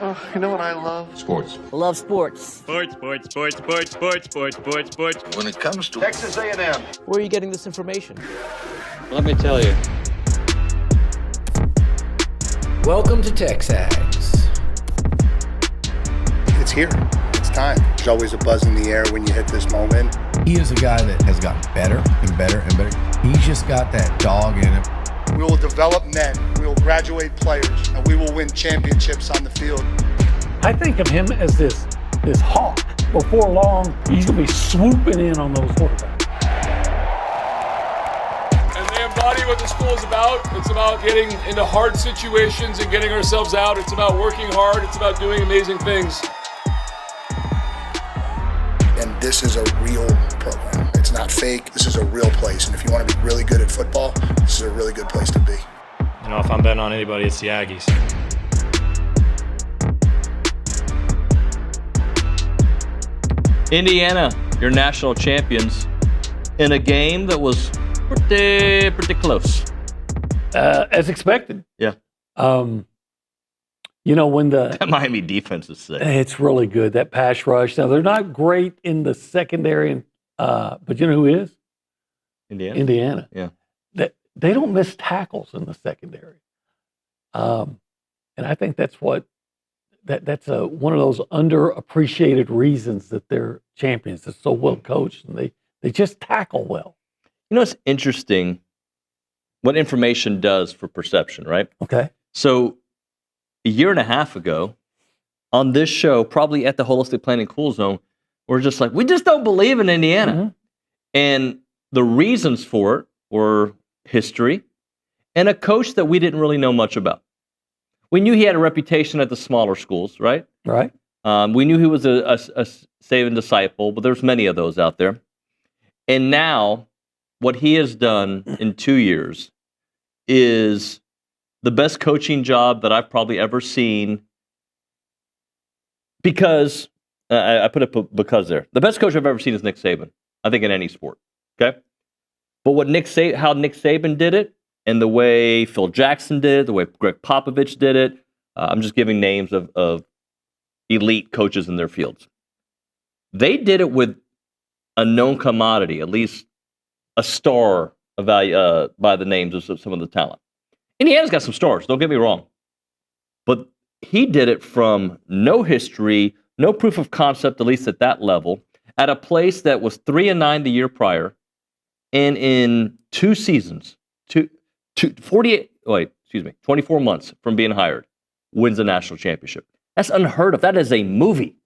Oh, you know what I love? Sports. Love sports. Sports. When It comes to Texas A&M. Where are you getting this information? Let me tell you. Welcome to TexAgs. It's here. It's time. There's always a buzz in the air when you hit this moment. He is a guy that has gotten better and better and better. He's just got that dog in him. We will develop men. We will graduate players, and we will win championships on the field. I think of him as this hawk. Before long, he's going to be swooping in on those quarterbacks. And they embody what the school is about. It's about getting into hard situations and getting ourselves out. It's about working hard. It's about doing amazing things. And this is a real program. It's not fake. This is a real place. And if you want to be really good at football, this is a really good place to be. You know, if I'm betting on anybody, it's the Aggies. Indiana, your national champions, in a game that was pretty close. As expected. Yeah. You know, when that Miami defense is sick. It's really good, that pass rush. Now, they're not great in the secondary, but you know who is? Indiana. Yeah. They don't miss tackles in the secondary. And I think that's one of those underappreciated reasons that they're champions. They're so well coached, and they just tackle well. You know, it's interesting what information does for perception, right? Okay. So a year and a half ago, on this show, probably at the Holistic Planning Cool Zone, we're just like, we just don't believe in Indiana. Mm-hmm. And the reasons for it were history and a coach that we didn't really know much about. We knew he had a reputation at the smaller schools, right? Right. We knew he was a Saban disciple, but there's many of those out there. And now, what he has done in 2 years is the best coaching job that I've probably ever seen. Because I put it because there, the best coach I've ever seen is Nick Saban. I think in any sport. Okay, but how Nick Saban did it, and the way Phil Jackson did it, the way Greg Popovich did it. I'm just giving names of elite coaches in their fields. They did it with a known commodity, at least a star by the names of some of the talent. Indiana's got some stars, don't get me wrong. But he did it from no history, no proof of concept, at least at that level, at a place that was 3-9 the year prior, and in 2 seasons, 24 months from being hired, wins a national championship. That's unheard of. That is a movie.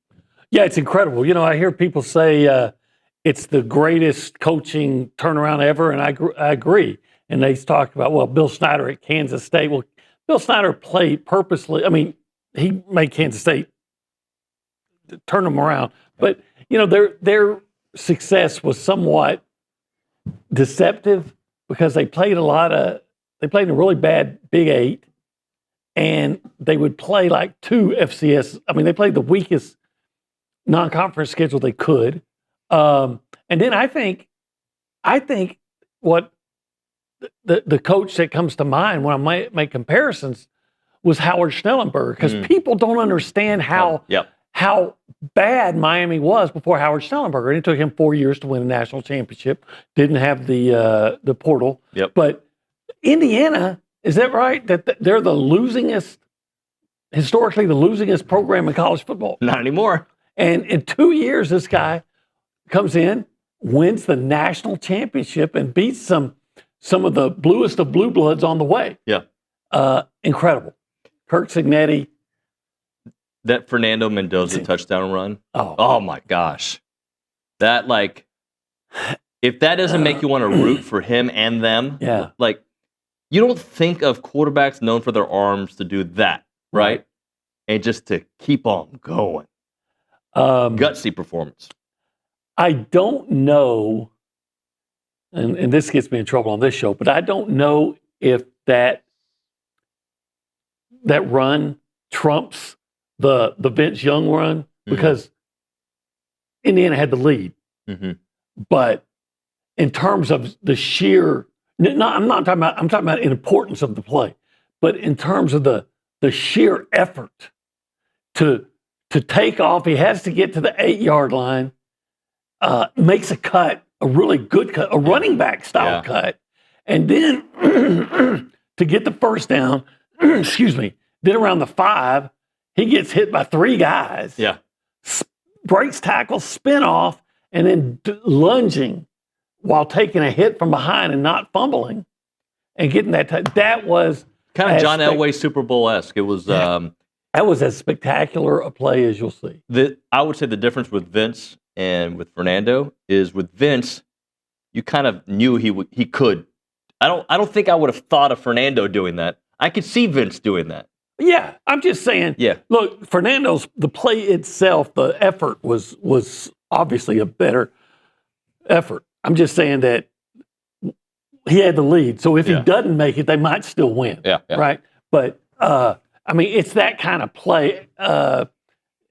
Yeah, it's incredible. You know, I hear people say it's the greatest coaching turnaround ever, and I agree. And they talked about, well, Bill Snyder at Kansas State. Well, Bill Snyder played purposely. I mean, he made Kansas State turn them around. But, you know, their success was somewhat deceptive because they played in a really bad Big 8, and they would play like 2 FCS. I mean, they played the weakest non-conference schedule they could. And then I think what the coach that comes to mind when I make comparisons was Howard Schnellenberger, because people don't understand how bad Miami was before Howard Schnellenberger. And it took him 4 years to win a national championship. Didn't have the portal. Yep. But Indiana, is that right? That they're historically the losingest program in college football? Not anymore. And in 2 years, this guy comes in, wins the national championship, and beats some of the bluest of blue bloods on the way. Yeah. Incredible. Kirk Cignetti. That Fernando Mendoza touchdown run. Oh my gosh. That, like, if that doesn't make you want to root for him and them, like, you don't think of quarterbacks known for their arms to do that, right? And just to keep on going. Gutsy performance. I don't know, and this gets me in trouble on this show, but I don't know if that run trumps the Vince Young run, because Indiana had the lead. Mm-hmm. But in terms of the sheer, I'm talking about importance of the play, but in terms of the sheer effort to take off. He has to get to the 8-yard line, makes a cut, a really good cut, a running back style cut. And then to get the first down, excuse me, then around the 5, he gets hit by 3 guys. Yeah. Breaks tackles, spin off, and then lunging while taking a hit from behind and not fumbling and getting that. That was kind of John Elway Super Bowl-esque. It was. That was as spectacular a play as you'll see. I would say the difference with Vince and with Fernando is with Vince, you kind of knew he could. I don't think I would have thought of Fernando doing that. I could see Vince doing that. Yeah, I'm just saying. Yeah. Look, the play itself, the effort was obviously a better effort. I'm just saying that he had the lead. So if he doesn't make it, they might still win. Yeah. Right? But, I mean, it's that kind of play.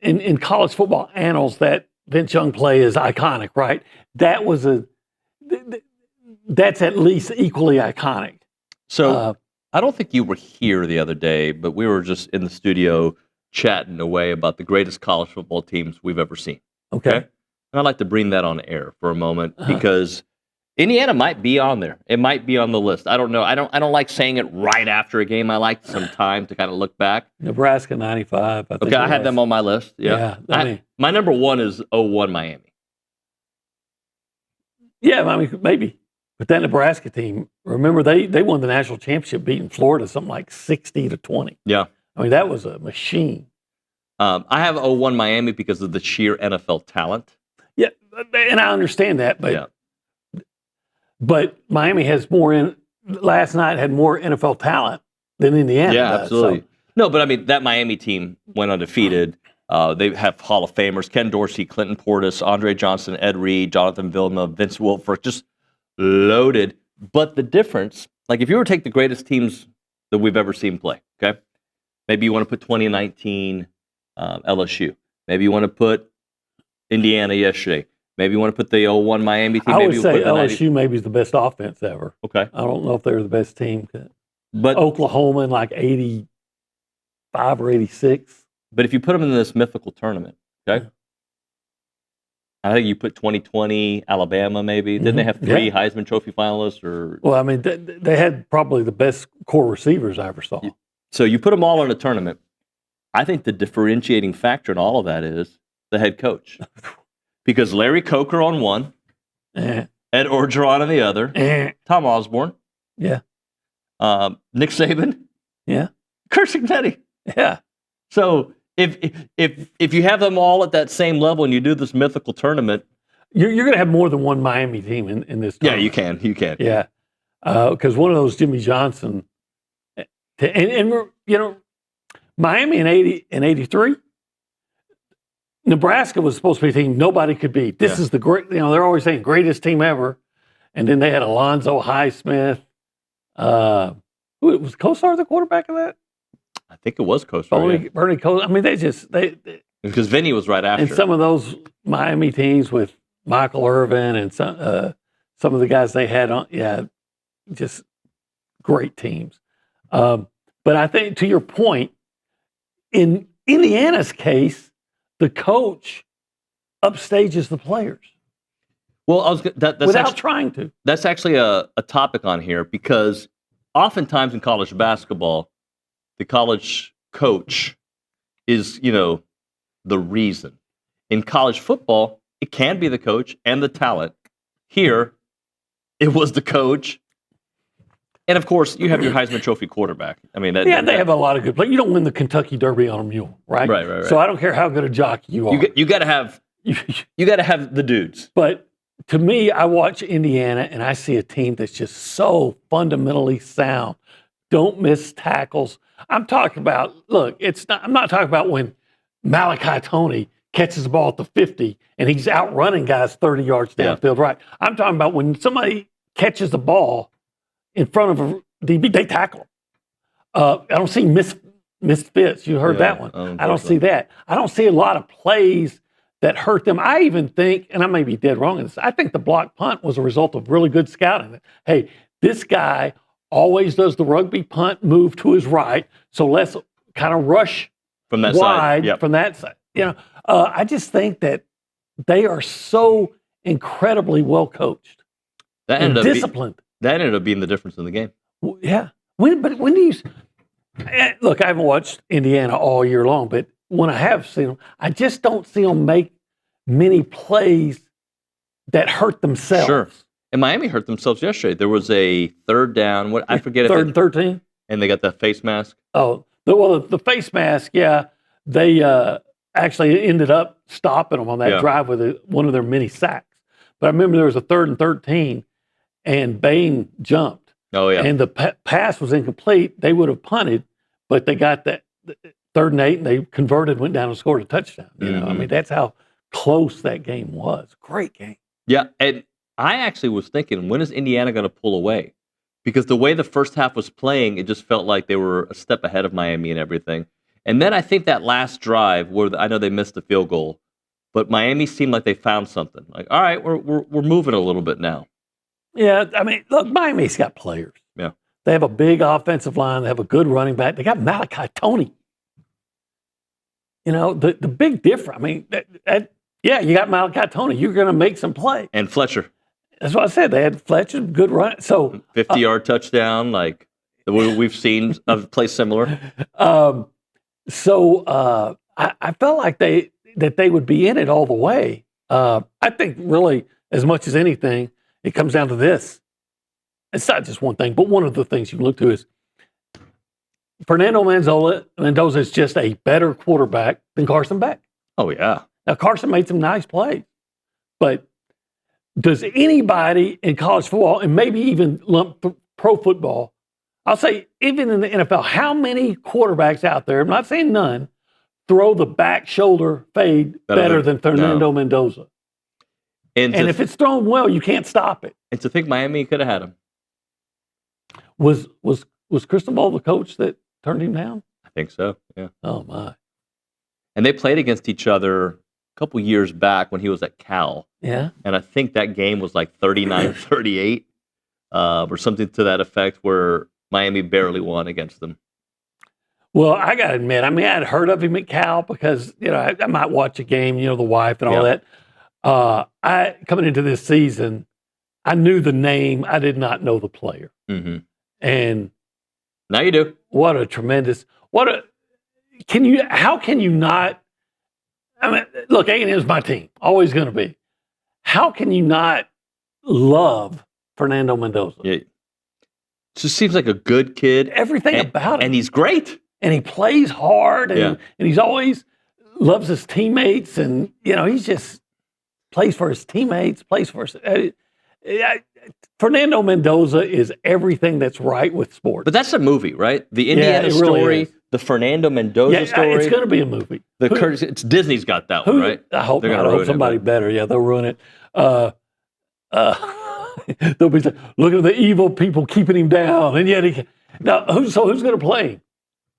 In college football annals, that Vince Young play is iconic, right? That was that's at least equally iconic. So I don't think you were here the other day, but we were just in the studio chatting away about the greatest college football teams we've ever seen. Okay. And I'd like to bring that on air for a moment because Indiana might be on there. It might be on the list. I don't know. I don't like saying it right after a game. I like some time to kind of look back. Nebraska 95. I had them on my list. Yeah. My number 1 is 01 Miami. Yeah, I mean, maybe. But that Nebraska team, remember, they won the national championship beating Florida something like 60-20. Yeah. I mean, that was a machine. I have 01 Miami because of the sheer NFL talent. Yeah, and I understand that, but Miami has last night had more NFL talent than Indiana Yeah, does, absolutely. So. No, but I mean, that Miami team went undefeated. They have Hall of Famers, Ken Dorsey, Clinton Portis, Andre Johnson, Ed Reed, Jonathan Vilma, Vince Wilfork, just loaded. But the difference, like if you were to take the greatest teams that we've ever seen play, okay? Maybe you want to put 2019 LSU. Maybe you want to put Indiana yesterday. Maybe you want to put the 01 Miami team. I maybe would say put the LSU maybe is the best offense ever. Okay. I don't know if they're the best team. But Oklahoma in like 85 or 86. But if you put them in this mythical tournament, okay? I think you put 2020 Alabama maybe. Didn't they have 3 Heisman Trophy finalists? Well, I mean, they had probably the best core receivers I ever saw. So you put them all in a tournament. I think the differentiating factor in all of that is the head coach. Because Larry Coker on one, Ed Orgeron on the other, Tom Osborne, Nick Saban, Kurt Cignetti. Yeah. So if you have them all at that same level and you do this mythical tournament, you're going to have more than one Miami team in this tournament. Yeah, you can. Yeah. Because one of those Jimmy Johnson, and you know, Miami in 83, Nebraska was supposed to be a team nobody could beat. This is the great, they're always saying greatest team ever. And then they had Alonzo Highsmith. Who was Kosar the quarterback of that? I think it was Kosar. Bernie Kosar. I mean, they because Vinny was right after. And some of those Miami teams with Michael Irvin and some of the guys they had on, just great teams. But I think to your point, in Indiana's case, the coach upstages the players. Well, that's without trying to. That's actually a topic on here because oftentimes in college basketball, the college coach is, the reason. In college football, it can be the coach and the talent. Here, it was the coach. And of course, you have your Heisman Trophy quarterback. I mean, they have a lot of good players. You don't win the Kentucky Derby on a mule, right? Right. So I don't care how good a jockey you are. You got to have the dudes. But to me, I watch Indiana and I see a team that's just so fundamentally sound. Don't miss tackles. I'm talking about. I'm not talking about when Malachi Toney catches the ball at the 50 and he's outrunning guys 30 yards downfield. Right. I'm talking about when somebody catches the ball in front of a DB, they tackle him. I don't see misfits. You heard that one. I don't see that. I don't see a lot of plays that hurt them. I even think, and I may be dead wrong in this, I think the block punt was a result of really good scouting. Hey, this guy always does the rugby punt move to his right, so let's kind of rush from that wide side. from that side. I just think that they are so incredibly well coached and disciplined. That ended up being the difference in the game. Yeah. But when do you look? I haven't watched Indiana all year long, but when I have seen them, I just don't see them make many plays that hurt themselves. Sure. And Miami hurt themselves yesterday. There was a third down. What I forget. Third and 13. And they got the face mask. Oh, the face mask. Yeah, they actually ended up stopping them on that drive with one of their many sacks. But I remember there was a 3rd and 13, and Bain jumped. Oh yeah. And the pass was incomplete. They would have punted, but they got that 3rd and 8, and they converted, went down and scored a touchdown. I mean, that's how close that game was. Great game. Yeah, and I actually was thinking, when is Indiana going to pull away? Because the way the first half was playing, it just felt like they were a step ahead of Miami and everything. And then I think that last drive, where I know they missed the field goal, but Miami seemed like they found something. Like, all right, we're moving a little bit now. Yeah, I mean, look, Miami's got players. Yeah, they have a big offensive line. They have a good running back. They got Malachi Toney. The big difference. I mean, you got Malachi Toney. You're going to make some play. And Fletcher. That's what I said. They had Fletcher, good run. So 50-yard touchdown, like we've seen a play similar. I felt like they would be in it all the way. I think really, as much as anything, it comes down to this. It's not just one thing, but one of the things you can look to is Fernando Mendoza is just a better quarterback than Carson Beck. Oh, yeah. Now, Carson made some nice plays, but does anybody in college football, and maybe even pro football, I'll say even in the NFL, how many quarterbacks out there, I'm not saying none, throw the back shoulder fade better than Fernando Mendoza? And if it's thrown well, you can't stop it. And to think Miami could have had him. Was Cristobal the coach that turned him down? I think so, yeah. Oh, my. And they played against each other a couple years back when he was at Cal. Yeah. And I think that game was like 39-38 or something to that effect, where Miami barely won against them. Well, I got to admit, I mean, I'd heard of him at Cal because, I might watch a game, the wife and all that. Coming into this season, I knew the name. I did not know the player. Mm-hmm. And now you do. How can you not, I mean, look, A&M is my team, always going to be. How can you not love Fernando Mendoza? Yeah. Just seems like a good kid. Everything about him. And he's great. And he plays hard, and he's always loves his teammates, and, he's just plays for his teammates, plays for his... Fernando Mendoza is everything that's right with sports. But that's a movie, right? The Indiana story, really the Fernando Mendoza story. It's going to be a movie. It's Disney's got that one, right? I hope somebody better. Yeah, they'll ruin it. They'll be like, look at the evil people keeping him down, and yet he. Now, who's going to play him?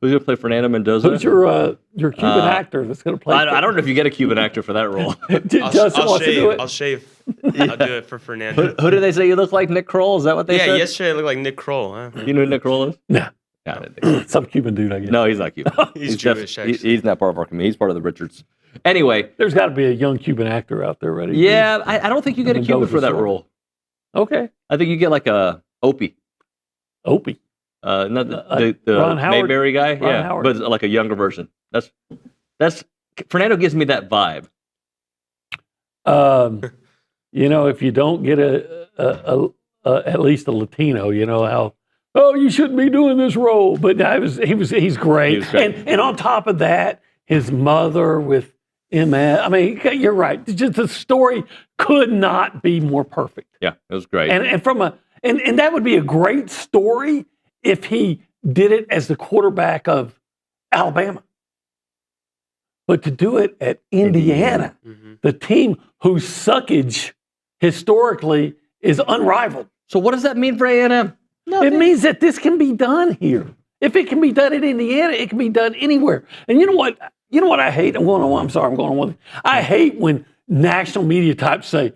Who's going to play Fernando Mendoza? Who's your Cuban actor that's going to play? I don't know if you get a Cuban actor for that role. Justin wants to do it. I'll shave. I'll do it for Fernando. Who did they say you look like? Nick Kroll? Is that what they said? Yeah, yesterday I looked like Nick Kroll. Huh? You know who Nick Kroll is? No. Some Cuban dude, I guess. No, he's not Cuban. he's Jewish. He's not part of our community. He's part of the Richards. Anyway. There's got to be a young Cuban actor out there ready. Yeah, I don't think you get a Cuban for that role. Okay. I think you get like a Opie. Opie? Not the Mayberry guy? Ron Howard. But like a younger version. That's Fernando gives me that vibe. If you don't get at least a Latino, how you shouldn't be doing this role. But he's great. And on top of that, his mother with MS. I mean, you're right. Just the story could not be more perfect. Yeah, it was great. And that would be a great story if he did it as the quarterback of Alabama. But to do it at Indiana, the team whose suckage historically is unrivaled. So what does that mean for A&M? It means that this can be done here. If it can be done at Indiana, it can be done anywhere. And you know what? I hate? I'm going on one. I hate when national media types say,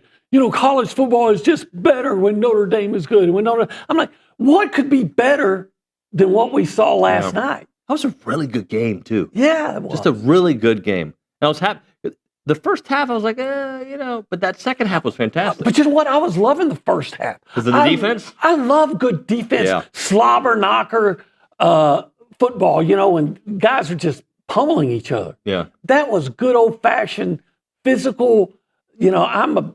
college football is just better when Notre Dame is good. I'm like, what could be better than what we saw last night? That was a really good game, too. Yeah, it was. Just a really good game. And I was happy. The first half, I was like, but that second half was fantastic. But you know what? I was loving the first half. Because of the defense? I love good defense, Yeah. slobber knocker football, when guys are just pummeling each other. Yeah. That was good old-fashioned physical, I'm a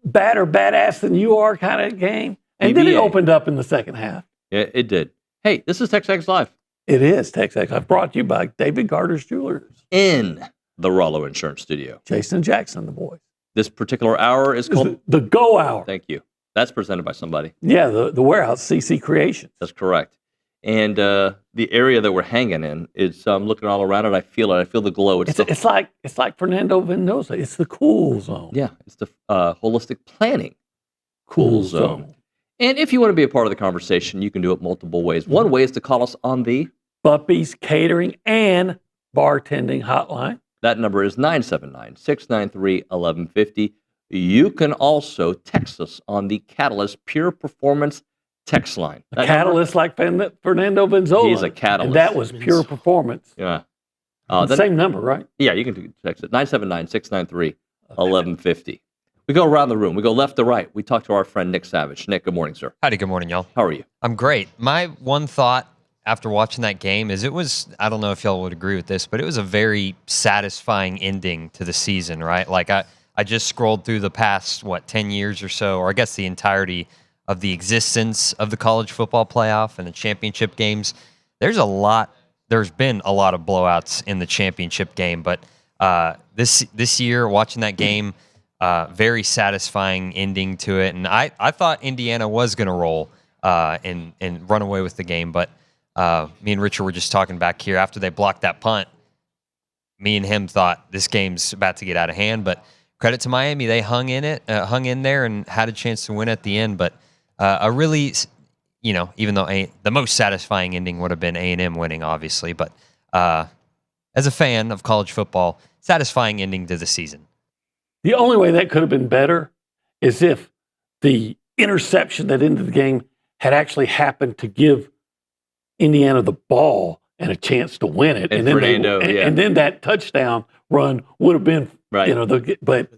badass than you are kind of game. And then it BBA. opened up in the second half. Yeah, it did. Hey, this is TexAgs Live. It is TexAgs. I've brought to you by David Garter's Jewelers. In the Rollo Insurance Studio. Jason Jackson, the boys. This particular hour is called... The Go Hour. Thank you. That's presented by somebody. Yeah, the warehouse, CC Creations. That's correct. And the area that we're hanging in is, I'm looking all around it. I feel it. I feel the glow. It's like Fernando Mendoza. It's the cool zone. Yeah, it's the holistic planning cool zone. And if you want to be a part of the conversation, you can do it multiple ways. One way is to call us on the Buppy's Catering and Bartending Hotline. That number is 979-693-1150. You can also text us on the Catalyst Pure Performance text line. A catalyst like Fernando Benzola. He's a catalyst. And that was Pure Performance. Yeah. Same number, right? Yeah, you can text it. 979-693-1150. We go around the room. We go left to right. We talk to our friend Nick Savage. Nick, good morning, sir. Howdy, good morning, y'all. How are you? I'm great. My one thought after watching that game is I don't know if y'all would agree with this, but it was a very satisfying ending to the season, right? Like I just scrolled through the past, 10 years or so, or I guess the entirety of the existence of the college football playoff and the championship games. There's been a lot of blowouts in the championship game, but this year, watching that game, very satisfying ending to it. And I thought Indiana was going to roll and run away with the game, but me and Richard were just talking back here after they blocked that punt. Me and him thought this game's about to get out of hand, but credit to Miami, they hung in there and had a chance to win at the end. But a really, even though the most satisfying ending would have been A&M winning, obviously, but as a fan of college football, satisfying ending to the season. The only way that could have been better is if the interception that ended the game had actually happened to give Indiana the ball and a chance to win it. And then Fernando, and then that touchdown run would have been, right. But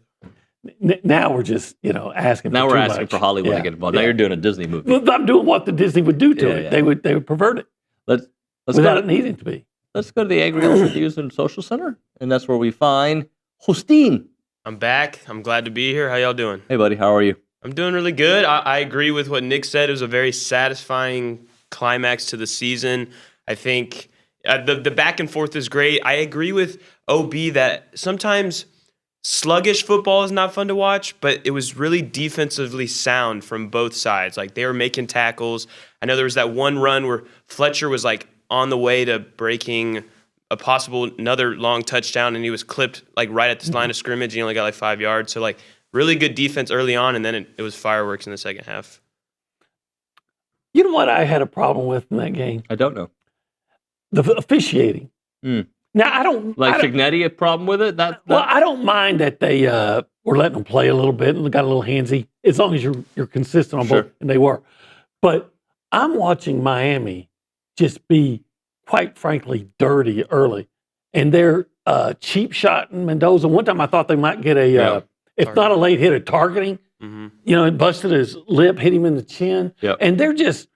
now we're just, asking now for we're too asking much. for Hollywood to get involved. Now you're doing a Disney movie. Well, I'm doing what the Disney would do to it. Yeah. They would pervert it Let's without it needing to be. Let's go to the Agri Reviews and Social Center, and that's where we find Justine. I'm back. I'm glad to be here. How y'all doing? Hey, buddy. How are you? I'm doing really good. I agree with what Nick said. It was a very satisfying climax to the season. I think the back and forth is great. I agree with OB that sometimes sluggish football is not fun to watch, but it was really defensively sound from both sides. Like, they were making tackles. I know there was that one run where Fletcher was like on the way to breaking a possible another long touchdown, and he was clipped like right at this line of scrimmage. He only got like 5 yards. So like really good defense early on, and then it was fireworks in the second half. You know what I had a problem with in that game? I don't know. The officiating. Now, I don't... Signetti, a problem with it? Well, I don't mind that they were letting them play a little bit and got a little handsy, as long as you're consistent on both, and they were. But I'm watching Miami just be, quite frankly, dirty early. And they're cheap-shotting Mendoza. One time I thought they might get if not a late hit, a targeting. It busted his lip, hit him in the chin. And they're just,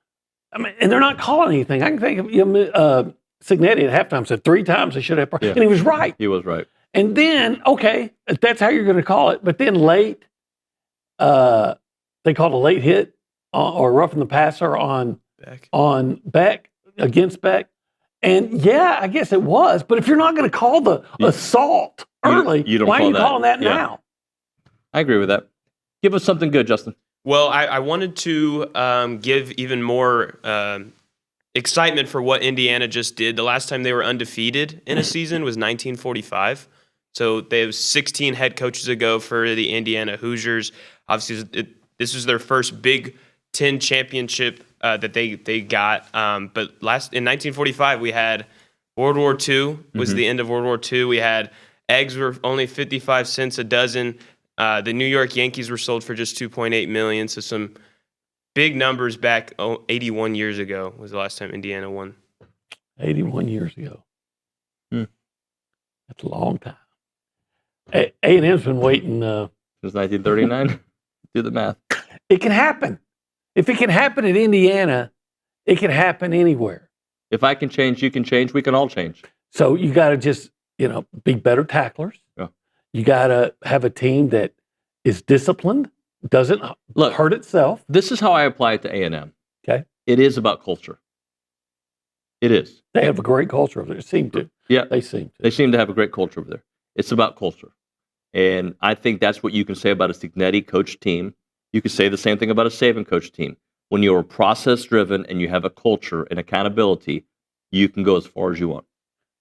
and they're not calling anything. I can think of Signetti at halftime said 3 times they should have, and he was right. He was right. And then, okay, if that's how you're going to call it. But then late, they called a late hit or roughing the passer on Beck, against Beck. And yeah, I guess it was. But if you're not going to call the assault early, why are you calling that now? I agree with that. Give us something good, Justin. Well, I wanted to give even more excitement for what Indiana just did. The last time they were undefeated in a season was 1945. So they have 16 head coaches ago for the Indiana Hoosiers. Obviously, this was their first Big Ten championship that they got. But in 1945, we had World War II was the end of World War II. We had eggs were only 55 cents a dozen. The New York Yankees were sold for just $2.8 million. So some big numbers back 81 years ago was the last time Indiana won. 81 years ago. Hmm. That's a long time. A&M's been waiting. Since 1939? Do the math. It can happen. If it can happen in Indiana, it can happen anywhere. If I can change, you can change. We can all change. So you got to just, be better tacklers. Yeah. You got to have a team that is disciplined, doesn't hurt itself. This is how I apply it to A&M. Okay. It is about culture. It is. They have a great culture over there. It seemed to. Yeah. They seem to. They seem to have a great culture over there. It's about culture. And I think that's what you can say about a Signetti coach team. You can say the same thing about a Saban coach team. When you're process-driven and you have a culture and accountability, you can go as far as you want.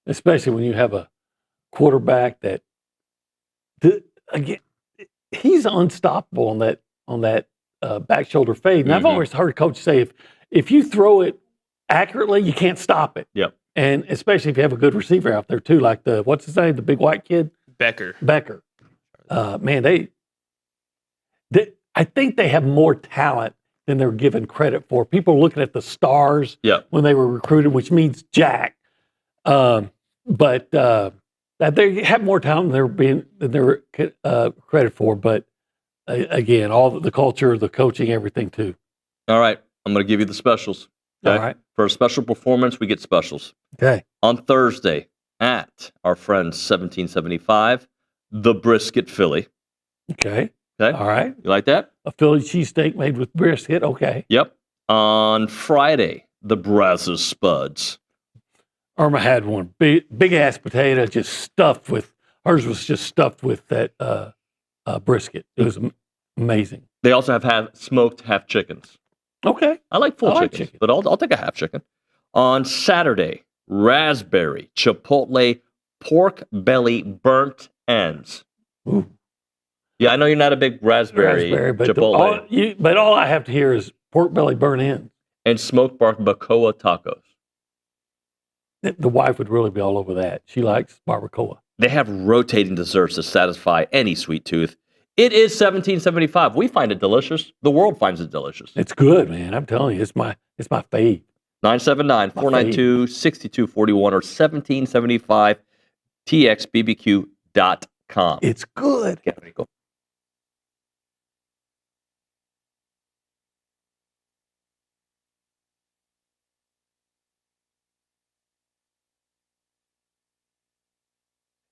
Especially when you have a quarterback that, again, he's unstoppable on that back shoulder fade. And I've always heard a coach say, if you throw it accurately, you can't stop it. Yep. And especially if you have a good receiver out there too, like what's his name, the big white kid? Becker. Man, I think they have more talent than they're given credit for. People are looking at the stars when they were recruited, which means jack. But they have more talent than they're credit for. But again, all the culture, the coaching, everything too. All right, I'm going to give you the specials. Okay? All right. For a special performance, we get specials. Okay. On Thursday at our friends 1775, the Brisket Philly. Okay. Okay. All right. You like that? A Philly cheesesteak made with brisket. Okay. Yep. On Friday, the Brazos Spuds. Irma had one. Big ass potato just stuffed with, hers was just stuffed with that brisket. It was amazing. They also have smoked half chickens. Okay. I like full chickens, but I'll take a half chicken. On Saturday, raspberry, chipotle, pork belly, burnt ends. Ooh. Yeah, I know you're not a big raspberry but chipotle. but all I have to hear is pork belly burnt ends. And smoked barbacoa tacos. The wife would really be all over that. She likes barbacoa. They have rotating desserts to satisfy any sweet tooth. It is 1775. We find it delicious. The world finds it delicious. It's good, man. I'm telling you, it's my fave. 979-492-6241 or 1775txbbq.com. It's good. Yeah, there you go.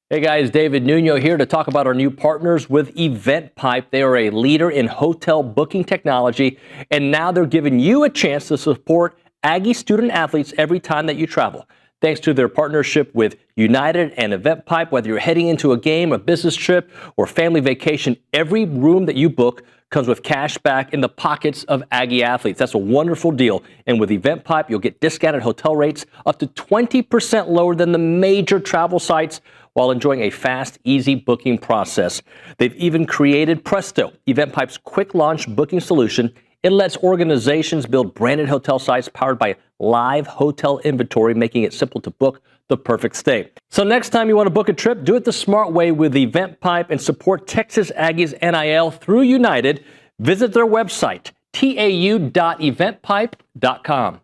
Hey guys, David Nuño here to talk about our new partners with EventPipe. They are a leader in hotel booking technology, and now they're giving you a chance to support Aggie student athletes every time that you travel. Thanks to their partnership with United and EventPipe, whether you're heading into a game, a business trip, or family vacation, every room that you book comes with cash back in the pockets of Aggie athletes. That's a wonderful deal. And with EventPipe, you'll get discounted hotel rates up to 20% lower than the major travel sites while enjoying a fast, easy booking process. They've even created Presto, EventPipe's quick launch booking solution. It lets organizations build branded hotel sites powered by live hotel inventory, making it simple to book the perfect stay. So next time you want to book a trip, do it the smart way with EventPipe and support Texas Aggies NIL through United. Visit their website, tau.eventpipe.com.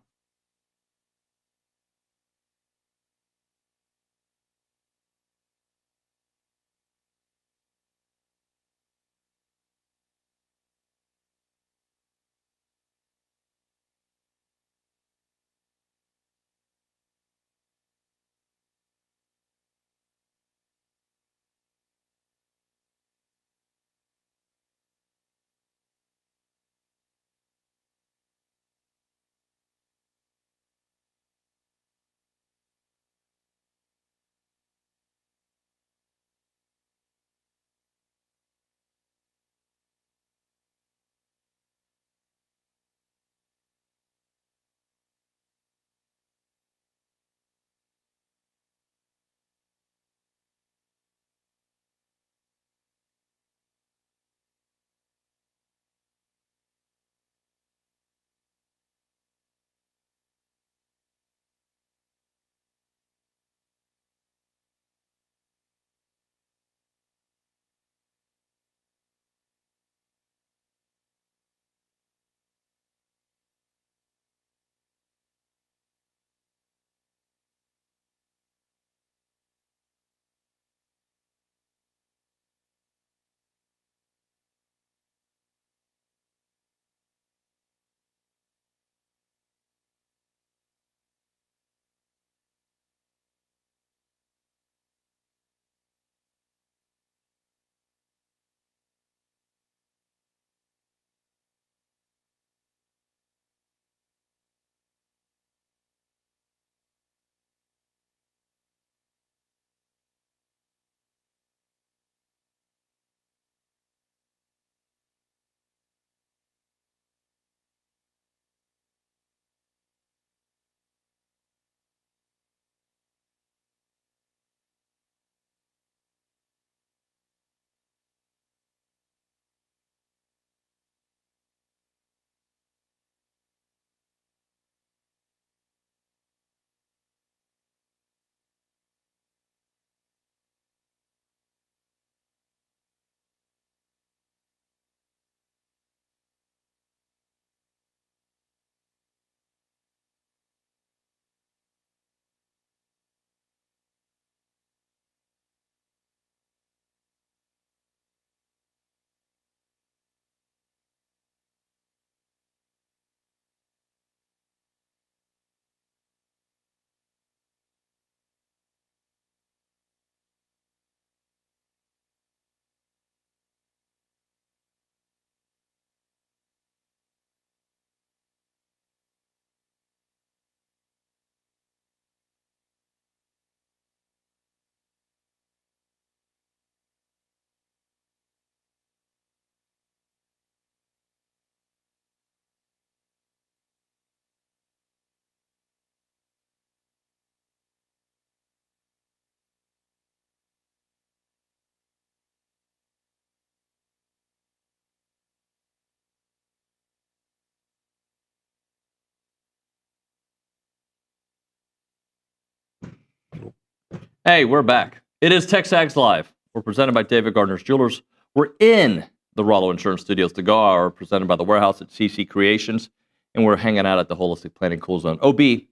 Hey, we're back. It is TexAgs Live. We're presented by David Gardner's Jewelers. We're in the Rollo Insurance Studios to go hour, presented by the Warehouse at CC Creations, and we're hanging out at the Holistic Planning Cool Zone. OB, it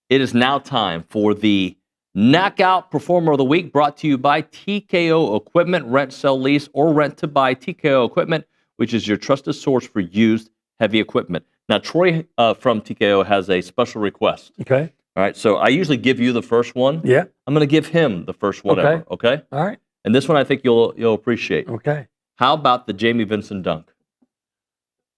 is now time for the Knockout Performer of the Week, brought to you by TKO Equipment. Rent, sell, lease, or rent to buy TKO Equipment, which is your trusted source for used heavy equipment. Now, Troy from TKO has a special request. Okay. All right, so I usually give you the first one. Yeah. I'm going to give him the first one ever, okay? All right. And this one I think you'll appreciate. Okay. How about the Jamie Vincent dunk?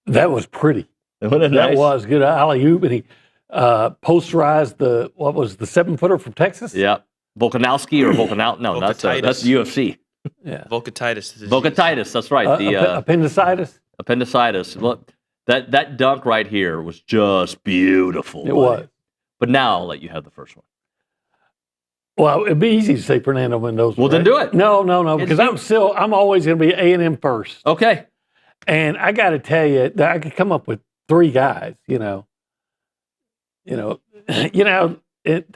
That was pretty. Wasn't it That nice? was good. Alley-oop, and he posterized the 7-footer from Texas? Yeah. Volkanowski or Volkanau? No, that's UFC. Yeah. Volcatitis. Volcatitis, that's right. The appendicitis? Appendicitis. Look, that dunk right here was just beautiful. It was. But now I'll let you have the first one. Well, it'd be easy to say Fernando Mendoza. Well, then do it. No, because I'm always going to be A&M first. Okay. And I got to tell you that I could come up with 3 guys. In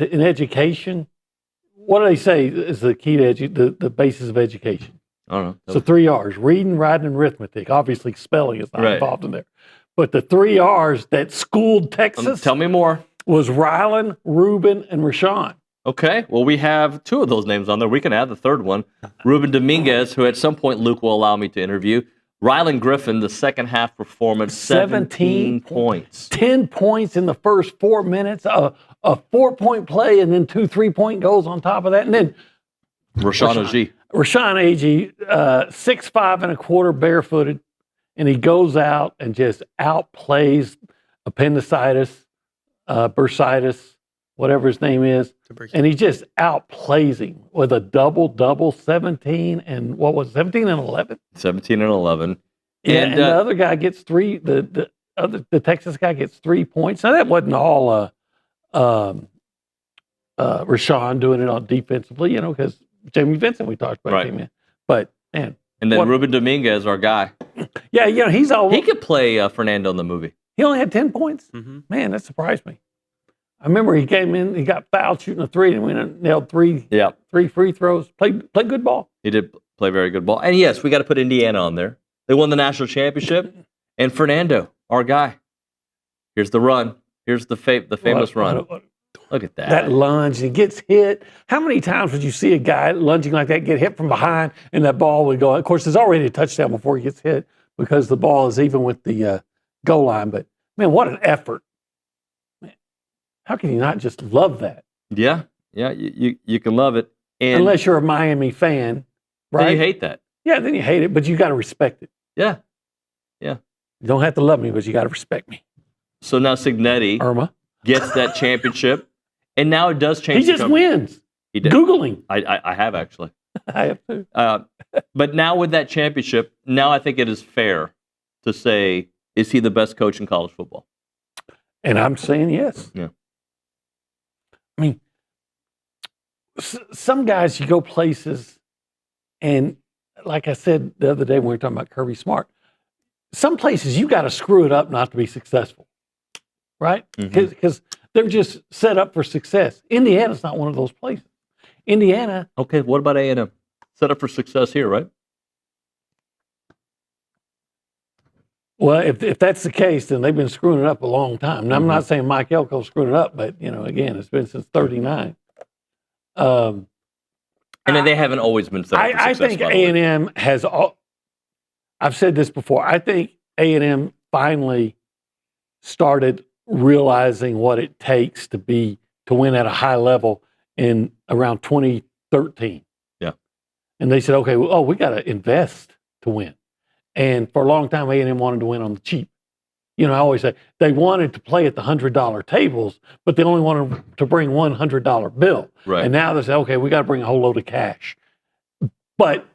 education, what do they say is the key to the basis of education? I don't know. So 3 R's: reading, writing, and arithmetic. Obviously, spelling is not involved in there. But the 3 R's that schooled Texas. Tell me more. Was Rylan, Ruben, and Rashawn. Okay, well, we have 2 of those names on there. We can add the third one. Ruben Dominguez, who at some point Luke will allow me to interview. Rylan Griffin, the second half performance, 17 points. 10 points in the first 4 minutes, a 4-point play, and then 2 3-point goals on top of that. And then Rashawn Agee. Rashawn Agee, 6'5" and a quarter barefooted, and he goes out and just outplays appendicitis, bursitis, whatever his name is. And he just outplays him with a double, 17 and 11? 17 and 11. Yeah, and the other guy gets 3, the Texas guy gets 3 points. Now, that wasn't all Rashawn doing it on defensively, because Jamie Vincent, we talked about, came in. But, man. And then Ruben Dominguez, our guy. Yeah, he's all. He could play Fernando in the movie. He only had 10 points? Mm-hmm. Man, that surprised me. I remember he came in, he got fouled shooting a 3, and we nailed 3 free throws. Played good ball. He did play very good ball. And yes, we got to put Indiana on there. They won the national championship. And Fernando, our guy. Here's the run. Here's the famous run. Look at that. That lunge, and he gets hit. How many times would you see a guy lunging like that, get hit from behind, and that ball would go? Of course, there's already a touchdown before he gets hit because the ball is even with the goal line. But, man, what an effort. How can you not just love that? Yeah, you can love it. And unless you're a Miami fan, right? Then you hate that. Yeah, then you hate it, but you got to respect it. Yeah. You don't have to love me, but you got to respect me. So now Signetti gets that championship, and now it does change. He just wins. He did. Googling. I have actually. I have too. But now with that championship, now I think it is fair to say, is he the best coach in college football? And I'm saying yes. Yeah. I mean, some guys, you go places, and like I said the other day when we were talking about Kirby Smart, some places you got to screw it up not to be successful, right? Because they're just set up for success. Indiana's not one of those places. Indiana. Okay, what about A&M? Set up for success here, right? Well, if that's the case, then they've been screwing it up a long time. And I'm not saying Mike Elko's screwing it up, but, again, it's been since 39. And then they haven't always been set up for success. I think A&M has I've said this before. I think A&M finally started realizing what it takes to win at a high level in around 2013. Yeah. And they said, okay, we got to invest to win. And for a long time, A&M wanted to win on the cheap. I always say they wanted to play at the $100 tables, but they only wanted to bring one $100 bill. Right. And now they say, okay, we got to bring a whole load of cash. But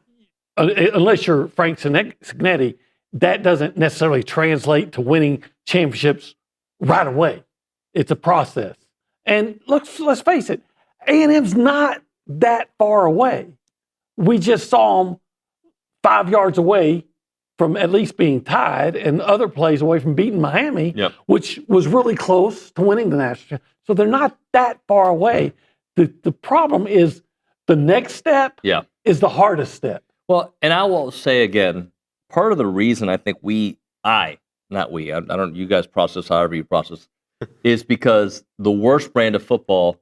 unless you're Frank Signetti, that doesn't necessarily translate to winning championships right away. It's a process. And let's face it, A&M's not that far away. We just saw them 5 yards away from at least being tied, and other plays away from beating Miami, which was really close to winning the national championship. So they're not that far away. The problem is The next step is the hardest step. Well, and I will say again, part of the reason I think I don't, you guys process however you process, is because the worst brand of football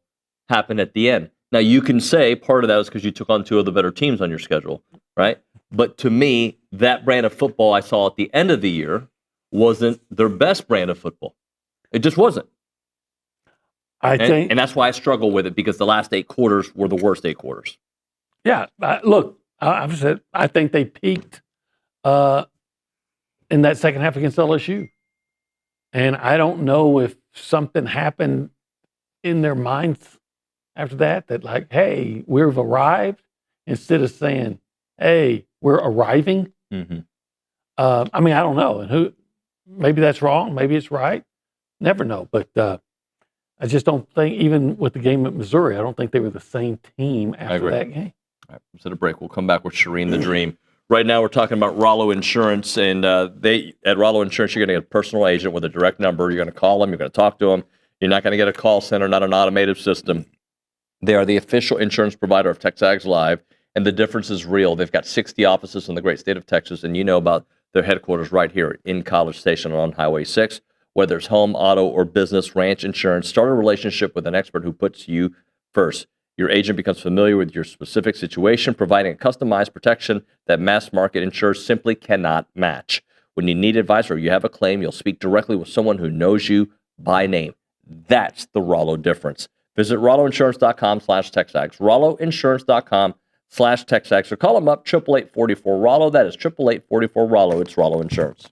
happened at the end. Now, you can say part of that is because you took on two of the better teams on your schedule, right? But to me, that brand of football I saw at the end of the year wasn't their best brand of football. It just wasn't. And that's why I struggle with it, because the last 8 quarters were the worst 8 quarters. Yeah, look, I've said I think they peaked in that second half against LSU. And I don't know if something happened in their minds after that, like, hey, we've arrived, instead of saying, hey, we're arriving. Mm-hmm. I mean, I don't know. And maybe that's wrong. Maybe it's right. Never know. But I just don't think, even with the game at Missouri, I don't think they were the same team after that game. All right, let's hit a break. We'll come back with Charean the Dream. Right now, we're talking about Rollo Insurance, and at Rollo Insurance, you're going to get a personal agent with a direct number. You're going to call them. You're going to talk to them. You're not going to get a call center, not an automated system. They are the official insurance provider of TexAgs Live, and the difference is real. They've got 60 offices in the great state of Texas, and you know about their headquarters right here in College Station on Highway 6. Whether it's home, auto, or business, ranch insurance, start a relationship with an expert who puts you first. Your agent becomes familiar with your specific situation, providing a customized protection that mass market insurers simply cannot match. When you need advice or you have a claim, you'll speak directly with someone who knows you by name. That's the Rollo difference. Visit rolloinsurance.com/TexAgs, rolloinsurance.com/TexAgs, or call them up, 888-44-ROLLO. That is 888-44-ROLLO. It's Rollo Insurance.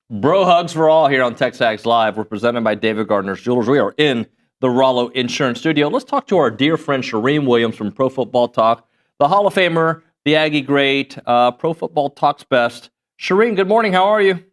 Bro hugs for all here on TexAgs Live. We're presented by David Gardner's Jewelers. We are in the Rollo Insurance Studio. Let's talk to our dear friend Charean Williams from Pro Football Talk, the Hall of Famer, the Aggie great, Pro Football Talk's best. Charean, good morning. How are you?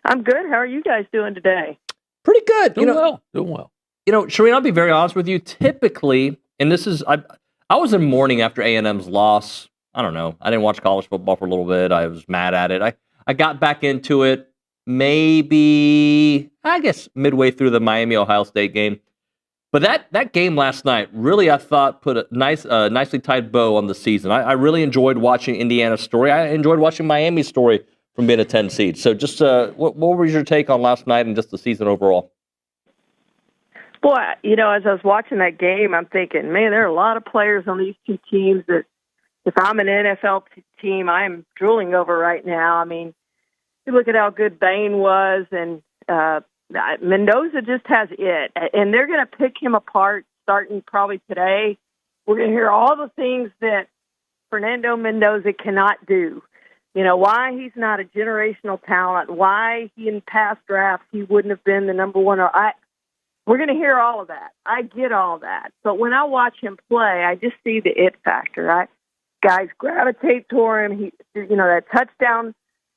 I'm good. How are you guys doing today? Pretty good. Doing well. Charean, I'll be very honest with you. Typically, and this is, I was in mourning after A&M's loss. I don't know. I didn't watch college football for a little bit. I was mad at it. I got back into it maybe, I guess, midway through the Miami-Ohio State game. But that game last night really, I thought, put a nicely tied bow on the season. I really enjoyed watching Indiana's story. I enjoyed watching Miami's story from being a 10 seed. So just what was your take on last night and just the season overall? Boy, as I was watching that game, I'm thinking, man, there are a lot of players on these two teams that if I'm an NFL team, I'm drooling over right now. I mean, you look at how good Bain was, and Mendoza just has it. And they're going to pick him apart starting probably today. We're going to hear all the things that Fernando Mendoza cannot do. Why he's not a generational talent, why he in past drafts he wouldn't have been the number one. We're going to hear all of that. I get all that. But when I watch him play, I just see the it factor. Guys gravitate toward him. That touchdown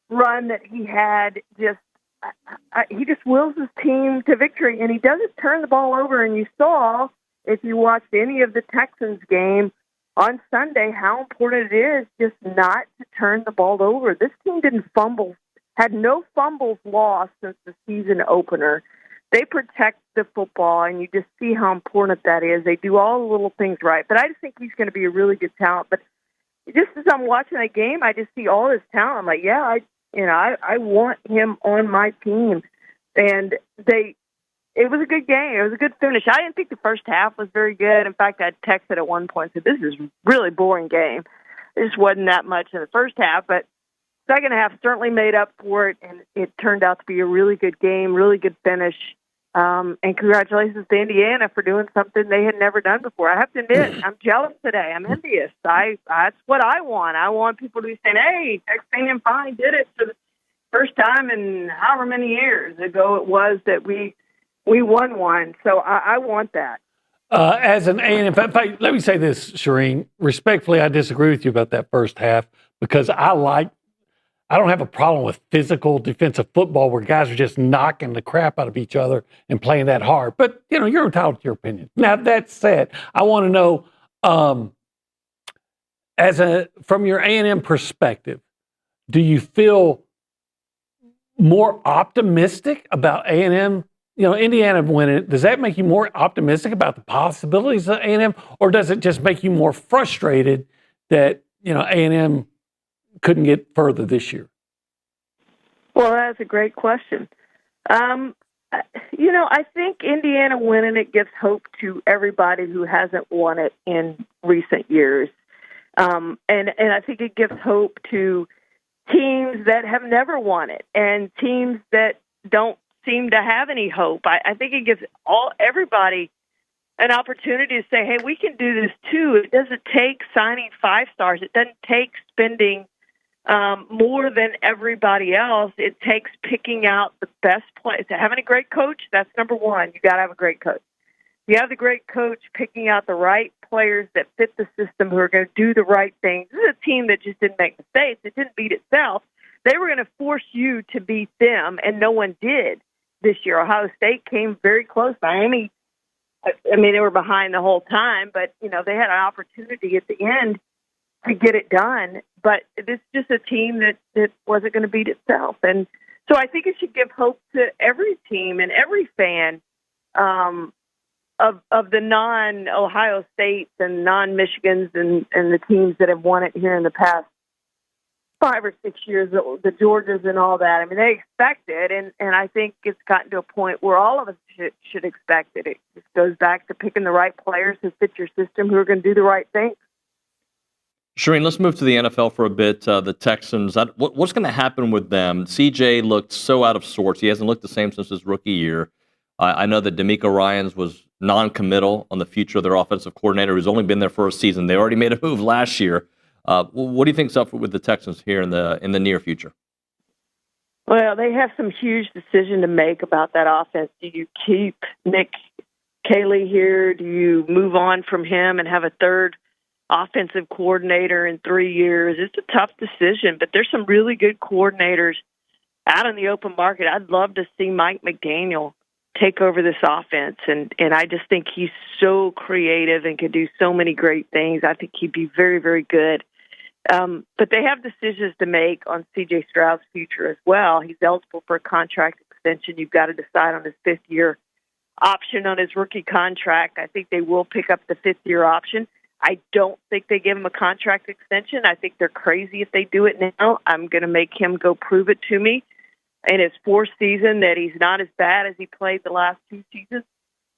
run that he had, he just wills his team to victory, and he doesn't turn the ball over. And you saw, if you watched any of the Texans game on Sunday, how important it is just not to turn the ball over. This team didn't fumble, had no fumbles lost since the season opener. They protect the football, and you just see how important that is. They do all the little things right. But I just think he's going to be a really good talent. But just as I'm watching that game, I just see all this talent. I'm like, yeah, I want him on my team. And it was a good game. It was a good finish. I didn't think the first half was very good. In fact, I texted at one point and said, this is a really boring game. It just wasn't that much in the first half, but second half certainly made up for it, and it turned out to be a really good game, really good finish. And congratulations to Indiana for doing something they had never done before. I have to admit, I'm jealous today. I'm envious. That's what I want. I want people to be saying, hey, Texas A&M finally did it for the first time in however many years ago it was that we won one. So I want that. As an A&M fan, let me say this, Charean. Respectfully, I disagree with you about that first half because I don't have a problem with physical defensive football where guys are just knocking the crap out of each other and playing that hard. But, you're entitled to your opinion. Now, that said, I want to know, from your A&M perspective, do you feel more optimistic about A&M? Indiana winning. Does that make you more optimistic about the possibilities of A&M, or does it just make you more frustrated that, A&M couldn't get further this year? Well, that's a great question. I think Indiana winning it gives hope to everybody who hasn't won it in recent years. And I think it gives hope to teams that have never won it and teams that don't seem to have any hope. I think it gives everybody an opportunity to say, hey, we can do this too. It doesn't take signing 5 stars. It doesn't take spending more than everybody else. It takes picking out the best players. Having a great coach, that's number one. You got to have a great coach. You have the great coach picking out the right players that fit the system who are going to do the right things. This is a team that just didn't make mistakes. It didn't beat itself. They were going to force you to beat them, and no one did this year. Ohio State came very close. Miami, they were behind the whole time, but, they had an opportunity at the end to get it done. But it's just a team that wasn't going to beat itself. And so I think it should give hope to every team and every fan of the non-Ohio States and non-Michigans and the teams that have won it here in the past 5 or 6 years, the Georgias and all that. They expect it, and I think it's gotten to a point where all of us should expect it. It just goes back to picking the right players who fit your system, who are going to do the right thing. Charean, let's move to the NFL for a bit. The Texans, what's going to happen with them? CJ looked so out of sorts. He hasn't looked the same since his rookie year. I know that D'Amico Ryans was non-committal on the future of their offensive coordinator, who's only been there for a season. They already made a move last year. What do you think's up with the Texans here in the near future? Well, they have some huge decision to make about that offense. Do you keep Nick Caley here? Do you move on from him and have a third offensive coordinator in 3 years? It's a tough decision, but there's some really good coordinators out in the open market. I'd love to see Mike McDaniel take over this offense, and I just think he's so creative and can do so many great things. I think he'd be very, very good. But they have decisions to make on C.J. Stroud's future as well. He's eligible for a contract extension. You've got to decide on his fifth-year option on his rookie contract. I think they will pick up the fifth-year option. I don't think they give him a contract extension. I think they're crazy if they do it now. I'm going to make him go prove it to me in his fourth season that he's not as bad as he played the last 2 seasons.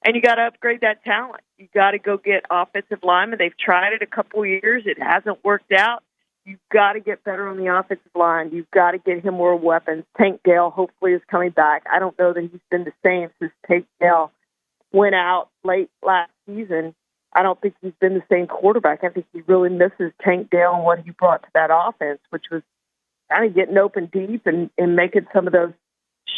And you got to upgrade that talent. You got to go get offensive linemen. They've tried it a couple years. It hasn't worked out. You've got to get better on the offensive line. You've got to get him more weapons. Tank Dell hopefully is coming back. I don't know that he's been the same since Tank Dell went out late last season. I don't think he's been the same quarterback. I think he really misses Tank Dell and what he brought to that offense, which was kind of getting open deep and making some of those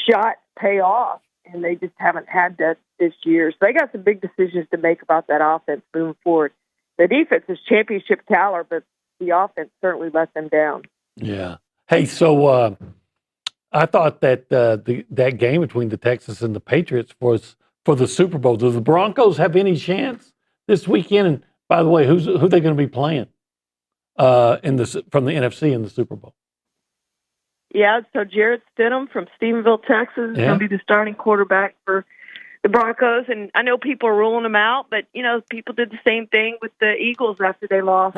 shots pay off. And they just haven't had that this year. So they got some big decisions to make about that offense moving forward. The defense is championship caliber, but the offense certainly let them down. Yeah. Hey, so I thought that that game between the Texans and the Patriots was for the Super Bowl. Do the Broncos have any chance this weekend? And by the way, who are they going to be playing from the NFC in the Super Bowl? Yeah, so Jarrett Stidham from Stephenville, Texas, is going to be the starting quarterback for the Broncos. And I know people are ruling him out, but, people did the same thing with the Eagles after they lost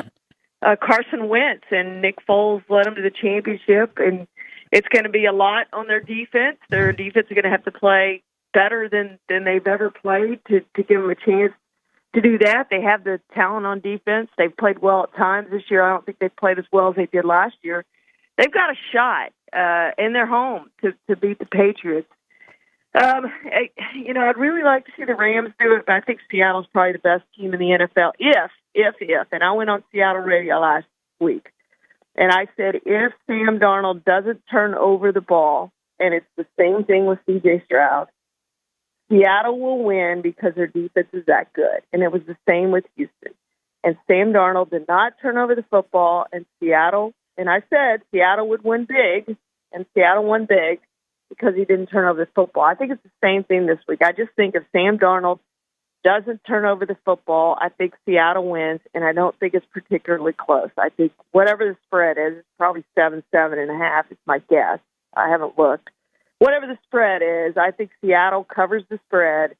Carson Wentz, and Nick Foles led them to the championship. And it's going to be a lot on their defense. Their defense is going to have to play better than they've ever played to give them a chance to do that. They have the talent on defense. They've played well at times this year. I don't think they've played as well as they did last year. They've got a shot in their home to beat the Patriots. I'd really like to see the Rams do it, but I think Seattle's probably the best team in the NFL. If, and I went on Seattle radio last week, and I said, if Sam Darnold doesn't turn over the ball, and it's the same thing with C.J. Stroud, Seattle will win because their defense is that good. And it was the same with Houston. And Sam Darnold did not turn over the football, and I said Seattle would win big, and Seattle won big because he didn't turn over the football. I think it's the same thing this week. I just think if Sam Darnold doesn't turn over the football, I think Seattle wins, and I don't think it's particularly close. I think whatever the spread is, it's probably 7.5. It's my guess. I haven't looked. Whatever the spread is, I think Seattle covers the spread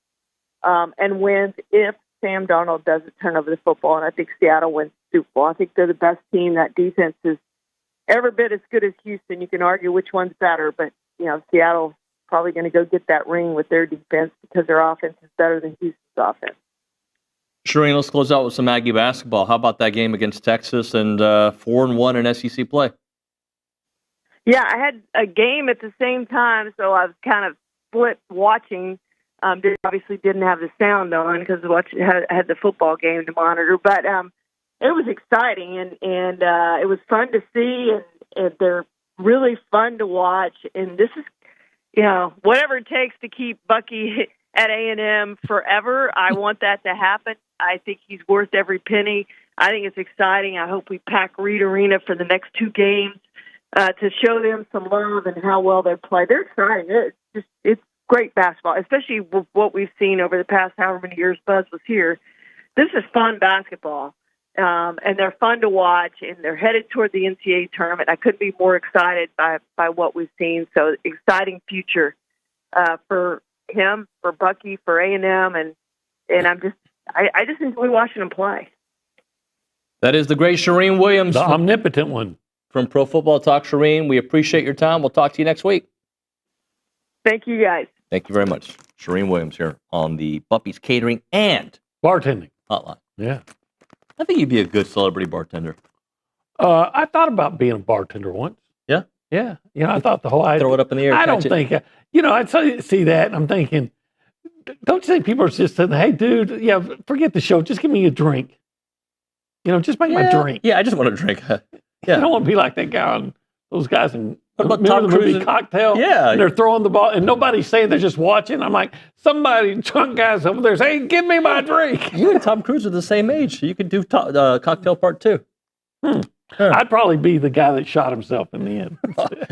and wins if Sam Darnold doesn't turn over the football, and I think Seattle wins the Super Bowl. I think they're the best team. That defense is every bit as good as Houston. You can argue which one's better, but Seattle's probably going to go get that ring with their defense because their offense is better than Houston's offense. Charean, let's close out with some Aggie basketball. How about that game against Texas and 4-1 in SEC play? Yeah, I had a game at the same time, so I was kind of split watching. Obviously didn't have the sound on because I had the football game to monitor, but it was exciting and it was fun to see, and they're really fun to watch. And this is, whatever it takes to keep Bucky at A&M forever. I want that to happen. I think he's worth every penny. I think it's exciting. I hope we pack Reed Arena for the next 2 games to show them some love and how well they play. They're exciting. It's great basketball, especially with what we've seen over the past however many years Buzz was here. This is fun basketball. And they're fun to watch, and they're headed toward the NCAA tournament. I couldn't be more excited by what we've seen. So exciting future for him, for Bucky, for A&M, and I just enjoy watching him play. That is the great Charean Williams, the omnipotent one from Pro Football Talk. Charean, we appreciate your time. We'll talk to you next week. Thank you, guys. Thank you very much, Charean Williams here on the Buffy's Catering and Bartending Hotline. Yeah. I think you'd be a good celebrity bartender. I thought about being a bartender once. Yeah? Yeah. I thought the whole idea. Throw it up in the air. I don't think, I see that and I'm thinking, don't you think people are just saying, hey, dude, forget the show. Just give me a drink. Just make my drink. Yeah, I just want a drink. I don't want to be like that guy on those guys in What about Remember Tom the movie Cruise? Cocktail? Yeah. And they're throwing the ball, and nobody's saying, they're just watching. I'm like, somebody, drunk guys over there saying, hey, give me my drink. You and Tom Cruise are the same age. You could do Cocktail Part 2. I'd probably be the guy that shot himself in the end.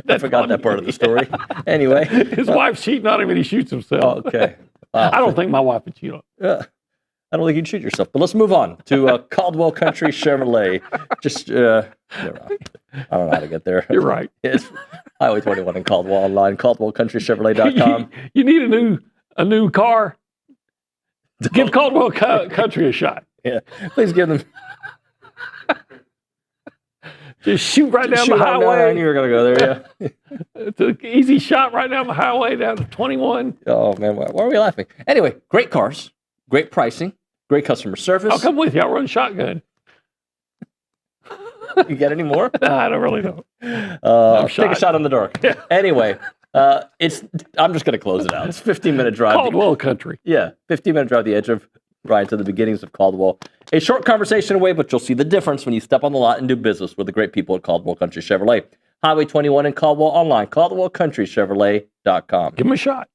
I forgot that part of the story. Anyway. His wife's cheating on him and he shoots himself. Okay. Wow. I don't think my wife would cheat on him. I don't think you'd shoot yourself. But let's move on to Caldwell Country Chevrolet. Just, you're right. I don't know how to get there. You're right. It's Highway 21 in Caldwell online, CaldwellCountryChevrolet.com. You need a new car? Give Caldwell Country a shot. Yeah. Please give them. Just shoot right down the I highway. knew you were going to go there, yeah. It's an easy shot right down the highway down to 21. Oh, man. Why are we laughing? Anyway, great cars, great pricing, great customer service. I'll come with you. I'll run shotgun. You get any more? No, I don't really know. Take a shot in the dark. Yeah. Anyway, I'm just going to close it out. It's a 15-minute drive. Caldwell Country. Yeah, 15-minute drive the edge of Ryan to the beginnings of Caldwell. A short conversation away, but you'll see the difference when you step on the lot and do business with the great people at Caldwell Country Chevrolet. Highway 21 in Caldwell online, CaldwellCountryChevrolet.com. Give him a shot.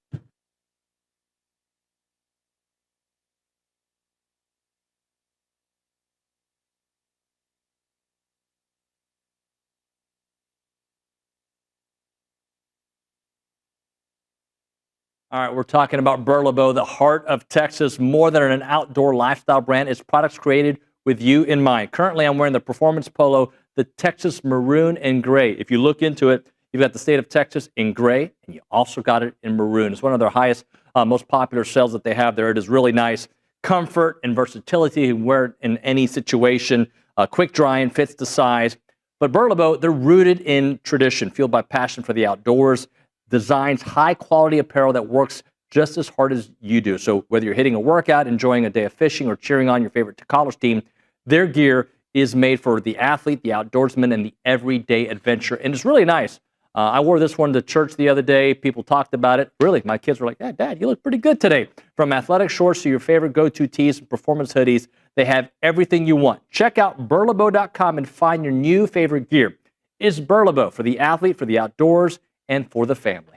All right, we're talking about Burlebo, the heart of Texas, more than an outdoor lifestyle brand. It's products created with you in mind. Currently, I'm wearing the Performance Polo, the Texas Maroon and Gray. If you look into it, you've got the state of Texas in gray, and you also got it in maroon. It's one of their highest, most popular sales that they have there. It is really nice. Comfort and versatility. You can wear it in any situation. Quick drying, fits the size. But Burlebo, they're rooted in tradition, fueled by passion for the outdoors. Designs high-quality apparel that works just as hard as you do. So whether you're hitting a workout, enjoying a day of fishing, or cheering on your favorite college team, their gear is made for the athlete, the outdoorsman, and the everyday adventure. And it's really nice. I wore this one to church the other day. People talked about it. Really, my kids were like, yeah, Dad, you look pretty good today. From athletic shorts to your favorite go-to tees and performance hoodies, they have everything you want. Check out Burlebo.com and find your new favorite gear. It's Burlebo for the athlete, for the outdoors, and for the family.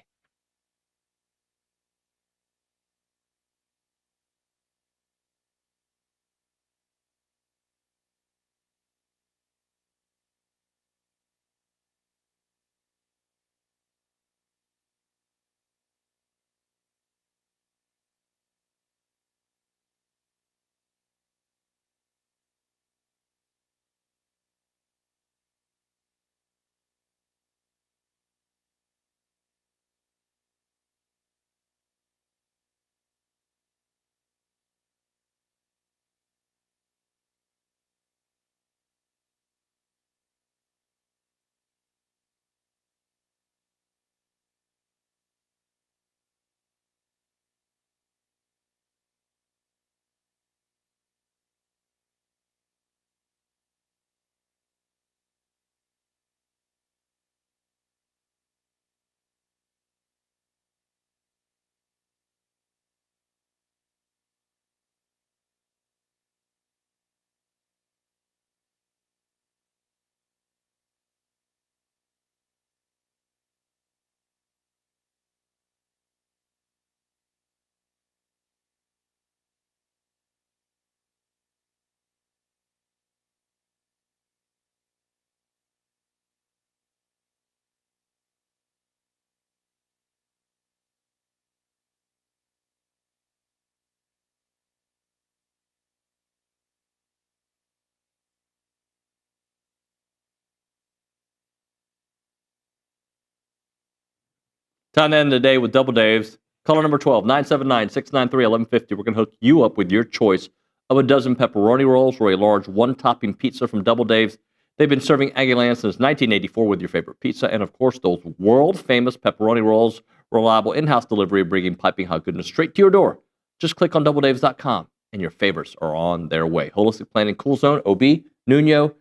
Time to end the day with Double Dave's. Caller number 12, 979-693-1150. We're going to hook you up with your choice of a dozen pepperoni rolls or a large one-topping pizza from Double Dave's. They've been serving Aggie land since 1984 with your favorite pizza and, of course, those world-famous pepperoni rolls. Reliable in-house delivery, bringing piping hot goodness straight to your door. Just click on doubledaves.com, and your favorites are on their way. Holistic Planning, Cool Zone, OB, Nuño.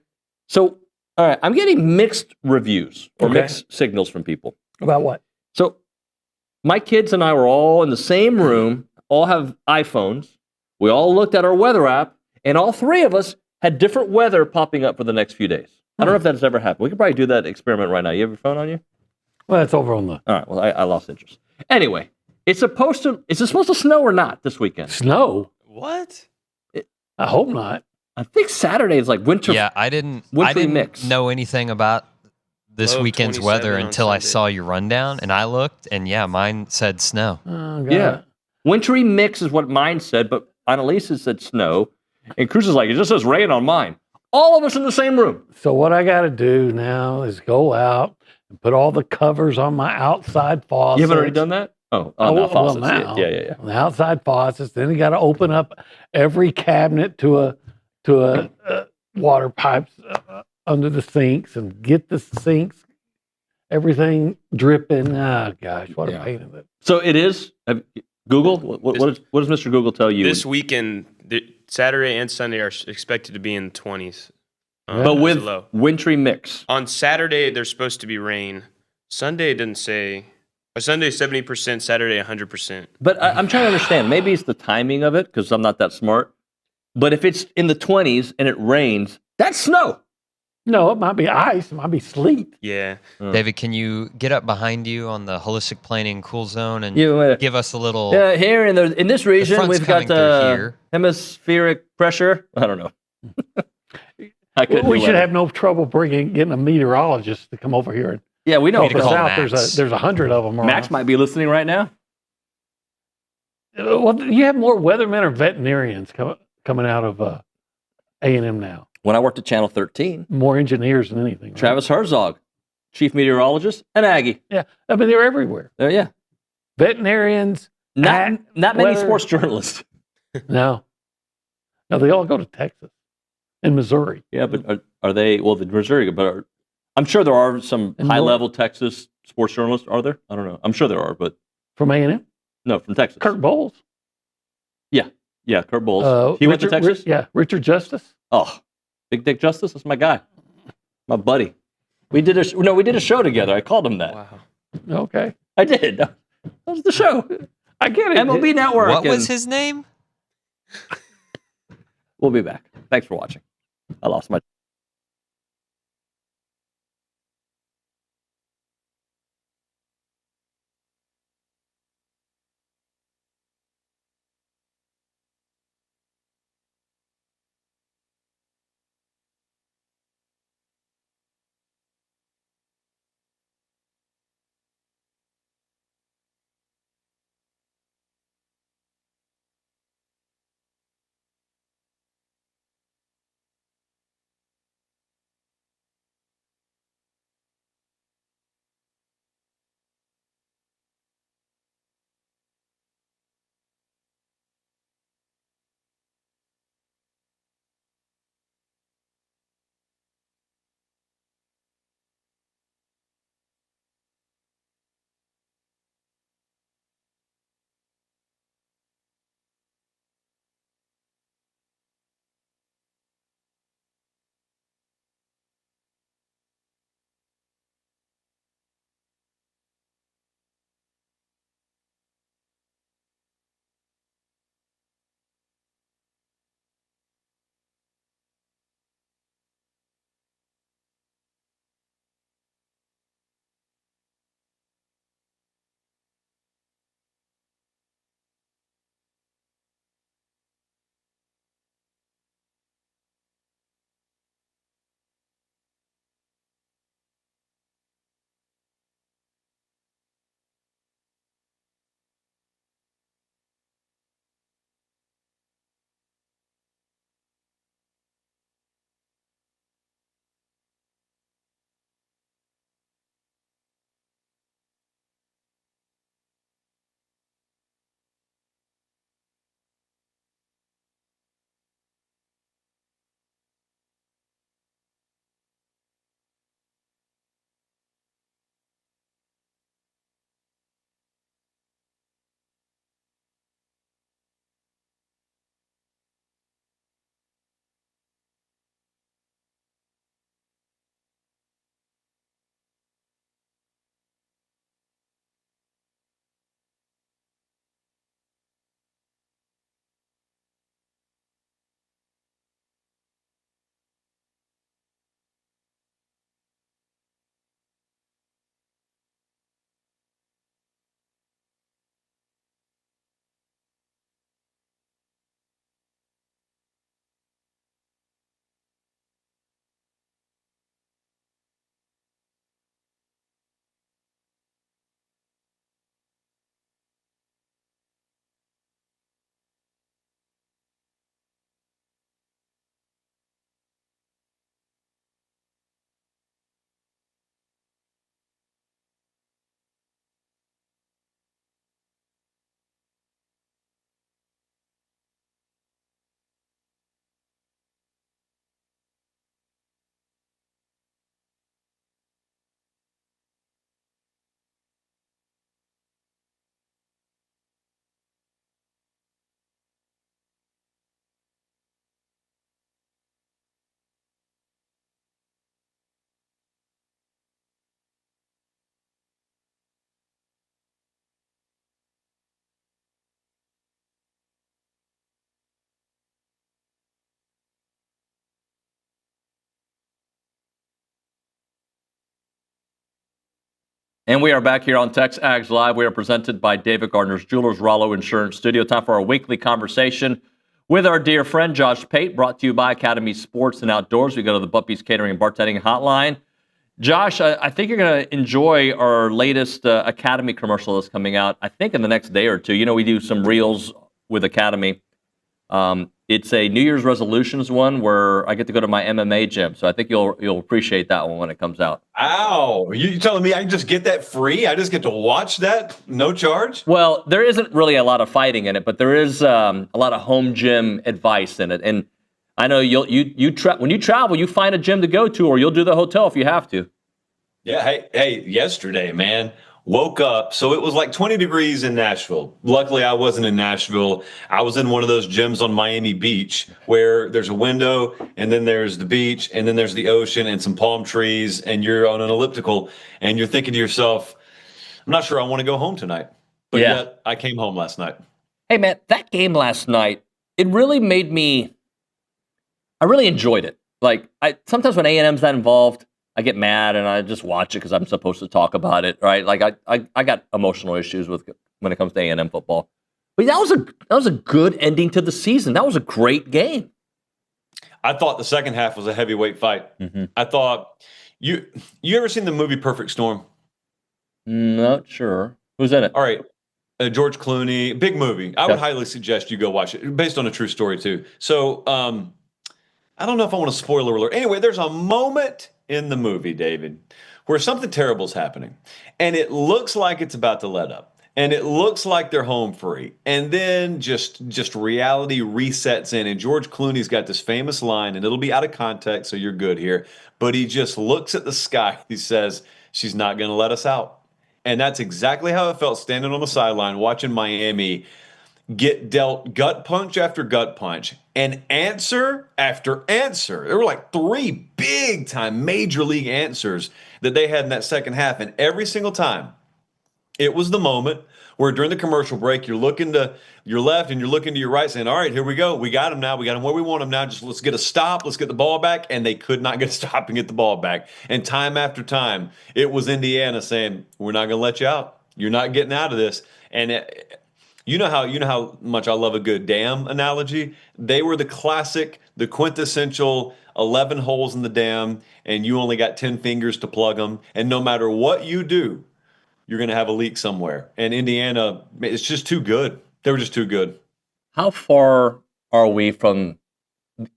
So, all right, I'm getting mixed reviews or mixed signals from people. About what? So, my kids and I were all in the same room, all have iPhones. We all looked at our weather app, and all three of us had different weather popping up for the next few days. I don't know if that's ever happened. We could probably do that experiment right now. You have your phone on you? Well, it's over on the All right. Well, I lost interest. Anyway, is it supposed to snow or not this weekend? snow. What? I hope not. I think Saturday is like winter. Yeah, I didn't mix. know anything about this Low of weekend's 27 weather on until I Sunday. saw your rundown, and I looked, and yeah, mine said snow. Oh, God. Yeah. Wintry mix is what mine said, but Annalisa said snow. And Cruz is like, it just says rain on mine. All of us in the same room. So what I got to do now is go out and put all the covers on my outside faucets. You haven't already done that? Oh, no, well, faucets. now. Yeah. On the outside faucets. Then you got to open up every cabinet to a water pipes under the sinks and get the sinks, everything dripping. Oh, gosh, what a pain in it. So it is. Google, what does Mr. Google tell you? This weekend, Saturday and Sunday are expected to be in the 20s. But with low. wintry mix. On Saturday, there's supposed to be rain. Sunday didn't say. Sunday 70%, Saturday 100%. But I'm trying to understand. Maybe it's the timing of it because I'm not that smart. But if it's in the 20s and it rains, that's snow. No, it might be ice. It might be sleet. Yeah. David, can you get up behind you on the holistic planning cool zone and give us a little? Here in this region, we've got here. Hemispheric pressure. I don't know. We should have no trouble getting a meteorologist to come over here. And yeah, we know. Help us out. There's 100 of them. Max might be listening right now. Well, you have more weathermen or veterinarians coming out of A&M now. When I worked at Channel 13. More engineers than anything. Right? Travis Herzog, chief meteorologist, and Aggie. Yeah, I mean, they're everywhere. Yeah. Veterinarians. Not many sports journalists. No, they all go to Texas and Missouri. Yeah, but are they, well, the Missouri, but I'm sure there are some high-level Texas sports journalists, are there? I don't know. I'm sure there are, but. From A&M? No, from Texas. Kurt Bowles? Yeah, Kurt Bowles. He went to Texas? Richard Justice. Oh, Big Dick Justice? That's my guy. My buddy. We did a show together. I called him that. Wow. Okay. I did. That was the show. I get it. MLB Network. What was his name? We'll be back. Thanks for watching. I lost my... And we are back here on TexAgs Live. We are presented by David Gardner's Jewelers, Rollo Insurance Studio. Time for our weekly conversation with our dear friend Josh Pate, brought to you by Academy Sports and Outdoors. We go to the Buppy's Catering and Bartending Hotline. Josh, I think you're going to enjoy our latest Academy commercial that's coming out, I think, in the next day or two. You know, we do some reels with Academy. It's a New Year's resolutions one where I get to go to my MMA gym. So I think you'll appreciate that one when it comes out. Ow. You telling me I can just get that free? I just get to watch that? No charge? Well, there isn't really a lot of fighting in it, but there is a lot of home gym advice in it. And I know when you travel, you find a gym to go to, or you'll do the hotel if you have to. Yeah. Hey, yesterday, man, woke up. So it was like 20 degrees in Nashville. Luckily, I wasn't in Nashville. I was in one of those gyms on Miami Beach where there's a window and then there's the beach and then there's the ocean and some palm trees and you're on an elliptical and you're thinking to yourself, I'm not sure I want to go home tonight. But yet I came home last night. Hey, man, that game last night, it really made me, I really enjoyed it. Like, sometimes when A&M's not involved, I get mad and I just watch it because I'm supposed to talk about it, right? Like I got emotional issues when it comes to A&M football. But that was a good ending to the season. That was a great game. I thought the second half was a heavyweight fight. Mm-hmm. I thought you ever seen the movie Perfect Storm? Not sure. Who's in it? All right. George Clooney, big movie. I would highly suggest you go watch it, based on a true story too. So I don't know if I want to spoiler alert. Anyway, there's a moment in the movie, David, where something terrible is happening. And it looks like it's about to let up. And it looks like they're home free. And then just reality resets in. And George Clooney's got this famous line, and it'll be out of context, so you're good here. But he just looks at the sky. He says, she's not going to let us out. And that's exactly how it felt standing on the sideline watching Miami get dealt gut punch after gut punch and answer after answer. There were like 3 big-time major league answers that they had in that second half. And every single time, it was the moment where during the commercial break, you're looking to your left and you're looking to your right saying, all right, here we go. We got him now. We got him where we want him now. Just let's get a stop. Let's get the ball back. And they could not get a stop and get the ball back. And time after time, it was Indiana saying, we're not going to let you out. You're not getting out of this. And you know how much I love a good dam analogy? They were the classic, the quintessential 11 holes in the dam, and you only got 10 fingers to plug them. And no matter what you do, you're going to have a leak somewhere. And Indiana, it's just too good. They were just too good. How far are we from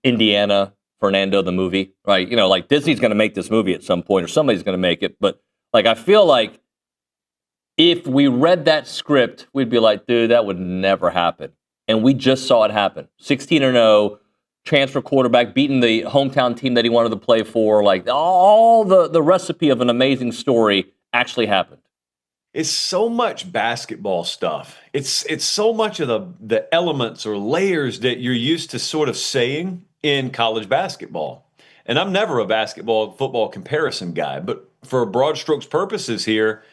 Indiana, Fernando, the movie? Right? You know, like Disney's going to make this movie at some point, or somebody's going to make it. But like, I feel like if we read that script, we'd be like, dude, that would never happen. And we just saw it happen. 16-0, transfer quarterback, beating the hometown team that he wanted to play for. Like, all the recipe of an amazing story actually happened. It's so much basketball stuff. It's so much of the elements or layers that you're used to sort of saying in college basketball. And I'm never a football comparison guy, but for broad strokes purposes here,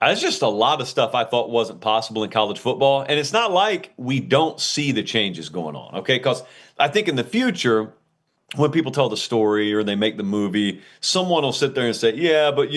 there's just a lot of stuff I thought wasn't possible in college football. And it's not like we don't see the changes going on, okay? Because I think in the future, when people tell the story or they make the movie, someone will sit there and say, yeah, but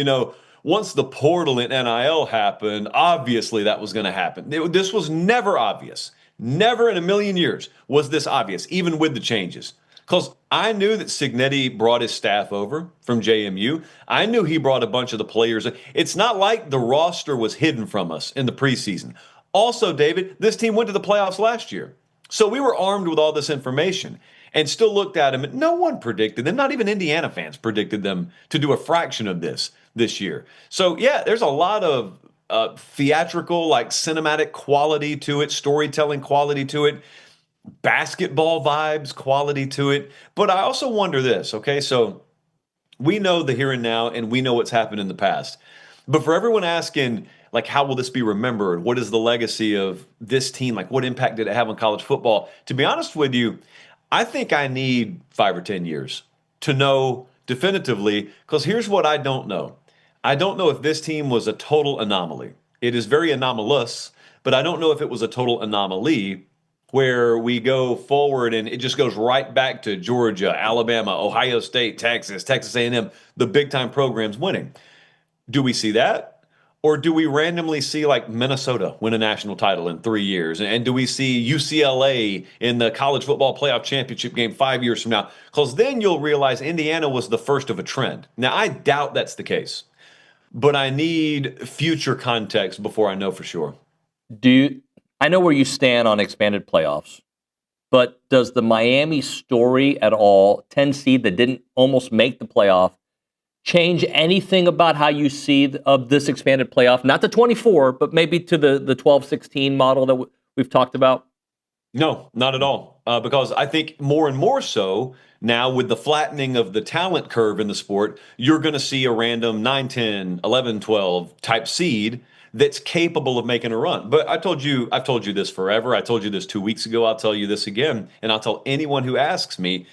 once the portal in NIL happened, obviously that was going to happen. This was never obvious. Never in a million years was this obvious, even with the changes. Because I knew that Cignetti brought his staff over from JMU. I knew he brought a bunch of the players. It's not like the roster was hidden from us in the preseason. Also, David, this team went to the playoffs last year. So we were armed with all this information and still looked at them. And no one predicted them. Not even Indiana fans predicted them to do a fraction of this year. So, yeah, there's a lot of theatrical, like cinematic quality to it, storytelling quality to it, basketball vibes quality to it. But I also wonder this, okay? So we know the here and now, and we know what's happened in the past. But for everyone asking, like, how will this be remembered? What is the legacy of this team? Like, what impact did it have on college football? To be honest with you, I think I need 5 or 10 years to know definitively, because here's what I don't know. I don't know if this team was a total anomaly. It is very anomalous, but I don't know if it was a total anomaly where we go forward and it just goes right back to Georgia, Alabama, Ohio State, Texas A&M, the big-time programs winning. Do we see that? Or do we randomly see like Minnesota win a national title in 3 years? And do we see UCLA in the college football playoff championship game 5 years from now? Because then you'll realize Indiana was the first of a trend. Now, I doubt that's the case, but I need future context before I know for sure. I know where you stand on expanded playoffs, but does the Miami story at all, 10 seed that didn't almost make the playoff, change anything about how you see of this expanded playoff? Not the 24, but maybe to the 12-16 model that we've talked about? No, not at all. Because I think more and more so now with the flattening of the talent curve in the sport, you're going to see a random 9, 10, 11, 12 type seed that's capable of making a run. But I've told you this forever. I told you this 2 weeks ago. I'll tell you this again. And I'll tell anyone who asks me,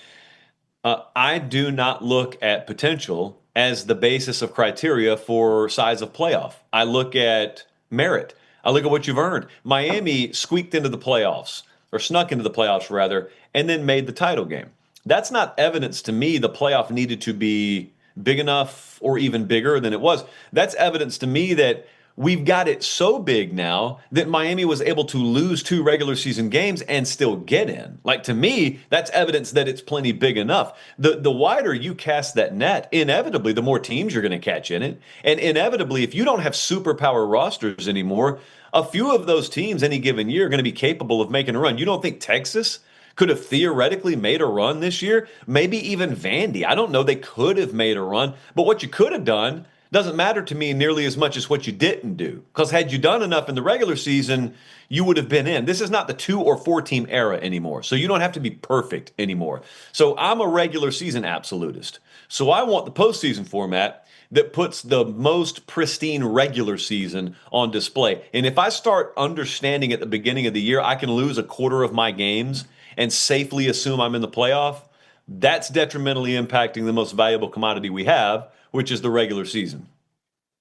I do not look at potential as the basis of criteria for size of playoff. I look at merit. I look at what you've earned. Miami squeaked into the playoffs, or snuck into the playoffs rather, and then made the title game. That's not evidence to me the playoff needed to be big enough or even bigger than it was. That's evidence to me that we've got it so big now that Miami was able to lose 2 regular season games and still get in. Like, to me, that's evidence that it's plenty big enough. The wider you cast that net, inevitably, the more teams you're going to catch in it. And inevitably, if you don't have superpower rosters anymore, a few of those teams any given year are going to be capable of making a run. You don't think Texas could have theoretically made a run this year? Maybe even Vandy. I don't know. They could have made a run. But what you could have done doesn't matter to me nearly as much as what you didn't do. Because had you done enough in the regular season, you would have been in. This is not the 2 or 4 team era anymore. So you don't have to be perfect anymore. So I'm a regular season absolutist. So I want the postseason format that puts the most pristine regular season on display. And if I start understanding at the beginning of the year, I can lose a quarter of my games and safely assume I'm in the playoff, that's detrimentally impacting the most valuable commodity we have, which is the regular season.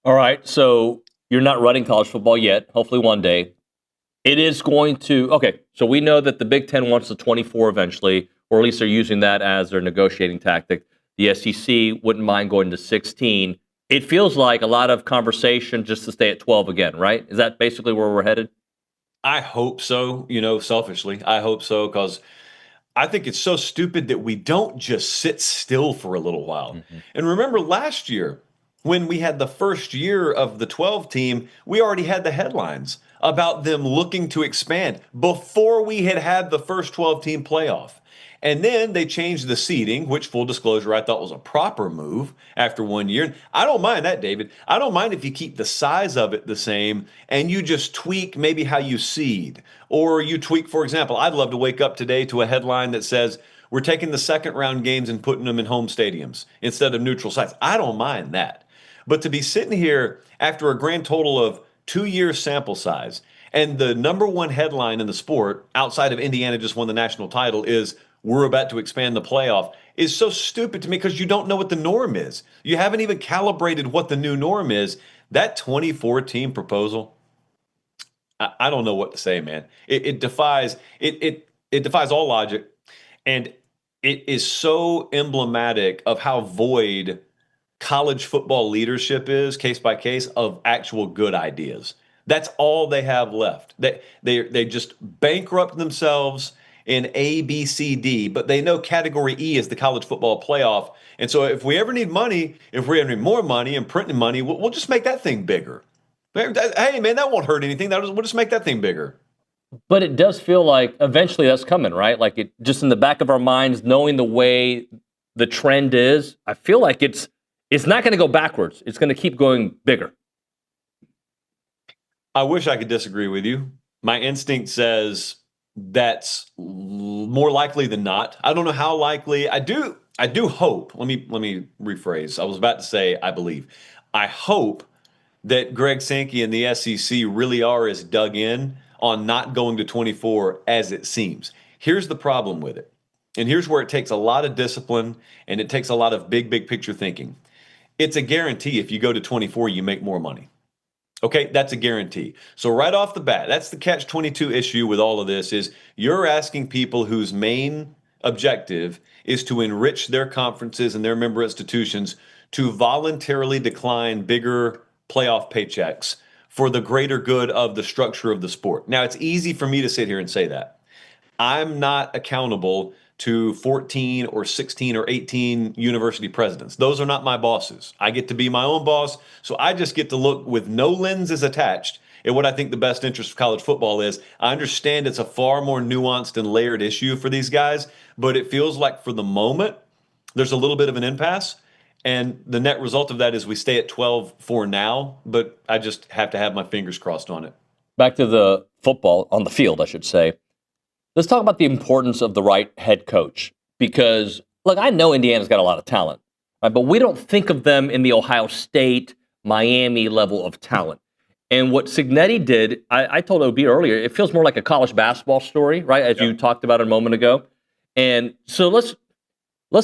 All right, so you're not running college football yet. Hopefully one day. It is going to, okay, so we know that the Big Ten wants the 24 eventually, or at least they're using that as their negotiating tactic. The SEC wouldn't mind going to 16. It feels like a lot of conversation just to stay at 12 again, right? Is that basically where we're headed? I hope so, selfishly. I hope so, because I think it's so stupid that we don't just sit still for a little while. Mm-hmm. And remember last year, when we had the first year of the 12 team, we already had the headlines about them looking to expand before we had the first 12 team playoff. And then they changed the seeding, which, full disclosure, I thought was a proper move after 1 year. I don't mind that, David. I don't mind if you keep the size of it the same and you just tweak maybe how you seed. Or you tweak, for example, I'd love to wake up today to a headline that says, we're taking the second round games and putting them in home stadiums instead of neutral sites. I don't mind that. But to be sitting here after a grand total of 2 years sample size, and the number one headline in the sport, outside of Indiana just won the national title, is we're about to expand the playoff, is so stupid to me because you don't know what the norm is. You haven't even calibrated what the new norm is. That 24-team proposal, I don't know what to say, man. It defies all logic, and it is so emblematic of how void college football leadership is, case by case, of actual good ideas. That's all they have left. They just bankrupt themselves in A, B, C, D, but they know category E is the college football playoff. And so if we ever need money, if we ever need more money and printing money, we'll just make that thing bigger. Hey, man, that won't hurt anything. We'll just make that thing bigger. But it does feel like eventually that's coming, right? Like it just in the back of our minds, knowing the way the trend is, I feel like it's not going to go backwards. It's going to keep going bigger. I wish I could disagree with you. My instinct says that's more likely than not. I don't know how likely. I do hope. Let me rephrase. I was about to say I believe. I hope that Greg Sankey and the SEC really are as dug in on not going to 24 as it seems. Here's the problem with it. And here's where it takes a lot of discipline and it takes a lot of big picture thinking. It's a guarantee if you go to 24, you make more money. Okay, that's a guarantee. So right off the bat, that's the catch-22 issue with all of this is you're asking people whose main objective is to enrich their conferences and their member institutions to voluntarily decline bigger playoff paychecks for the greater good of the structure of the sport. Now, it's easy for me to sit here and say that. I'm not accountable to 14 or 16 or 18 university presidents. Those are not my bosses. I get to be my own boss, so I just get to look with no lenses attached at what I think the best interest of college football is. I understand it's a far more nuanced and layered issue for these guys, but it feels like for the moment, there's a little bit of an impasse. And the net result of that is we stay at 12 for now, but I just have to have my fingers crossed on it. Back to the football on the field, I should say. Let's talk about the importance of the right head coach. Because, look, I know Indiana's got a lot of talent, right? But we don't think of them in the Ohio State, Miami level of talent. And what Cignetti did, I told OB earlier, it feels more like a college basketball story, right? As you talked about a moment ago. And so let's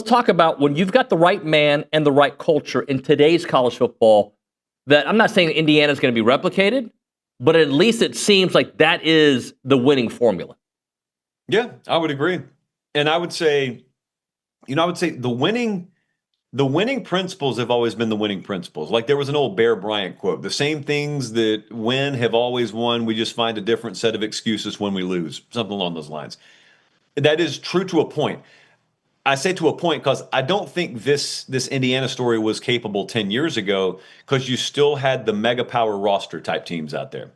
talk about when you've got the right man and the right culture in today's college football, that I'm not saying Indiana's going to be replicated, but at least it seems like that is the winning formula. Yeah, I would agree. And I would say the winning principles have always been the winning principles. Like there was an old Bear Bryant quote, the same things that win have always won. We just find a different set of excuses when we lose, something along those lines. That is true to a point. I say to a point because I don't think this Indiana story was capable 10 years ago because you still had the mega power roster type teams out there.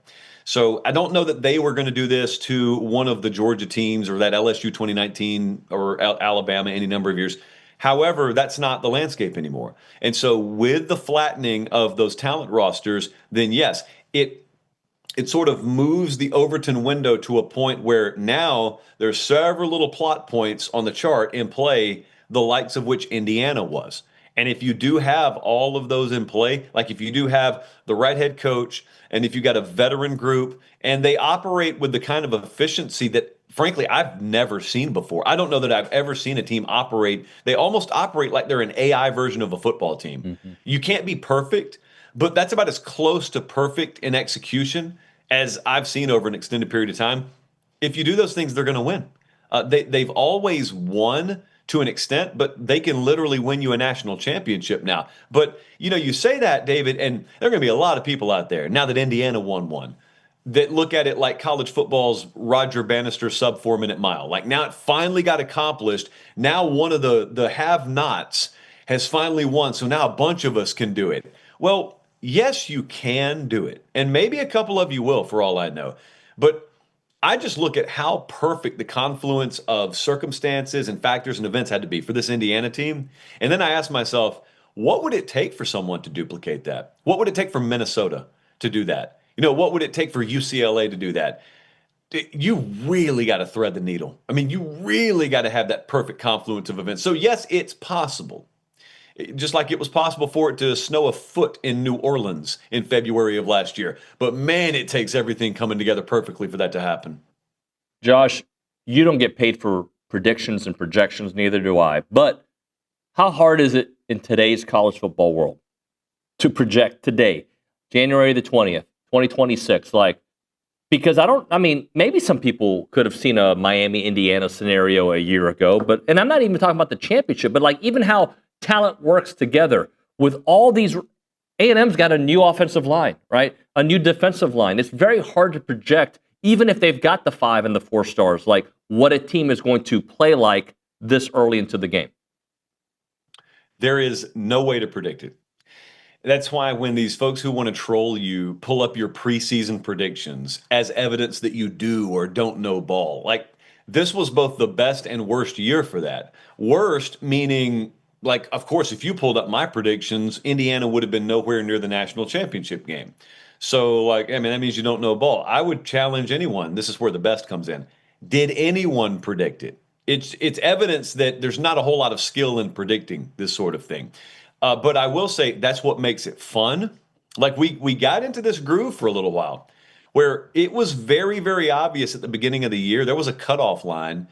So I don't know that they were going to do this to one of the Georgia teams or that LSU 2019 or Alabama any number of years. However, that's not the landscape anymore. And so with the flattening of those talent rosters, then yes, it sort of moves the Overton window to a point where now there's several little plot points on the chart in play, the likes of which Indiana was. And if you do have all of those in play, like if you do have the right head coach, and if you got a veteran group, and they operate with the kind of efficiency that, frankly, I've never seen before. I don't know that I've ever seen a team operate. They almost operate like they're an AI version of a football team. Mm-hmm. You can't be perfect, but that's about as close to perfect in execution as I've seen over an extended period of time. If you do those things, they're going to win. They've always won to an extent, but they can literally win you a national championship now. But, you say that, David, and there are going to be a lot of people out there, now that Indiana won one, that look at it like college football's Roger Bannister sub 4-minute mile. Like now it finally got accomplished. Now one of the have-nots has finally won, so now a bunch of us can do it. Well, yes, you can do it. And maybe a couple of you will, for all I know. But I just look at how perfect the confluence of circumstances and factors and events had to be for this Indiana team. And then I ask myself, what would it take for someone to duplicate that? What would it take for Minnesota to do that? What would it take for UCLA to do that? You really got to thread the needle. I mean, you really got to have that perfect confluence of events. So yes, it's possible. Just like it was possible for it to snow a foot in New Orleans in February of last year. But man, it takes everything coming together perfectly for that to happen. Josh, you don't get paid for predictions and projections, neither do I. But how hard is it in today's college football world to project today, January the 20th, 2026? Because maybe some people could have seen a Miami-Indiana scenario a year ago, and I'm not even talking about the championship, but even how talent works together with all these. A&M's got a new offensive line, right? A new defensive line. It's very hard to project, even if they've got the 5 and the 4 stars, like what a team is going to play like this early into the game. There is no way to predict it. That's why when these folks who want to troll you pull up your preseason predictions as evidence that you do or don't know ball, this was both the best and worst year for that. Worst meaning, of course, if you pulled up my predictions, Indiana would have been nowhere near the national championship game. So, that means you don't know ball. I would challenge anyone. This is where the best comes in. Did anyone predict it? It's evidence that there's not a whole lot of skill in predicting this sort of thing. But I will say that's what makes it fun. We got into this groove for a little while where it was very, very obvious at the beginning of the year. There was a cutoff line.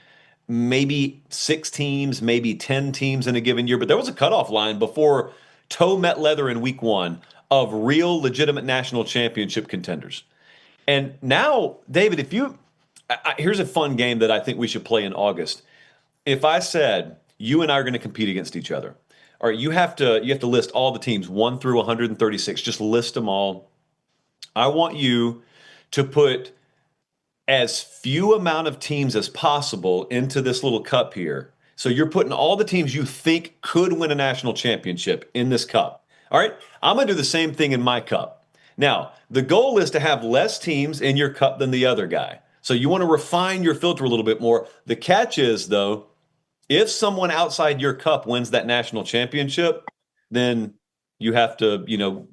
Maybe 6 teams, maybe 10 teams in a given year, but there was a cutoff line before toe met leather in week 1 of real legitimate national championship contenders. And now, David, here's a fun game that I think we should play in August. If I said you and I are going to compete against each other, all right, you have to list all the teams 1 through 136. Just list them all. I want you to put as few amount of teams as possible into this little cup here. So you're putting all the teams you think could win a national championship in this cup. All right, I'm going to do the same thing in my cup. Now, the goal is to have less teams in your cup than the other guy. So you want to refine your filter a little bit more. The catch is, though, if someone outside your cup wins that national championship, then you have to,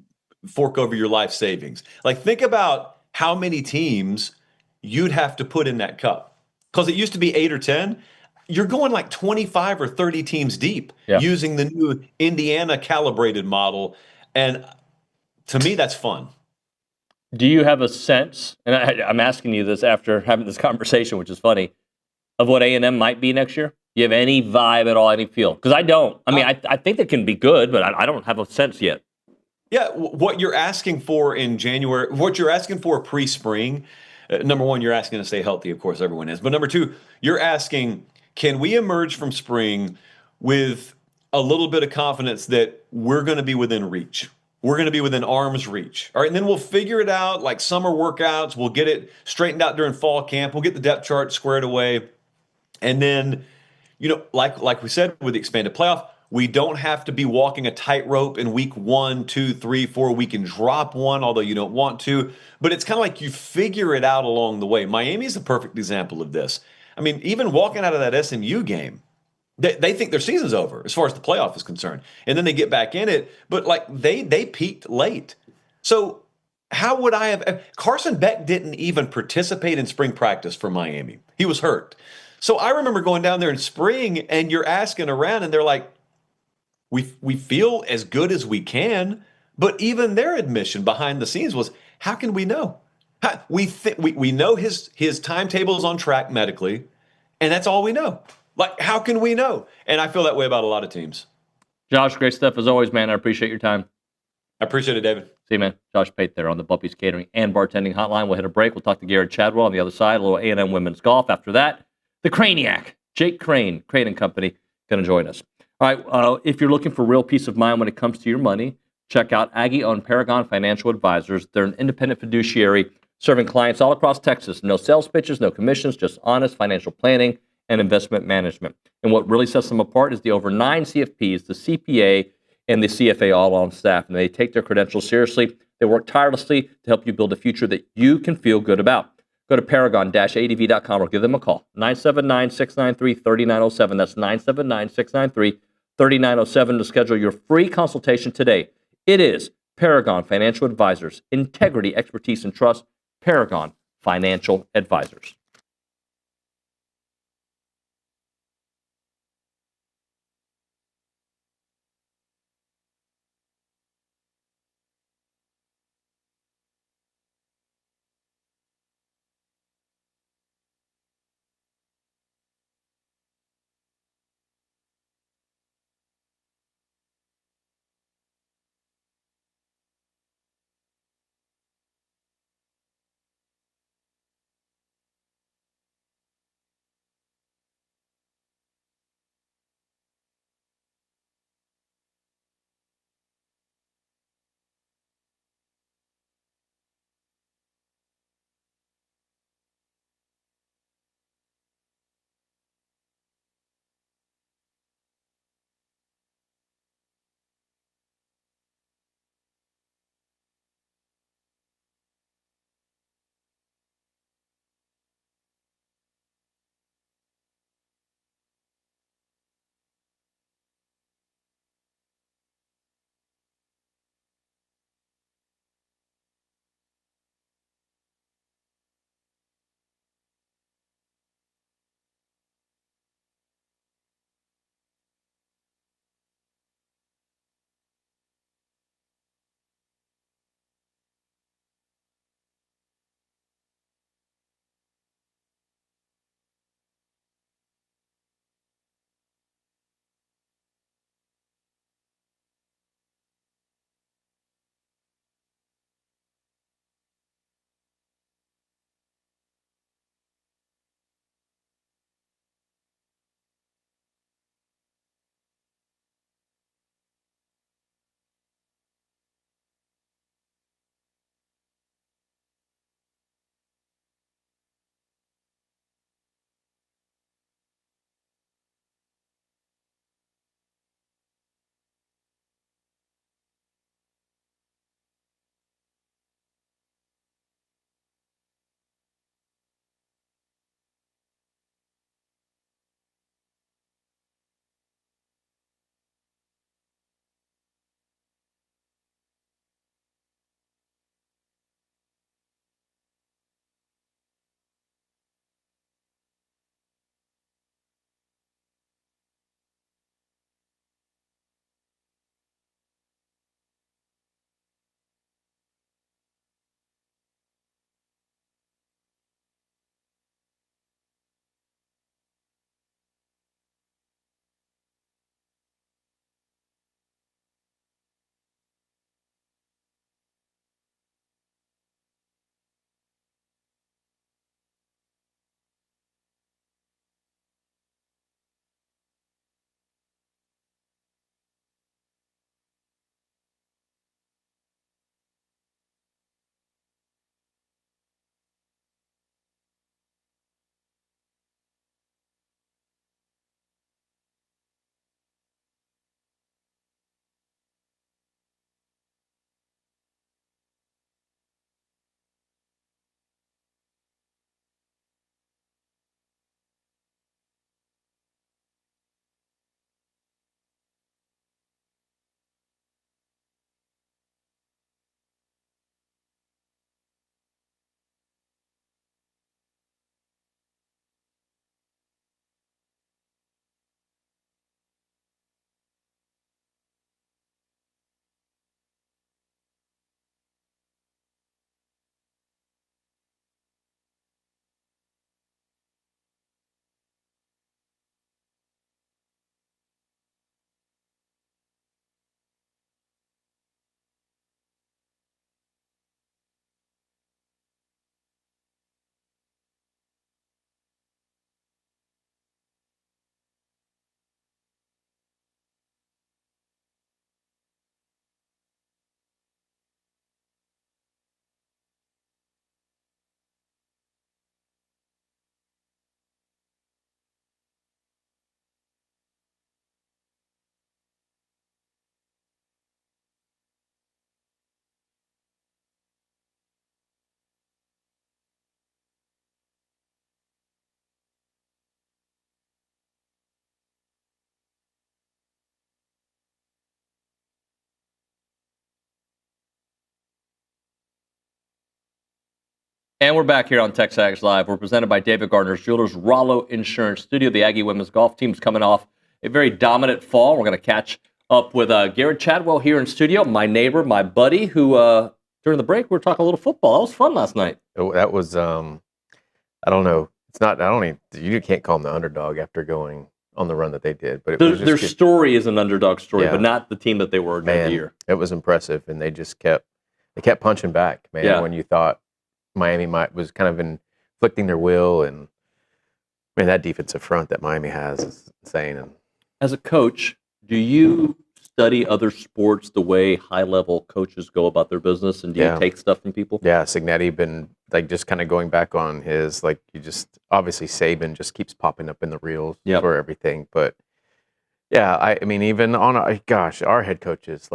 fork over your life savings. Like, think about how many teams you'd have to put in that cup. Because it used to be 8 or 10. You're going like 25 or 30 teams deep using the new Indiana calibrated model. And to me, that's fun. Do you have a sense, and I'm asking you this after having this conversation, which is funny, of what A&M might be next year? Do you have any vibe at all, any feel? Because I don't. I mean, I think they can be good, but I don't have a sense yet. Yeah, what you're asking for in January, what you're asking for pre-spring, number one, you're asking to stay healthy. Of course, everyone is. But number two, you're asking, can we emerge from spring with a little bit of confidence that we're going to be within reach? We're going to be within arm's reach. All right, and then we'll figure it out like summer workouts. We'll get it straightened out during fall camp. We'll get the depth chart squared away. And then, like we said, with the expanded playoff, we don't have to be walking a tightrope in week 1, 2, 3, 4. We can drop one, although you don't want to. But it's kind of like you figure it out along the way. Miami is a perfect example of this. I mean, even walking out of that SMU game, they think their season's over as far as the playoff is concerned. And then they get back in it. But like they peaked late. So how would I have? Carson Beck didn't even participate in spring practice for Miami. He was hurt. So I remember going down there in spring and you're asking around and they're like, we feel as good as we can. But even their admission behind the scenes was, how can we know? We know his timetable is on track medically, and that's all we know. Like, how can we know? And I feel that way about a lot of teams. Josh, great stuff as always, man. I appreciate your time. I appreciate it, David. See you, man. Josh Pate there on the Bumpy's Catering and Bartending Hotline. We'll hit a break. We'll talk to Gerrod Chadwell on the other side, a little A&M women's golf. After that, the Craniac, Jake Crain and Company, going to join us. All right, if you're looking for real peace of mind when it comes to your money, check out Aggie on Paragon Financial Advisors. They're an independent fiduciary serving clients all across Texas. No sales pitches, no commissions, just honest financial planning and investment management. And what really sets them apart is the over 9 CFPs, the CPA, and the CFA all on staff. And they take their credentials seriously. They work tirelessly to help you build a future that you can feel good about. Go to paragon-adv.com or give them a call. 979-693-3907. That's 979-693-3907 to schedule your free consultation today. It is Paragon Financial Advisors. Integrity, expertise, and trust. Paragon Financial Advisors. And we're back here on TexAgs Live. We're presented by David Gardner's Jewelers, Rollo Insurance Studio. The Aggie women's golf team's coming off a very dominant fall. We're going to catch up with Gerrod Chadwell here in studio, my neighbor, my buddy, who during the break we were talking a little football. That was fun last night. That was I don't know. It's not. I don't even. You can't call them the underdog after going on the run that they did. But their story is an underdog story, but not the team that they were during the year. It was impressive, and they just kept punching back, man. Yeah. When you thought Miami was kind of inflicting their will, and man, that defensive front that Miami has is insane. And as a coach, do you study other sports the way high-level coaches go about their business, and do you take stuff from people? Yeah, Cignetti been just kind of going back on his obviously Saban just keeps popping up in the reels for everything, but yeah, I mean even on our head coaches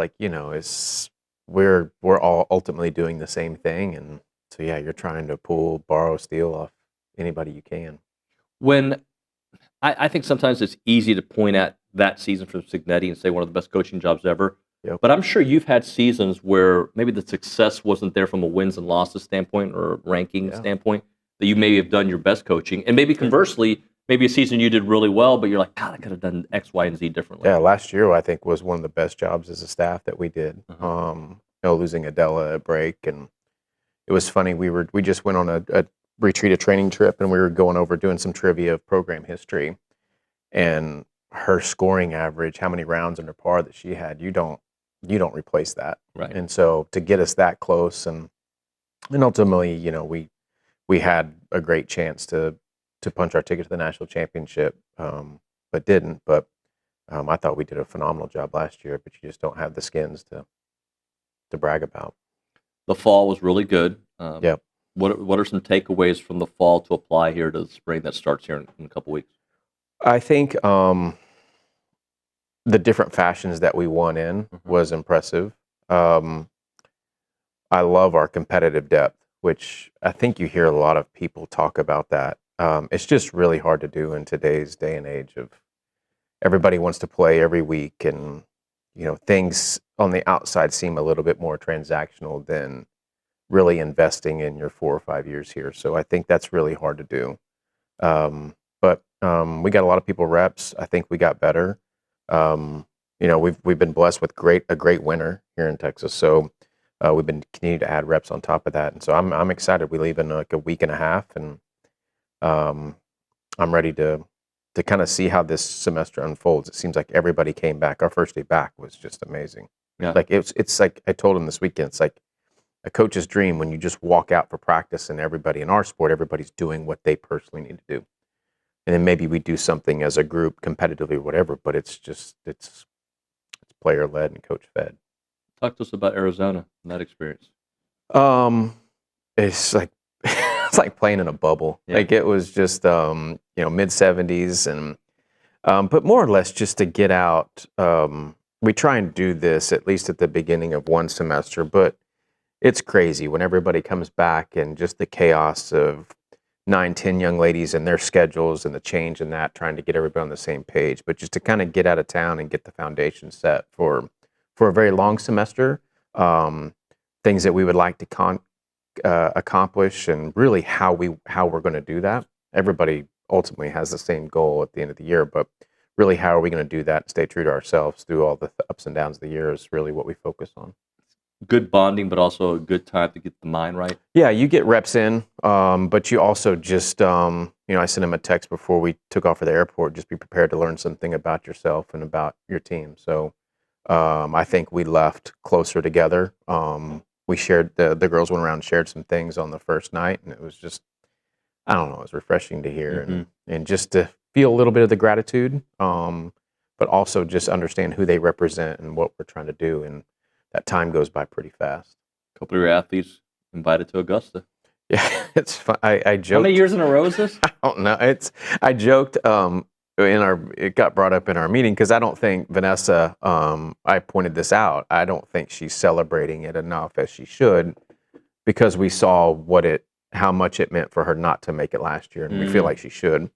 we're all ultimately doing the same thing, and so yeah, you're trying to borrow, steal off anybody you can. When I think sometimes it's easy to point at that season from Cignetti and say one of the best coaching jobs ever. Yep. But I'm sure you've had seasons where maybe the success wasn't there from a wins and losses standpoint or ranking standpoint, that you maybe have done your best coaching. And maybe conversely, maybe a season you did really well, but you're like, God, I could have done X, Y, and Z differently. Yeah, last year I think was one of the best jobs as a staff that we did. Losing Adela at break, and it was funny. We just went on a retreat, a training trip, and we were going over doing some trivia of program history, and her scoring average, how many rounds under par that she had, you don't replace that. Right. And so to get us that close, and ultimately, we had a great chance to punch our ticket to the national championship, but didn't. But I thought we did a phenomenal job last year, but you just don't have the skins to brag about. The fall was really good. Yep. What are some takeaways from the fall to apply here to the spring that starts here in a couple weeks? I think the different fashions that we won in was impressive. I love our competitive depth, which I think you hear a lot of people talk about that. It's just really hard to do in today's day and age of everybody wants to play every week, and things on the outside seem a little bit more transactional than really investing in your 4 or 5 years here. So I think that's really hard to do. But we got a lot of people reps. I think we got better. We've been blessed with a great winter here in Texas. So we've been continuing to add reps on top of that. And so I'm excited. We leave in a week and a half, and I'm ready to kind of see how this semester unfolds. It seems like everybody came back. Our first day back was just amazing. Yeah. Like it's like I told him this weekend, it's like a coach's dream when you just walk out for practice and everybody in our sport, everybody's doing what they personally need to do. And then maybe we do something as a group competitively or whatever, but it's player led and coach fed. Talk to us about Arizona and that experience. It's like it's like playing in a bubble. Yeah. Like it was just mid 70s, and but more or less just to get out. We try and do this at least at the beginning of one semester, but it's crazy when everybody comes back and just the chaos of 9-10 young ladies and their schedules and the change in that, trying to get everybody on the same page. But just to kind of get out of town and get the foundation set for a very long semester, things that we would like to accomplish, and really how we're going to do that. Everybody ultimately has the same goal at the end of the year, but really how are we going to do that and stay true to ourselves through all the ups and downs of the year is really what we focus on. Good bonding, but also a good time to get the mind right. Yeah, you get reps in, but you also just, I sent him a text before we took off for the airport, just be prepared to learn something about yourself and about your team. So I think we left closer together. We shared, the girls went around and shared some things on the first night, and it was just, I don't know, it was refreshing to hear and just to feel a little bit of the gratitude, but also just understand who they represent and what we're trying to do. And that time goes by pretty fast. A couple of your athletes invited to Augusta. Yeah, it's fun. I joked. How many years in a row is this? I don't know. I joked it got brought up in our meeting because I don't think Vanessa, I pointed this out, I don't think she's celebrating it enough as she should, because we saw how much it meant for her not to make it last year, and we feel like she should.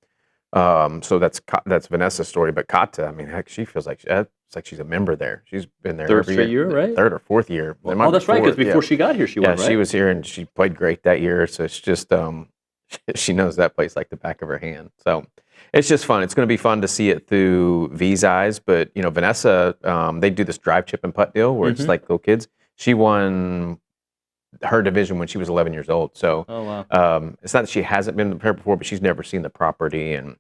So that's Vanessa's story. But Kata, I mean, heck, she feels like it's like she's a member there. She's been there Third every straight year, right? Third or fourth year. Oh, that's right. Because before she got here, she won, right? She was here and she played great that year. So it's just she knows that place like the back of her hand. So it's just fun. It's going to be fun to see it through V's eyes. But Vanessa, they do this drive, chip, and putt deal where it's like little kids. She won her division when she was 11 years old. So it's not that she hasn't been prepared before, but she's never seen the property, and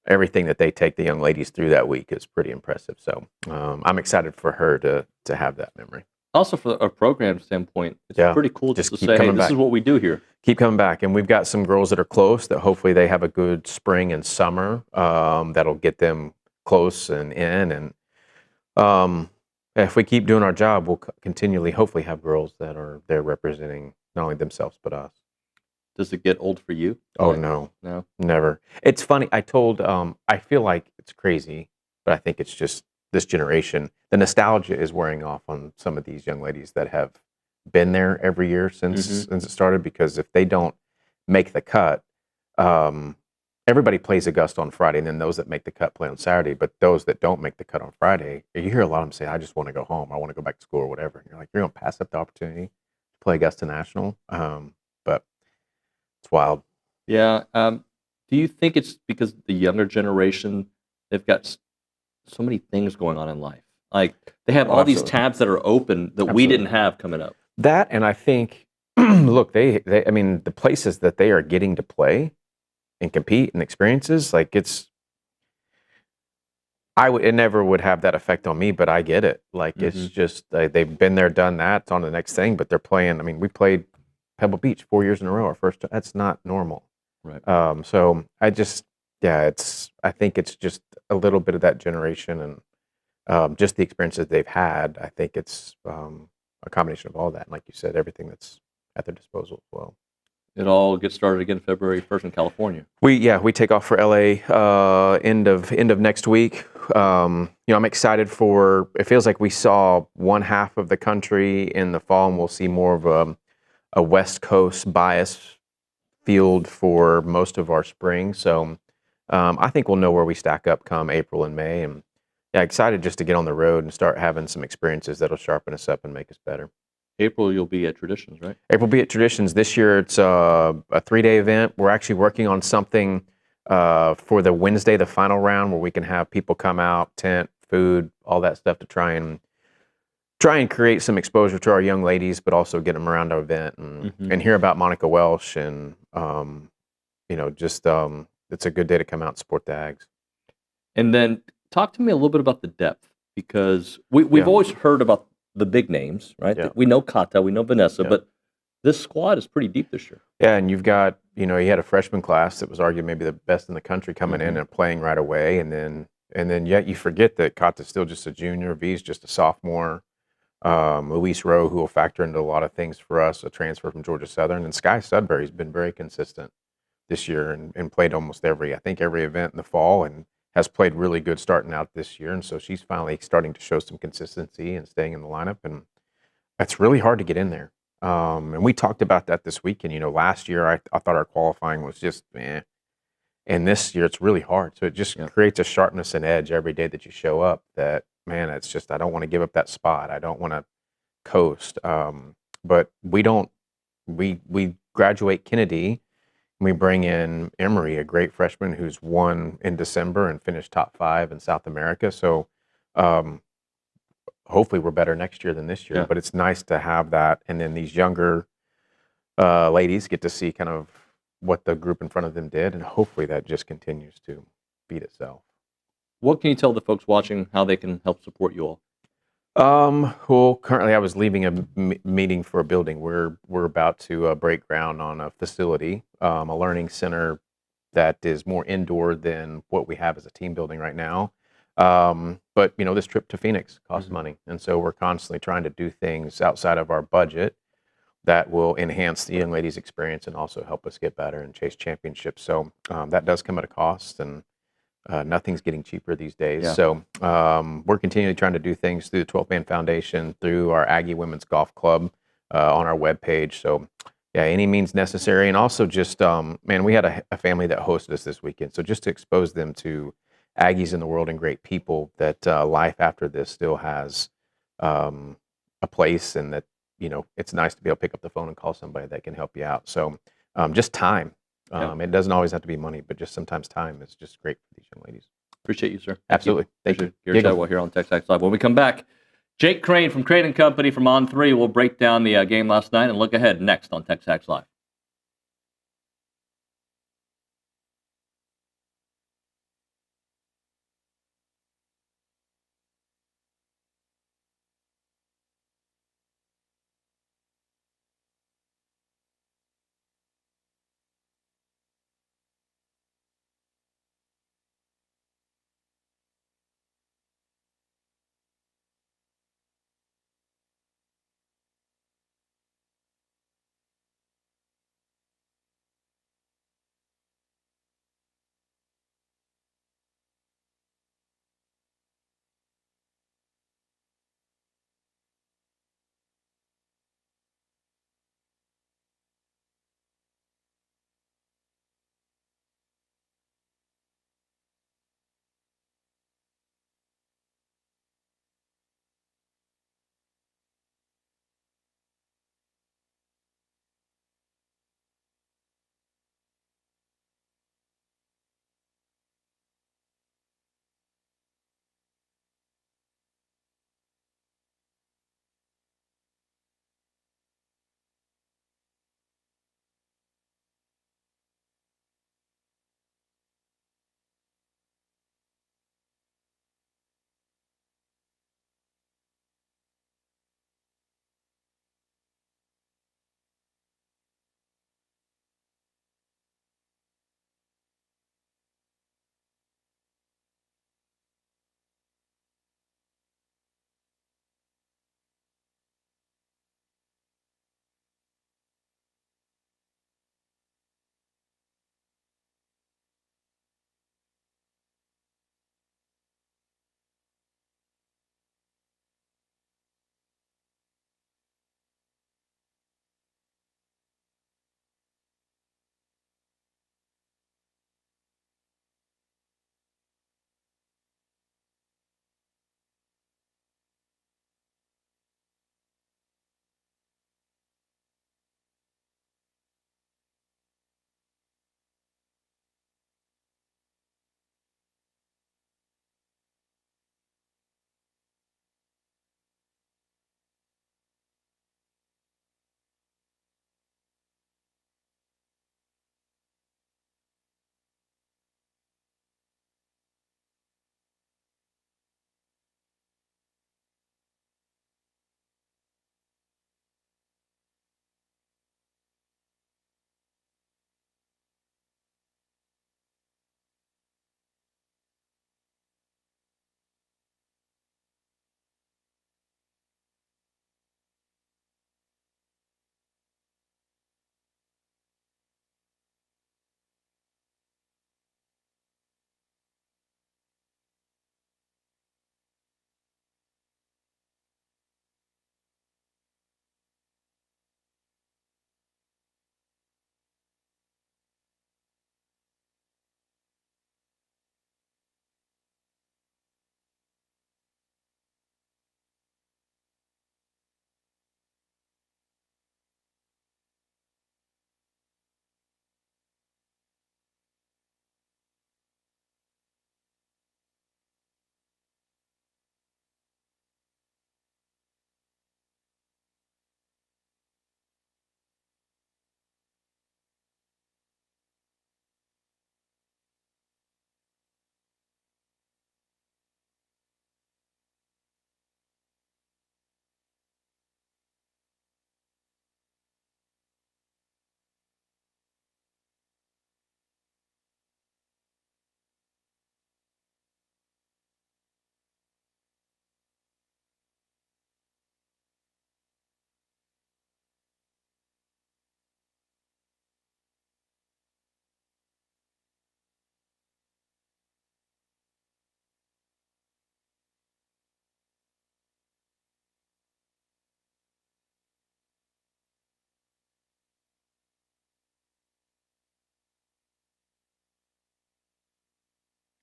everything that they take the young ladies through that week is pretty impressive. So I'm excited for her to have that memory. Also, for a program standpoint, it's pretty cool just to say, hey, this is what we do here. Keep coming back. And we've got some girls that are close that hopefully they have a good spring and summer that'll get them close and in. And if we keep doing our job, we'll continually hopefully have girls that are there representing not only themselves but us. Does it get old for you? Oh, no. No? Never. It's funny. I feel like it's crazy, but I think it's just this generation. The nostalgia is wearing off on some of these young ladies that have been there every year since it started, because if they don't make the cut, everybody plays Augusta on Friday, and then those that make the cut play on Saturday. But those that don't make the cut on Friday, you hear a lot of them say, I just want to go home. I want to go back to school or whatever. And you're like, you're going to pass up the opportunity to play Augusta National? But it's wild. Yeah. Do you think it's because the younger generation, they've got so many things going on in life? Like, they have all these tabs that are open that we didn't have coming up. That, and I think, look, I mean, the places that they are getting to play and compete and experiences, like it never would have that effect on me, but I get it. Like, it's just, they've been there, done that. It's on the next thing, but they're playing. I mean, we played Pebble Beach 4 years in a row. Our first, that's not normal. Right. So I think it's just a little bit of that generation and just the experiences they've had. I think it's a combination of all that. And like you said, everything that's at their disposal as well. It all gets started again February 1st in California. We take off for LA end of next week. I'm excited for. It feels like we saw one half of the country in the fall, and we'll see more of a West Coast bias field for most of our spring. So I think we'll know where we stack up come April and May, and excited just to get on the road and start having some experiences that'll sharpen us up and make us better. April, you'll be at Traditions, right? April will be at Traditions. This year, it's a 3-day event. We're actually working on something for the Wednesday, the final round, where we can have people come out, tent, food, all that stuff to try and create some exposure to our young ladies, but also get them around our event and hear about Monica Welsh. And, it's a good day to come out and support the Aggies. And then talk to me a little bit about the depth, because we've always heard about the big names, right? Yeah. We know Kata, we know Vanessa, but this squad is pretty deep this year. Yeah, and you've got, you had a freshman class that was arguably maybe the best in the country coming in and playing right away, and then yet you forget that Kata's still just a junior, V's just a sophomore. Luis Rowe, who will factor into a lot of things for us, a transfer from Georgia Southern, and Sky Sudbury's been very consistent this year and played almost every event in the fall, and has played really good starting out this year. And so she's finally starting to show some consistency and staying in the lineup. And that's really hard to get in there. And we talked about that this weekend. Last year I thought our qualifying was just meh. And this year it's really hard. So it just creates a sharpness and edge every day that you show up that, man, it's just, I don't want to give up that spot. I don't want to coast. But we graduate Kennedy. We bring in Emery, a great freshman who's won in December and finished top 5 in South America. So hopefully we're better next year than this year. Yeah. But it's nice to have that. And then these younger ladies get to see kind of what the group in front of them did. And hopefully that just continues to feed itself. What can you tell the folks watching how they can help support you all? Well, currently I was leaving a meeting for a building. We're about to break ground on a facility, a learning center that is more indoor than what we have as a team building right now. But this trip to Phoenix costs money, and so we're constantly trying to do things outside of our budget that will enhance the young ladies' experience and also help us get better and chase championships. So that does come at a cost, and nothing's getting cheaper these days. Yeah. So we're continually trying to do things through the 12th Man Foundation, through our Aggie Women's Golf Club on our webpage. So yeah, any means necessary. And also just, man, we had a family that hosted us this weekend. So just to expose them to Aggies in the world and great people, that life after this still has a place, and that, it's nice to be able to pick up the phone and call somebody that can help you out. So just time. It doesn't always have to be money, but just sometimes time is just great for these young ladies. Appreciate you, sir. Absolutely. Thank you. Gerrod Chadwell here on TexAgs Live. When we come back, Jake Crain from Crain & Company from On3 will break down the game last night and look ahead next on TexAgs Live.